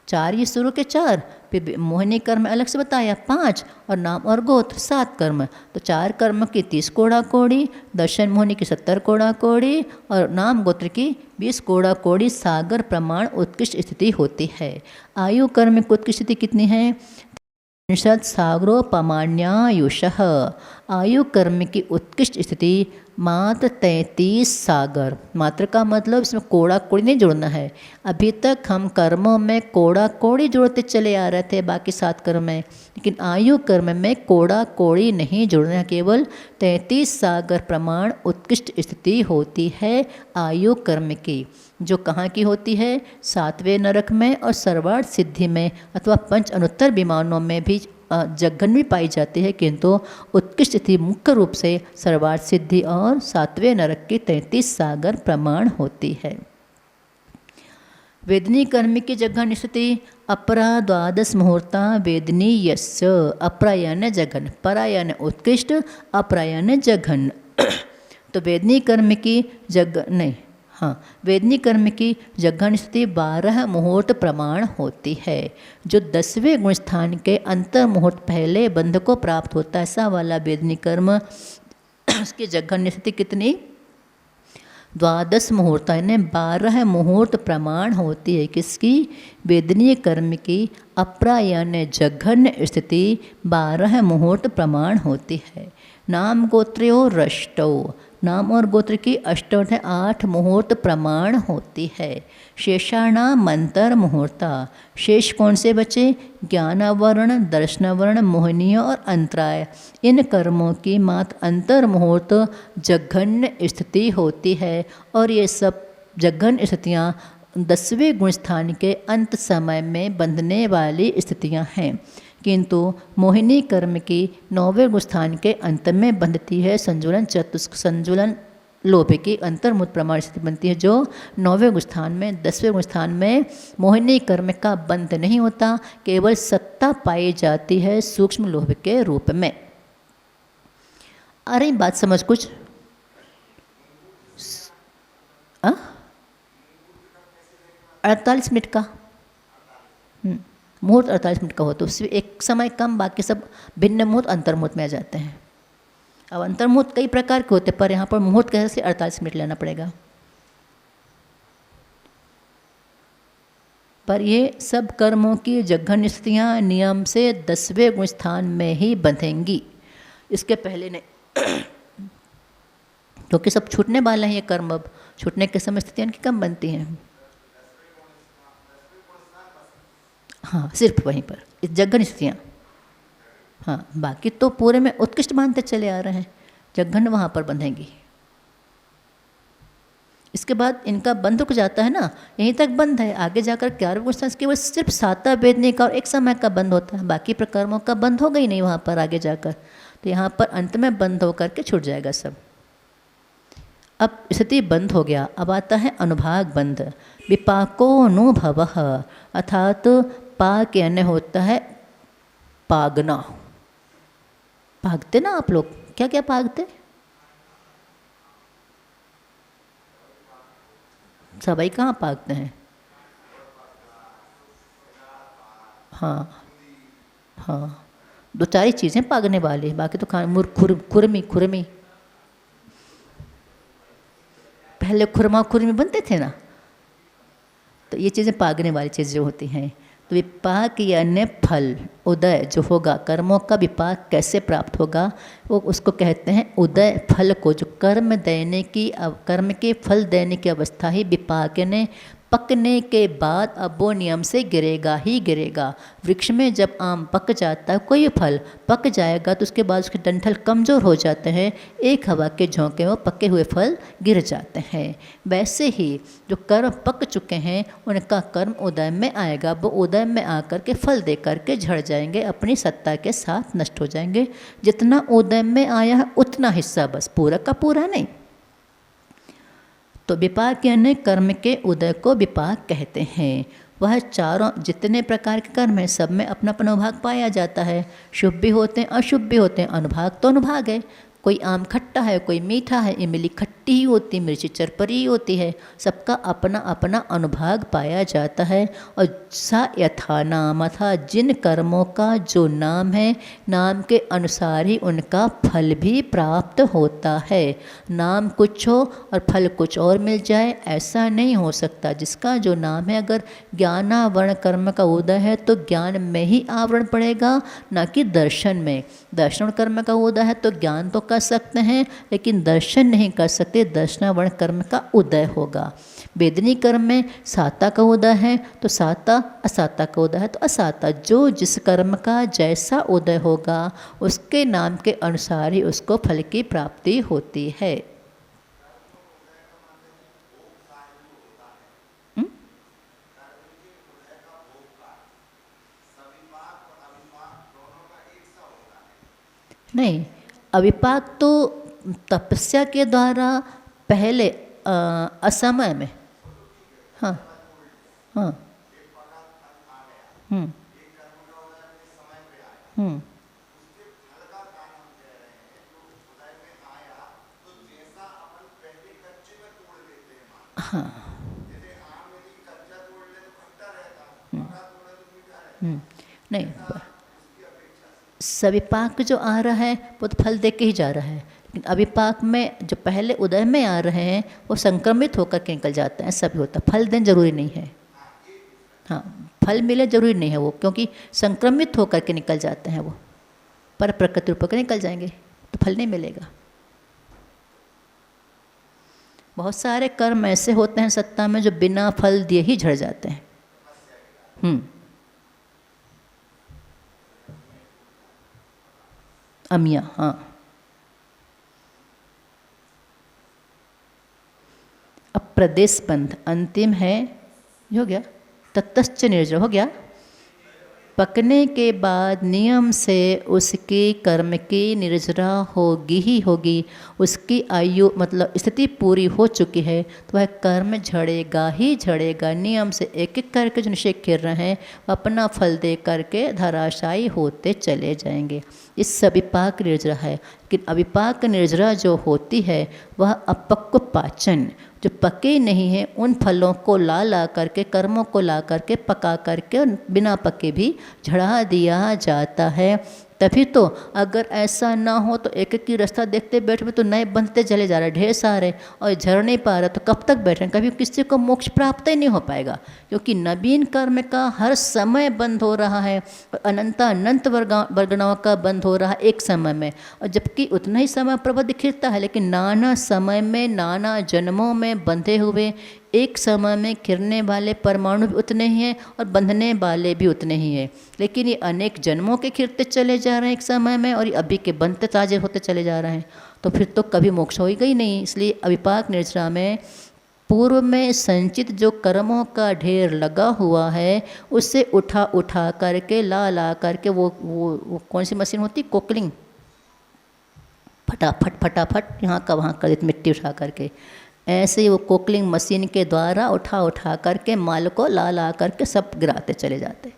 4 ये शुरू के 4, फिर मोहिनी कर्म अलग से बताया 5 और नाम और गोत्र 7 कर्म। तो 4 कर्म की 30 कोड़ा कोड़ी, दर्शन मोहिनी की 70 कोड़ा कोड़ी और नाम गोत्र की 20 कोड़ा कोड़ी सागर प्रमाण उत्कृष्ट स्थिति होती है। आयु कर्म की उत्कृष्ट स्थिति कितनी है? 30 सागरोपमाण्यायुषः। आयु कर्म की उत्कृष्ट स्थिति मात्र 33 सागर। मात्र का मतलब इसमें कोड़ा कोड़ी नहीं जोड़ना है। अभी तक हम कर्मों में कोड़ा कोड़ी जोड़ते चले आ रहे थे बाकी 7 कर्म में, लेकिन आयु कर्म में कोड़ा कोड़ी नहीं जोड़ना है, केवल 33 सागर प्रमाण उत्कृष्ट स्थिति होती है आयु कर्म की। जो कहाँ की होती है? 7वें नरक में और सर्वार्थ सिद्धि में अथवा 5 अनुत्तर विमानों में भी जघन भी पाई जाती है, किंतु उत्कृष्ट स्थिति मुख्य रूप से सर्वार्थ सिद्धि और 7वें नरक की 33 सागर प्रमाण होती है। वेदनी कर्म की जघन स्थिति अपरा 12 मुहूर्ता वेदनी यस्य। अपरा यानी जघन, परा यानी उत्कृष्ट, अपरा यानी जघन। तो वेदनी कर्म की वेदनी कर्म की जघन स्थिति 12 मुहूर्त प्रमाण होती है। जो 10वें गुण स्थान के अंतर मुहूर्त पहले बंध को प्राप्त होता है, ऐसा वाला वेदनी कर्म उसकी जघन स्थिति कितनी? 12 मुहूर्त यानी 12 मुहूर्त प्रमाण होती है। किसकी? वेदनीय कर्म की अपरा यानी जघन्य स्थिति 12 मुहूर्त प्रमाण होती है। नाम गोत्र्यो रष्टो, नाम और गोत्र की अष्टोध्याय 8 मुहूर्त प्रमाण होती है। शेषाणाम मंत्र मुहूर्ता, शेष कौन से बचे? ज्ञानावरण, दर्शनावरण, मोहनीय और अंतराय। इन कर्मों की मात्र अंतर मुहूर्त जघन्य स्थिति होती है और ये सब जघन्य स्थितियाँ 10वें गुण स्थान के अंत समय में बंधने वाली स्थितियाँ हैं, किंतु मोहिनी कर्म की 9वें गुण स्थान के अंत में बंधती है। संजुलन चतुष्क संजुलन लोभ की अंतर्मुत प्रमाण स्थिति बनती है, जो 9वें गुण स्थान में 10वें गुण स्थान में मोहिनी कर्म का बंध नहीं होता, केवल सत्ता पाई जाती है सूक्ष्म लोभ के रूप में। आ रही बात समझ कुछ? 48 मिनट का मुहूर्त 48 मिनट का हो तो उससे एक समय कम, बाकी सब भिन्न मुहूर्त अंतर्मुहूर्त में आ जाते हैं। अब अंतर्मुहूर्त कई प्रकार के होते हैं, पर यहाँ पर मुहूर्त के से 48 मिनट लेना पड़ेगा। पर ये सब कर्मों की जघन्य स्थितियाँ नियम से 10वें गुण स्थान में ही बंधेंगी, इसके पहले नहीं, क्योंकि सब छूटने वाले हैं ये कर्म। अब छूटने के समय स्थितियाँ इनकी कम बनती हैं। हाँ, सिर्फ वहीं पर इस जघन्य स्थितियाँ। हाँ, बाकी तो पूरे में उत्कृष्ट मानते चले आ रहे हैं, जघन्य वहाँ पर बंधेंगी। इसके बाद इनका बंध रुक जाता है ना, यहीं तक बंध है। आगे जाकर 11वें गुण स्थान केवल सिर्फ साता वेदने का और एक समय का बंध होता है, बाकी प्रकर्मों का बंध होगा ही नहीं वहाँ पर आगे जाकर। तो यहाँ पर अंत में बंद होकर के छूट जाएगा सब। अब स्थिति बंद हो गया, अब आता है अनुभाग बंध। विपाकोऽनुभवः अर्थात पा के अन्य होता है पागना। पागते ना आप लोग, क्या क्या पागते? सभी कहाँ पागते हैं? हाँ हाँ, 2-4 ही चीज़ें पागने वाली, बाकी तो खुरमी। पहले खुरमा खुरमी बनते थे ना, तो ये चीज़ें पागने वाली चीज़ें होती हैं। तो विपाक या अन्य फल उदय जो होगा, कर्मों का विपाक कैसे प्राप्त होगा, वो उसको कहते हैं उदय फल को। जो कर्म के फल देने की अवस्था ही विपाक ने पकने के बाद अब वो नियम से गिरेगा ही गिरेगा। वृक्ष में जब आम पक जाता है, कोई फल पक जाएगा तो उसके बाद उसके डंठल कमज़ोर हो जाते हैं, एक हवा के झोंके में पके हुए फल गिर जाते हैं। वैसे ही जो कर्म पक चुके हैं उनका कर्म उदय में आएगा, वो उदय में आकर के फल दे करके झड़ जाएंगे, अपनी सत्ता के साथ नष्ट हो जाएंगे। जितना उदय में आया है उतना हिस्सा बस, पूरा का पूरा नहीं। तो विपाक यानी कर्म के उदय को विपाक कहते हैं। वह चारों जितने प्रकार के कर्म हैं सब में अपना अपना अनुभाग पाया जाता है। शुभ भी होते हैं, अशुभ भी होते हैं। अनुभाग तो अनुभाग है, कोई आम खट्टा है, कोई मीठा है, इमली खट्टी ही होती, मिर्ची चरपरी ही होती है। सबका अपना अपना अनुभाग पाया जाता है। और सा यथा नाम था, जिन कर्मों का जो नाम है, नाम के अनुसार ही उनका फल भी प्राप्त होता है। नाम कुछ हो और फल कुछ और मिल जाए, ऐसा नहीं हो सकता। जिसका जो नाम है, अगर ज्ञानावरण कर्म का उदय है तो ज्ञान में ही आवरण पड़ेगा, ना कि दर्शन में। दर्शन कर्म का उदय है तो ज्ञान तो कर सकते हैं लेकिन दर्शन नहीं कर सकते, दर्शनावरण कर्म का उदय होगा। वेदनी कर्म में साता का उदय है तो साता, असाता का उदय है तो असाता। जो जिस कर्म का जैसा उदय होगा उसके नाम के अनुसार ही उसको फल की प्राप्ति होती है। नहीं, अविपाक तो तपस्या के द्वारा पहले असमय में, हाँ हाँ, हाँ, नहीं, सविपाक जो आ रहा है वो तो फल दे के ही जा रहा है, लेकिन अविपाक में जो पहले उदय में आ रहे हैं वो संक्रमित होकर के निकल जाते हैं। ऐसा भी होता है, फल देना जरूरी नहीं है। हाँ, फल मिले जरूरी नहीं है वो, क्योंकि संक्रमित होकर के निकल जाते हैं वो, पर प्रकृति रूप होकर निकल जाएंगे तो फल नहीं मिलेगा। बहुत सारे कर्म ऐसे होते हैं सत्ता में जो बिना फल दिए ही झड़ जाते हैं। अमिया, हाँ। अब प्रदेश बंध अंतिम है, हो गया। ततश्च निर्जर हो गया। पकने के बाद नियम से उसकी कर्म की निर्जरा होगी ही होगी। उसकी आयु मतलब स्थिति पूरी हो चुकी है तो वह कर्म झड़ेगा ही झड़ेगा। नियम से एक एक करके जो निषेध कर रहे हैं अपना फल दे करके धराशायी होते चले जाएंगे। इस अविपाक निर्जरा है। लेकिन अविपाक निर्जरा जो होती है वह अपक्व पाचन, जो पके नहीं हैं उन फलों को ला करके, कर्मों को ला करके, पका करके बिना पके भी झड़ा दिया जाता है। तभी तो अगर ऐसा ना हो तो एक एक की रास्ता देखते बैठे तो नए बनते चले जा रहे ढेर सारे और झड़ नहीं पा रहे तो कब तक बैठे? कभी किसी को मोक्ष प्राप्त ही नहीं हो पाएगा, क्योंकि नवीन कर्म का हर समय बंद हो रहा है और अनंत वर्गणाओं का बंद हो रहा है एक समय में। और जबकि उतना ही समय प्रबल खिलता है, लेकिन नाना समय में नाना जन्मों में बंधे हुए एक समय में खिरने वाले परमाणु भी उतने ही हैं और बंधने वाले भी उतने ही हैं। लेकिन ये अनेक जन्मों के खिरते चले जा रहे हैं एक समय में और ये अभी के बनते ताजे होते चले जा रहे हैं, तो फिर तो कभी मोक्ष होगा ही नहीं। इसलिए अविपाक निर्जरा में पूर्व में संचित जो कर्मों का ढेर लगा हुआ है उससे उठा करके ला करके वो कौन सी मशीन होती, कोकलिंग, फटाफट यहाँ का वहाँ कर देते मिट्टी उठा करके। ऐसे ही वो कोकलिंग मशीन के द्वारा उठा करके माल को ला करके सब गिराते चले जाते।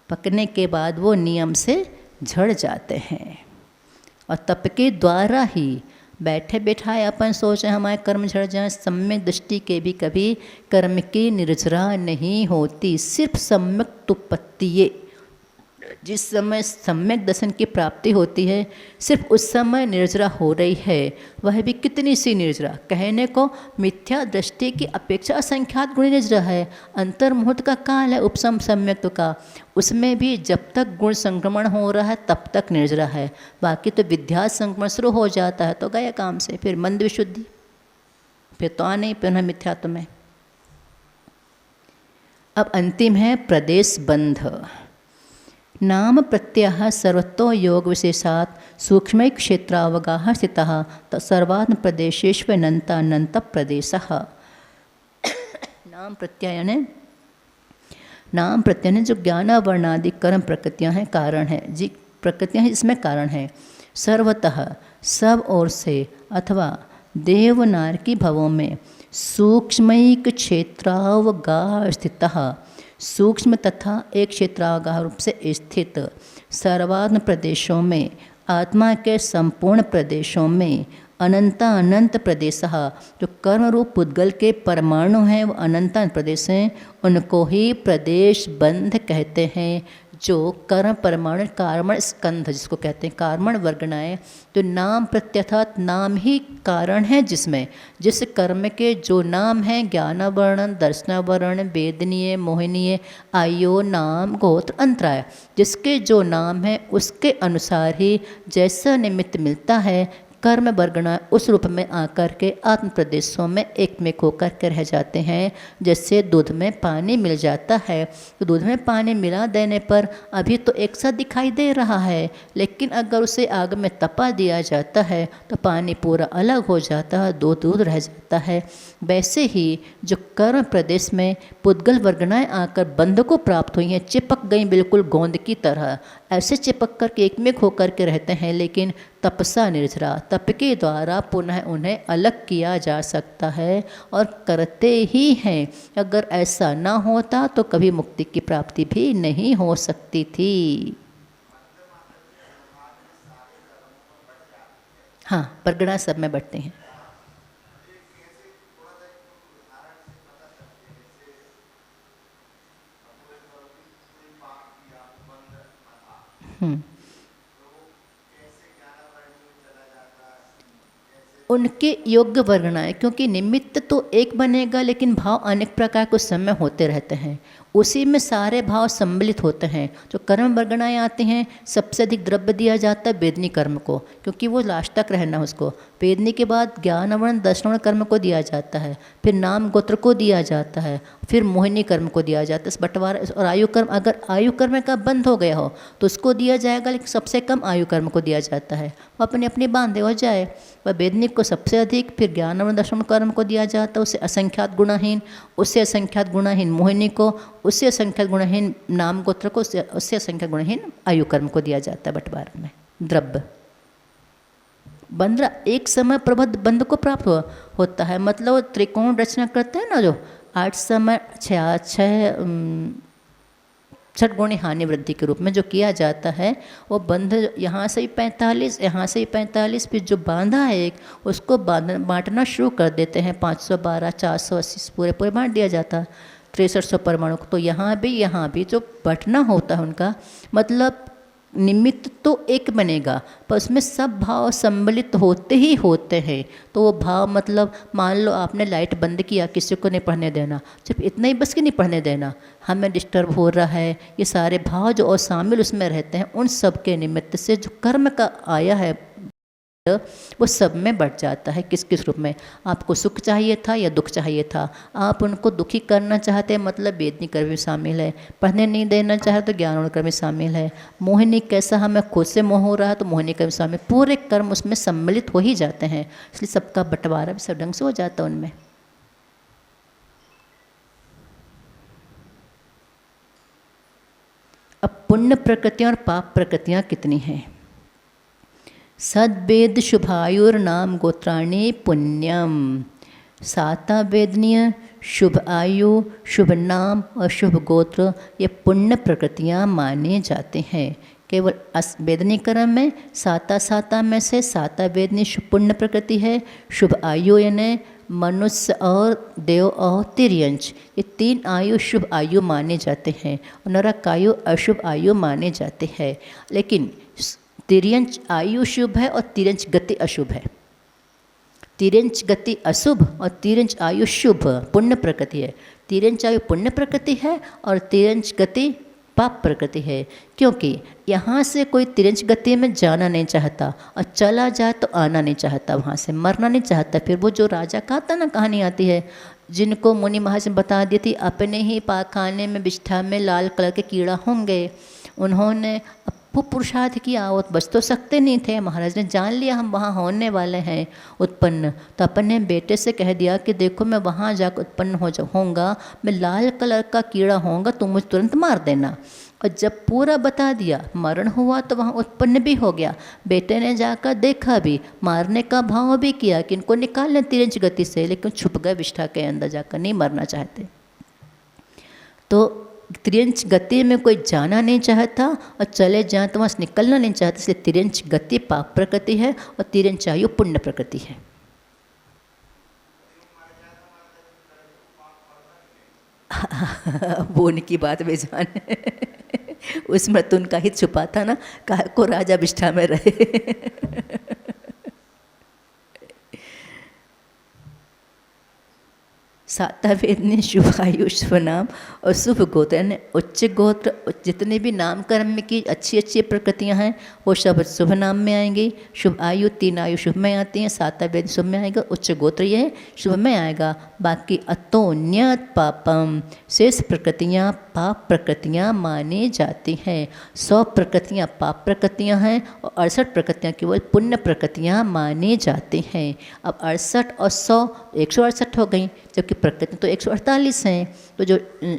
पकने के बाद वो नियम से झड़ जाते हैं और तप के द्वारा ही बैठे बैठाए अपन सोचें हमारे कर्म झड़ जाएं। सम्यक दृष्टि के भी कभी कर्म की निर्जरा नहीं होती, सिर्फ सम्यक तुपत्तिये। जिस समय सम्यक दर्शन की प्राप्ति होती है सिर्फ उस समय निर्जरा हो रही है, वह भी कितनी सी निर्जरा। कहने को मिथ्या दृष्टि की अपेक्षा असंख्यात गुण निर्जरा है। अंतर मुहूर्त का काल है उपसम सम्यक का, उसमें भी जब तक गुण संक्रमण हो रहा है तब तक निर्जरा है। बाकी तो विद्या संक्रमण शुरू हो जाता है तो गया काम से, फिर मंद विशुद्धि, फिर तो आ नहीं पुनः मिथ्यात्व में। अब अंतिम है प्रदेश बंध। नाम प्रत्यय सर्वतो योग विशेषात सूक्ष्म क्षेत्रावगाह स्थितः सर्वात्म प्रदेशेष्वनंत प्रदेश। नाम प्रत्यय ने जो ज्ञान वर्णादि कर्म प्रकृतियाँ हैं कारण है, जी प्रकृतियाँ हैं इसमें कारण है। सर्वतः सब ओर से अथवा देवनार की भवों में सूक्ष्मैक क्षेत्रावगाह स्थितः, सूक्ष्म तथा एक क्षेत्रावगाह रूप से स्थित सर्वात्म प्रदेशों में, आत्मा के संपूर्ण प्रदेशों में अनंत प्रदेश, जो कर्म रूप पुद्गल के परमाणु हैं वो अनंत प्रदेश हैं, उनको ही प्रदेश बंध कहते हैं। जो कर्म परमाणु कार्मण स्कंध जिसको कहते हैं, कार्मण वर्गणाएँ, तो नाम प्रत्यर्थात नाम ही कारण है जिसमें जिस कर्म के जो नाम हैं ज्ञान वर्ण, दर्शन वर्ण, वेदनीय, मोहनीय, आयु, नाम, गोत्र, अंतराय, जिसके जो नाम है उसके अनुसार ही जैसा निमित्त मिलता है कर्म वर्गणा उस रूप में आकर के आत्म प्रदेशों में एक में होकर के रह जाते हैं। जैसे दूध में पानी मिल जाता है तो दूध में पानी मिला देने पर अभी तो एक सा दिखाई दे रहा है, लेकिन अगर उसे आग में तपा दिया जाता है तो पानी पूरा अलग हो जाता है, दूध रह जाता है। वैसे ही जो कर्म प्रदेश में पुद्गल वर्गणाएँ आकर बंध को प्राप्त हुई हैं, चिपक गई बिल्कुल गोंद की तरह, ऐसे चिपक कर के एक में होकर के रहते हैं, लेकिन तपसा निर्जरा, तप के द्वारा पुनः उन्हें अलग किया जा सकता है और करते ही हैं। अगर ऐसा ना होता तो कभी मुक्ति की प्राप्ति भी नहीं हो सकती थी। हाँ, परगना सब में बढ़ते हैं। उनके योग्य वर्गणाएं, क्योंकि निमित्त तो एक बनेगा लेकिन भाव अनेक प्रकार के उस समय होते रहते हैं, उसी में सारे भाव सम्मिलित होते हैं। जो कर्म वर्गणाएँ आती हैं, सबसे अधिक द्रव्य दिया जाता है वेदनी कर्म को, क्योंकि वो लास्ट तक रहना उसको। वेदनी के बाद ज्ञानवर्ण दर्शनवर्ण कर्म को दिया जाता है, फिर नाम गोत्र को दिया जाता है, फिर मोहिनी कर्म को दिया जाता है। इस बंटवारा और आयु कर्म, अगर आयु कर्म का बंद हो गया हो तो उसको दिया जाएगा, लेकिन सबसे कम आयु कर्म को दिया जाता है, वो अपने अपने बांधे हो जाए। वह वेदनिक को सबसे अधिक, फिर ज्ञानवर्ण दर्शन कर्म को दिया जाता है, उससे असंख्यात गुणाहीन, उससे असंख्यात गुणाहीन मोहिनी को, उससे असंख्यात गुणहीन नाम गोत्र को, उससे असंख्यात गुणहीन आयु कर्म को दिया जाता है बंटवारे में। द्रव्य बंद्रा एक समय प्रबद्ध बंध को प्राप्त होता है, मतलब त्रिकोण रचना करते हैं ना, जो 8 समय 6 गुणी हानि वृद्धि के रूप में जो किया जाता है, वो बंध यहाँ से ही 45, यहाँ से ही 45, फिर जो बांधा है एक, उसको बांटना शुरू कर देते हैं। 512 480 पूरे पूरे बांट दिया जाता है 6300 परमाणु को। तो यहाँ भी जो बंटना होता है उनका मतलब निमित्त तो एक बनेगा, पर उसमें सब भाव सम्मिलित होते ही होते हैं। तो वो भाव मतलब मान लो आपने लाइट बंद किया, किसी को नहीं पढ़ने देना, सिर्फ इतना ही बस कि नहीं पढ़ने देना, हमें डिस्टर्ब हो रहा है, ये सारे भाव जो और शामिल उसमें रहते हैं, उन सब के निमित्त से जो कर्म का आया है वो सब में बढ़ जाता है। किस किस रूप में, आपको सुख चाहिए था या दुख चाहिए था, आप उनको दुखी करना चाहते हैं मतलब वेदनी कर्म में शामिल है, पढ़ने नहीं देना चाहे तो ज्ञान कर्म में शामिल है, मोहिनी कैसा हमें खुद से मोह हो रहा है तो मोहिनी कर्म शामिल, पूरे कर्म उसमें सम्मिलित हो ही जाते हैं, इसलिए सबका बंटवारा भी सब ढंग से हो जाता है उनमें। अब पुण्य प्रकृतियाँ और पाप प्रकृतियाँ कितनी हैं। सद्वेद शुभायुर्नाम गोत्राणि पुण्यम, साता वेदनीय, शुभ आयु, शुभ नाम और शुभ गोत्र ये पुण्य प्रकृतियाँ माने जाते हैं। केवल वेदनी कर्म में साता में से साता वेदनी पुण्य प्रकृति है, शुभ आयु यानी मनुष्य और देव और तिर्यंच, ये 3 आयु शुभ आयु माने जाते हैं, और नरक आयु अशुभ आयु माने जाते हैं। लेकिन तिर्यंच आयु शुभ है और तिर्यंच गति अशुभ है। तिर्यंच गति अशुभ और तिर्यंच आयु शुभ पुण्य प्रकृति है। तिर्यंच आयु पुण्य प्रकृति है और तिर्यंच गति पाप प्रकृति है, क्योंकि यहाँ से कोई तिर्यंच गति में जाना नहीं चाहता और चला जाए तो आना नहीं चाहता, वहाँ से मरना नहीं चाहता। फिर वो जो राजा कहता ना, कहानी आती है, जिनको मुनि महाराज ने बता दी थी अपने ही पाखाने में बिष्ठा में लाल कलर के कीड़ा होंगे, उन्होंने वो पुरुषार्थ किया, वो बच तो सकते नहीं थे। महाराज ने जान लिया हम वहाँ होने वाले हैं उत्पन्न, तो अपने बेटे से कह दिया कि देखो मैं वहाँ जाकर उत्पन्न होऊंगा, मैं लाल कलर का कीड़ा होऊंगा, तुम मुझे तुरंत मार देना। और जब पूरा बता दिया, मरण हुआ तो वहाँ उत्पन्न भी हो गया। बेटे ने जाकर देखा भी, मारने का भाव भी किया कि इनको निकाल लें तिरंज गति से, लेकिन छुप गए विष्ठा के अंदर जाकर, नहीं मरना चाहते। तो तिरंच गति में कोई जाना नहीं चाहता और चले जाए तो वहाँ से निकलना नहीं चाहता, इसलिए तिरंच गति पाप प्रकृति है और तिरंच आयु पुण्य प्रकृति है। वो उनकी बात बेजान है। उसमें तो उनका हित छुपा था ना, काहे को राजा विष्ठा में रहे। साता वेदनी शुभ आयु शुभ नाम और शुभ गोत्र, यानी उच्च गोत्र, जितने भी नाम कर्म की अच्छी अच्छी प्रकृतियां हैं वो सब शुभ नाम में आएंगी। शुभ आयु 3 आयु शुभ में आती हैं, साता वेद शुभ में आएगा, उच्च गोत्र ये शुभ में आएगा। बाकी अतोन्यत पापम, शेष प्रकृतियाँ पाप प्रकृतियाँ मानी जाती हैं। 100 प्रकृतियाँ पाप प्रकृतियाँ हैं और 68 प्रकृतियाँ केवल पुण्य प्रकृतियाँ मानी जाती हैं। अब 68 और 100 168 हो गई, जबकि प्रकृति तो 148 हैं। तो जो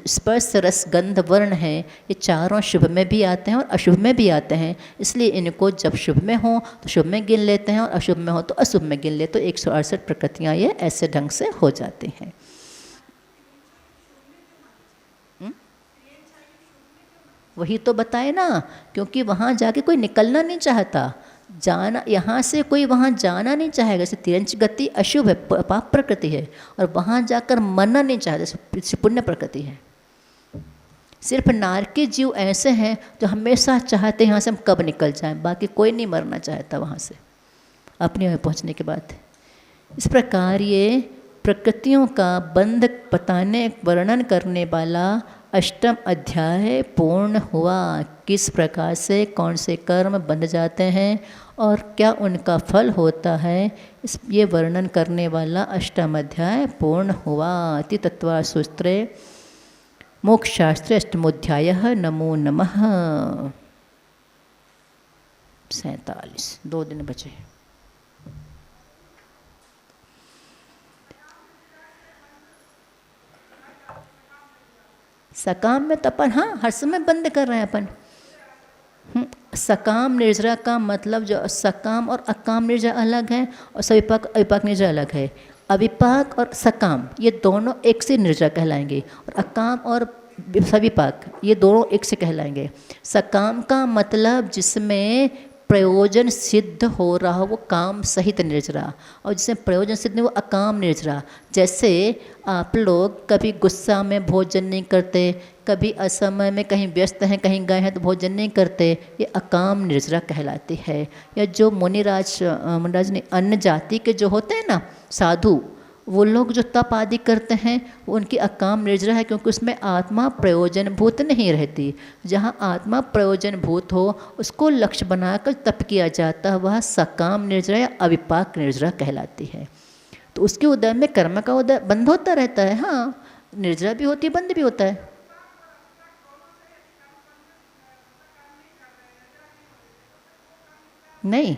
स्पर्श रस गंध वर्ण है ये चारों शुभ में भी आते हैं और अशुभ में भी आते हैं, इसलिए इनको जब शुभ में हो तो शुभ में गिन लेते हैं और अशुभ में हो तो अशुभ में गिन लेते, तो 168 प्रकृतियाँ ये ऐसे ढंग से हो जाती हैं। वही तो बताए ना, क्योंकि वहाँ जाके कोई निकलना नहीं चाहता, जाना यहाँ से कोई वहाँ जाना नहीं चाहेगा। जैसे तिरंच गति अशुभ है, पाप प्रकृति है, और वहाँ जाकर मरना नहीं चाहता, जैसे पुण्य प्रकृति है। सिर्फ नारकी जीव ऐसे हैं जो हमेशा चाहते हैं यहाँ से हम कब निकल जाएं, बाकी कोई नहीं मरना चाहता वहाँ से अपने में पहुँचने के बाद। इस प्रकार ये प्रकृतियों का बंध बताने वर्णन करने वाला अष्टम अध्याय पूर्ण हुआ। किस प्रकार से कौन से कर्म बंध जाते हैं और क्या उनका फल होता है, इस ये वर्णन करने वाला अष्टम अध्याय पूर्ण हुआ। इति तत्त्वसूत्रे मोक्षशास्त्रे अष्टमोध्यायः। नमो नमः। 47 2 दिन बचे। सकाम में तो अपन हाँ हर समय बंद कर रहे हैं अपन। सकाम निर्जरा का मतलब जो सकाम और अकाम निर्जरा अलग है और सविपाक अविपाक निर्जरा अलग है। अविपाक और सकाम ये दोनों एक से निर्जरा कहलाएंगे और अकाम और सविपाक ये दोनों एक से कहलाएंगे। सकाम का मतलब जिसमें प्रयोजन सिद्ध हो रहा हो वो काम सहित निर्जरा, और जिसमें प्रयोजन सिद्ध नहीं वो अकाम निर्जरा। जैसे आप लोग कभी गुस्सा में भोजन नहीं करते, कभी असमय में कहीं व्यस्त हैं कहीं गए हैं तो भोजन नहीं करते, ये अकाम निर्जरा कहलाती है। या जो मुनिराज ने अन्य जाति के जो होते हैं ना साधु, वो लोग जो तप आदि करते हैं वो उनकी अकाम निर्जरा है, क्योंकि उसमें आत्मा प्रयोजन भूत नहीं रहती। जहाँ आत्मा प्रयोजन भूत हो उसको लक्ष्य बनाकर तप किया जाता है, वह सकाम निर्जरा या अविपाक निर्जरा कहलाती है। तो उसके उदय में कर्म का उदय बंद होता रहता है। हाँ, निर्जरा भी होती है, बंद भी होता है। नहीं,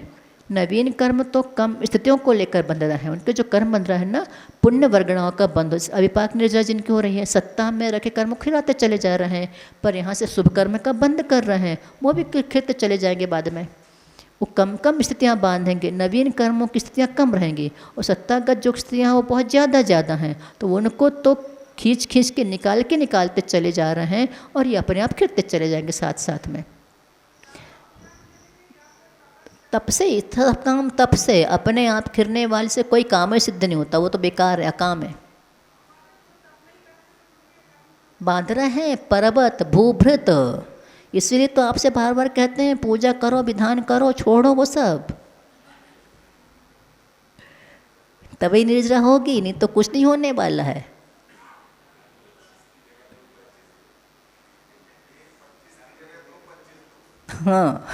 नवीन कर्म तो कम स्थितियों को लेकर बंध रहा है। उनके जो कर्म बंध रहा है ना, पुण्य वर्गणाओं का बंध। अविपाक निर्जरा जिनकी हो रही है, सत्ता में रखे कर्म खिलाते चले जा रहे हैं, पर यहाँ से शुभ कर्म का बंद कर रहे हैं, वो भी खिलते चले जाएंगे बाद में। वो कम कम स्थितियाँ बांधेंगे, नवीन कर्मों की स्थितियाँ कम रहेंगी, और सत्तागत जो स्थितियाँ हैं वो बहुत ज़्यादा हैं, तो उनको तो खींच के निकालते चले जा रहे हैं, और ये अपने आप खिलते चले जाएंगे साथ साथ में। तप से काम, तप से अपने आप खिरने वाले से कोई काम ही सिद्ध नहीं होता, वो तो बेकार है, अकाम है। बांध रहे हैं पर्वत भूभृत, इसलिए तो आपसे बार बार कहते हैं पूजा करो, विधान करो, छोड़ो वो सब, तभी निर्जरा होगी, नहीं तो कुछ नहीं होने वाला है। हाँ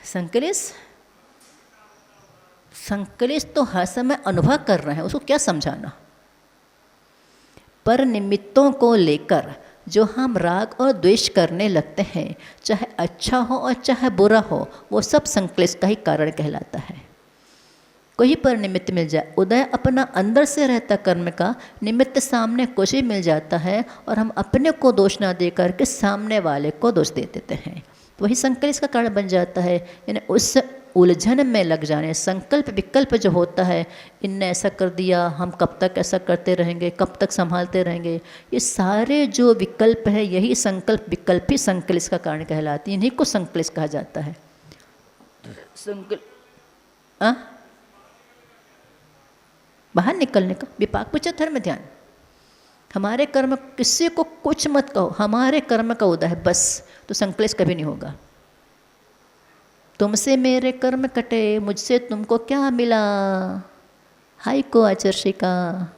संकलेश तो हर समय अनुभव कर रहे हैं, उसको क्या समझाना। पर निमित्तों को लेकर जो हम राग और द्वेष करने लगते हैं, चाहे अच्छा हो और चाहे बुरा हो, वो सब संकलेश का ही कारण कहलाता है। कोई पर निमित्त मिल जाए, उदय अपना अंदर से रहता कर्म का, निमित्त सामने कुछ ही मिल जाता है, और हम अपने को दोष ना दे करके सामने वाले को दोष दे देते हैं, तो वही संकलेश का कारण बन जाता है। यानी उस उलझन में लग जाने, संकल्प विकल्प जो होता है, इनने ऐसा कर दिया, हम कब तक ऐसा करते रहेंगे, कब तक संभालते रहेंगे, ये सारे जो विकल्प है, यही संकल्प विकल्प ही संकलेश का कारण कहलाती है। इन्हीं को संकलेश कहा जाता है। बाहर निकलने का, विपाक विचर में ध्यान। हमारे कर्म, किसी को कुछ मत कहो, हमारे कर्म का उदय है बस, तो संकलेश कभी नहीं होगा। तुमसे मेरे कर्म कटे, मुझसे तुमको क्या मिला, हाय को आचर्षिका।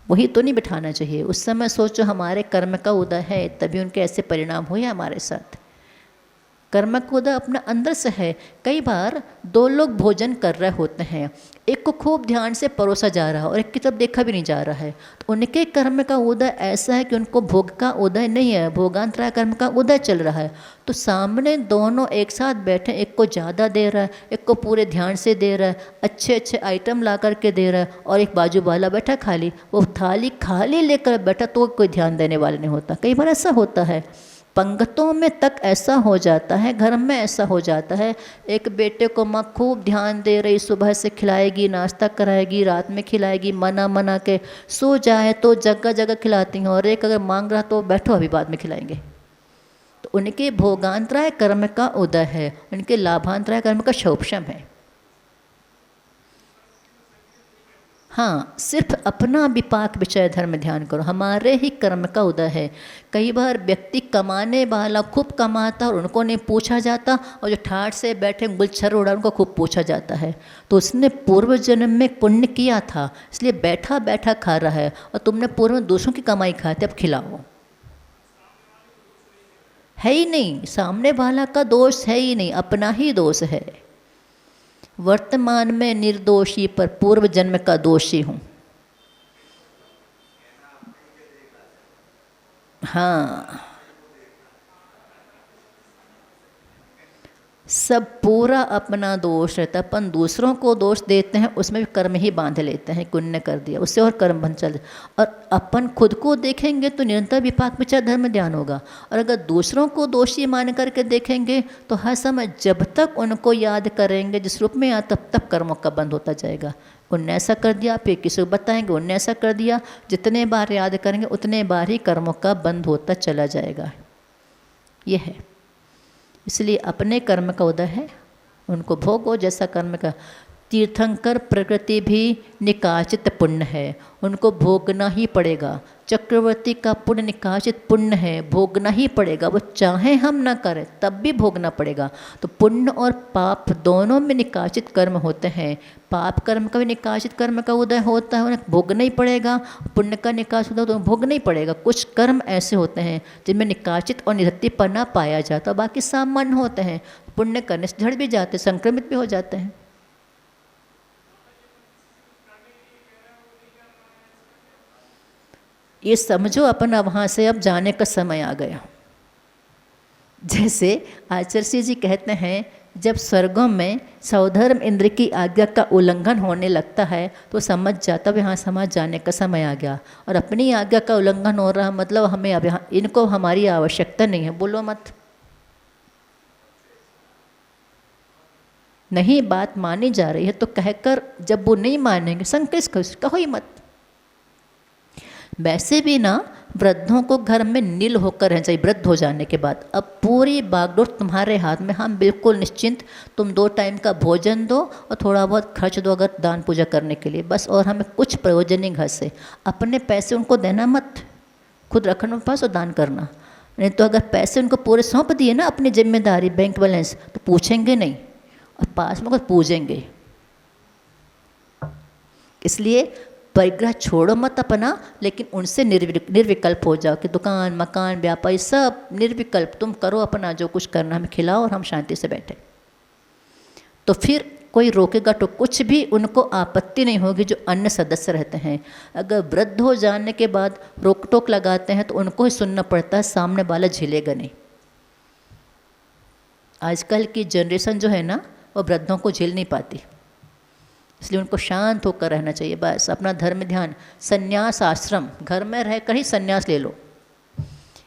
वही तो नहीं बिठाना चाहिए। उस समय सोचो हमारे कर्म का उदय है, तभी उनके ऐसे परिणाम हुए हमारे साथ। कर्म का उदय अपना अंदर से है। कई बार दो लोग भोजन कर रहे होते हैं, एक को खूब ध्यान से परोसा जा रहा है और एक की तरफ देखा भी नहीं जा रहा है, तो उनके कर्म का उदय ऐसा है कि उनको भोग का उदय नहीं है, भोगांतराय कर्म का उदय चल रहा है। तो सामने दोनों एक साथ बैठे, एक को ज़्यादा दे रहा है, एक को पूरे ध्यान से दे रहा है, अच्छे अच्छे आइटम ला करके दे रहा है, और एक बाजू वाला बैठा खाली, वो थाली खाली लेकर बैठा तो कोई ध्यान देने वाला नहीं होता। कई बार ऐसा होता है, पंगतों में तक ऐसा हो जाता है, घर में ऐसा हो जाता है। एक बेटे को माँ खूब ध्यान दे रही, सुबह से खिलाएगी, नाश्ता कराएगी, रात में खिलाएगी, मना के सो जाए तो जगह जगह खिलाती हैं, और एक अगर मांग रहा तो बैठो अभी बाद में खिलाएंगे। तो उनके भोगांतराय कर्म का उदय है, उनके लाभांतराय कर्म का शोभशम है। हाँ, सिर्फ अपना विपाक विषय धर्म ध्यान करो, हमारे ही कर्म का उदय है। कई बार व्यक्ति कमाने वाला खूब कमाता और उनको नहीं पूछा जाता, और जो ठाठ से बैठे गुलछर उड़ा उनको खूब पूछा जाता है। तो उसने पूर्व जन्म में पुण्य किया था, इसलिए बैठा बैठा खा रहा है, और तुमने पूर्व में दूसरों की कमाई खाते, अब खिलाओ। है ही नहीं, सामने वाला का दोष है ही नहीं, अपना ही दोष है। वर्तमान में निर्दोषी पर पूर्व जन्म का दोषी हूँ। हाँ, सब पूरा अपना दोष रहता है। अपन दूसरों को दोष देते हैं, उसमें भी कर्म ही बांध लेते हैं, पुण्य कर दिया उससे और कर्म बन चल। और अपन खुद को देखेंगे तो निरंतर विपाक विचार धर्म ध्यान होगा, और अगर दूसरों को दोषी मान करके देखेंगे तो हर समय जब तक उनको याद करेंगे जिस रूप में, तब तक कर्मों का बंद होता जाएगा। उनने ऐसा कर दिया, फिर किसी को बताएंगे उनने ऐसा कर दिया, जितने बार याद करेंगे उतने बार ही कर्मों का बंद होता चला जाएगा। ये है, इसलिए अपने कर्म का उदय है, उनको भोगो जैसा कर्म का। तीर्थंकर प्रकृति भी निकाचित पुण्य है, उनको भोगना ही पड़ेगा। चक्रवर्ती का पुण्य निकाचित पुण्य है, भोगना ही पड़ेगा, वो चाहे हम ना करें तब भी भोगना पड़ेगा। तो पुण्य और पाप दोनों में निकाचित कर्म होते हैं। पाप कर्म का भी निकाचित कर्म का उदय होता है, उन्हें भोगना ही पड़ेगा। पुण्य का निकाच होता है तो भोगना ही पड़ेगा। कुछ कर्म ऐसे होते हैं जिनमें निकाचित और निरतिपना पाया जाता है, बाकी सामान्य होते हैं। पुण्य करने से झड़ भी जाते, संक्रमित भी हो जाते हैं। ये समझो अपना वहाँ से अब जाने का समय आ गया। जैसे आचार्य जी कहते हैं, जब स्वर्गों में सौधर्म इंद्र की आज्ञा का उल्लंघन होने लगता है तो समझ जाता है यहाँ समाज जाने का समय आ गया। और अपनी आज्ञा का उल्लंघन हो रहा, मतलब हमें अब यहाँ इनको हमारी आवश्यकता नहीं है, बोलो मत। नहीं बात मानी जा रही है तो कहकर जब वो नहीं मानेंगे संकेत कहो ही मत। वैसे भी ना वृद्धों को घर में नील होकर रहना चाहिए वृद्ध हो जाने के बाद। अब पूरी बागडोर तुम्हारे हाथ में, हम बिल्कुल निश्चिंत, तुम 2 टाइम का भोजन दो और थोड़ा बहुत खर्च दो अगर दान पूजा करने के लिए, बस। और हमें कुछ प्रयोजन नहीं घर से, अपने पैसे उनको देना मत, खुद रखना पास और दान करना। नहीं तो अगर पैसे उनको पूरे सौंप दिए ना अपनी जिम्मेदारी, बैंक बैलेंस, तो पूछेंगे नहीं और पास में पूजेंगे। इसलिए परिग्रह छोड़ो मत अपना, लेकिन उनसे निर्विकल्प हो जाओ कि दुकान मकान व्यापार सब निर्विकल्प तुम करो अपना, जो कुछ करना हमें खिलाओ और हम शांति से बैठे। तो फिर कोई रोकेगा तो कुछ भी उनको आपत्ति नहीं होगी जो अन्य सदस्य रहते हैं। अगर वृद्ध हो जाने के बाद रोक टोक लगाते हैं तो उनको ही सुनना पड़ता है, सामने वाला झेलेगा नहीं। आजकल की जनरेशन जो है ना, वो वृद्धों को झेल नहीं पाती, इसलिए उनको शांत होकर रहना चाहिए, बस अपना धर्म ध्यान। संन्यास आश्रम, घर में रहकर ही संन्यास ले लो।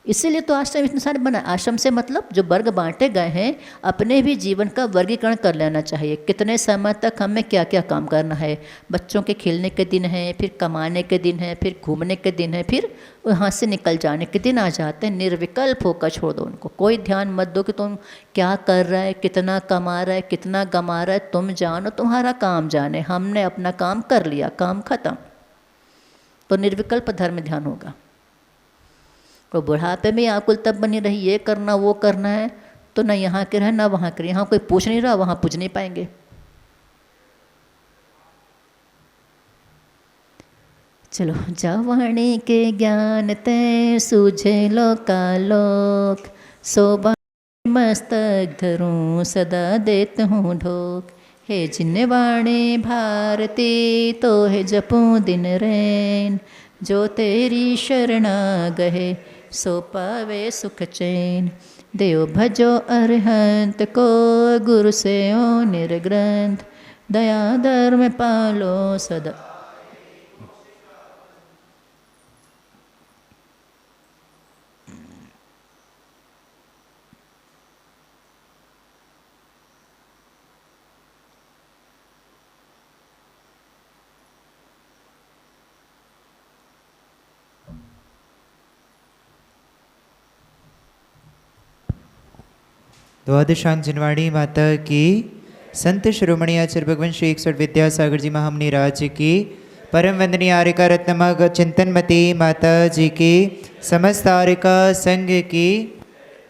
इसीलिए तो आश्रम इतने सारे बना। आश्रम से मतलब जो वर्ग बांटे गए हैं, अपने भी जीवन का वर्गीकरण कर लेना चाहिए। कितने समय तक हमें क्या क्या काम करना है। बच्चों के खेलने के दिन हैं, फिर कमाने के दिन हैं, फिर घूमने के दिन हैं, फिर वहाँ से निकल जाने के दिन आ जाते हैं। निर्विकल्प होकर छोड़ दो उनको, कोई ध्यान मत दो कि तुम क्या कर रहा है, कितना कमा रहा है, कितना गमा रहा है। तुम जानो, तुम्हारा काम जाने, हमने अपना काम कर लिया, काम खत्म। तो निर्विकल्प धर्म ध्यान होगा। तो बुढ़ापे में आकुल तब बनी रही, ये करना वो करना है, तो ना यहाँ के रहे ना वहाँ के रहे। यहाँ कोई पूछ नहीं रहा, वहाँ पूछ नहीं पाएंगे। चलो, जवानी के ज्ञान ते सूझे लोकालोक, सोबा मस्तक धरूं सदा देत हूँ ढोक। हे जिनवाणी भारती तो है जपूं दिन रैन, जो तेरी शरणा गहे सो पावे सुख चैन। देव भजो अरहंत को, गुरु से ओ निर्ग्रंथ, दया धर्म पालो सदा। द्वादशांक जिनवाणी माता की, संत शिरोमणि आचार्य भगवान श्री 61 विद्यासागर जी महामुनि राज की, परम वंदनीय आर्यका रत्नमग चिंतनमती माता जी की, समस्त आर्यका संघ की,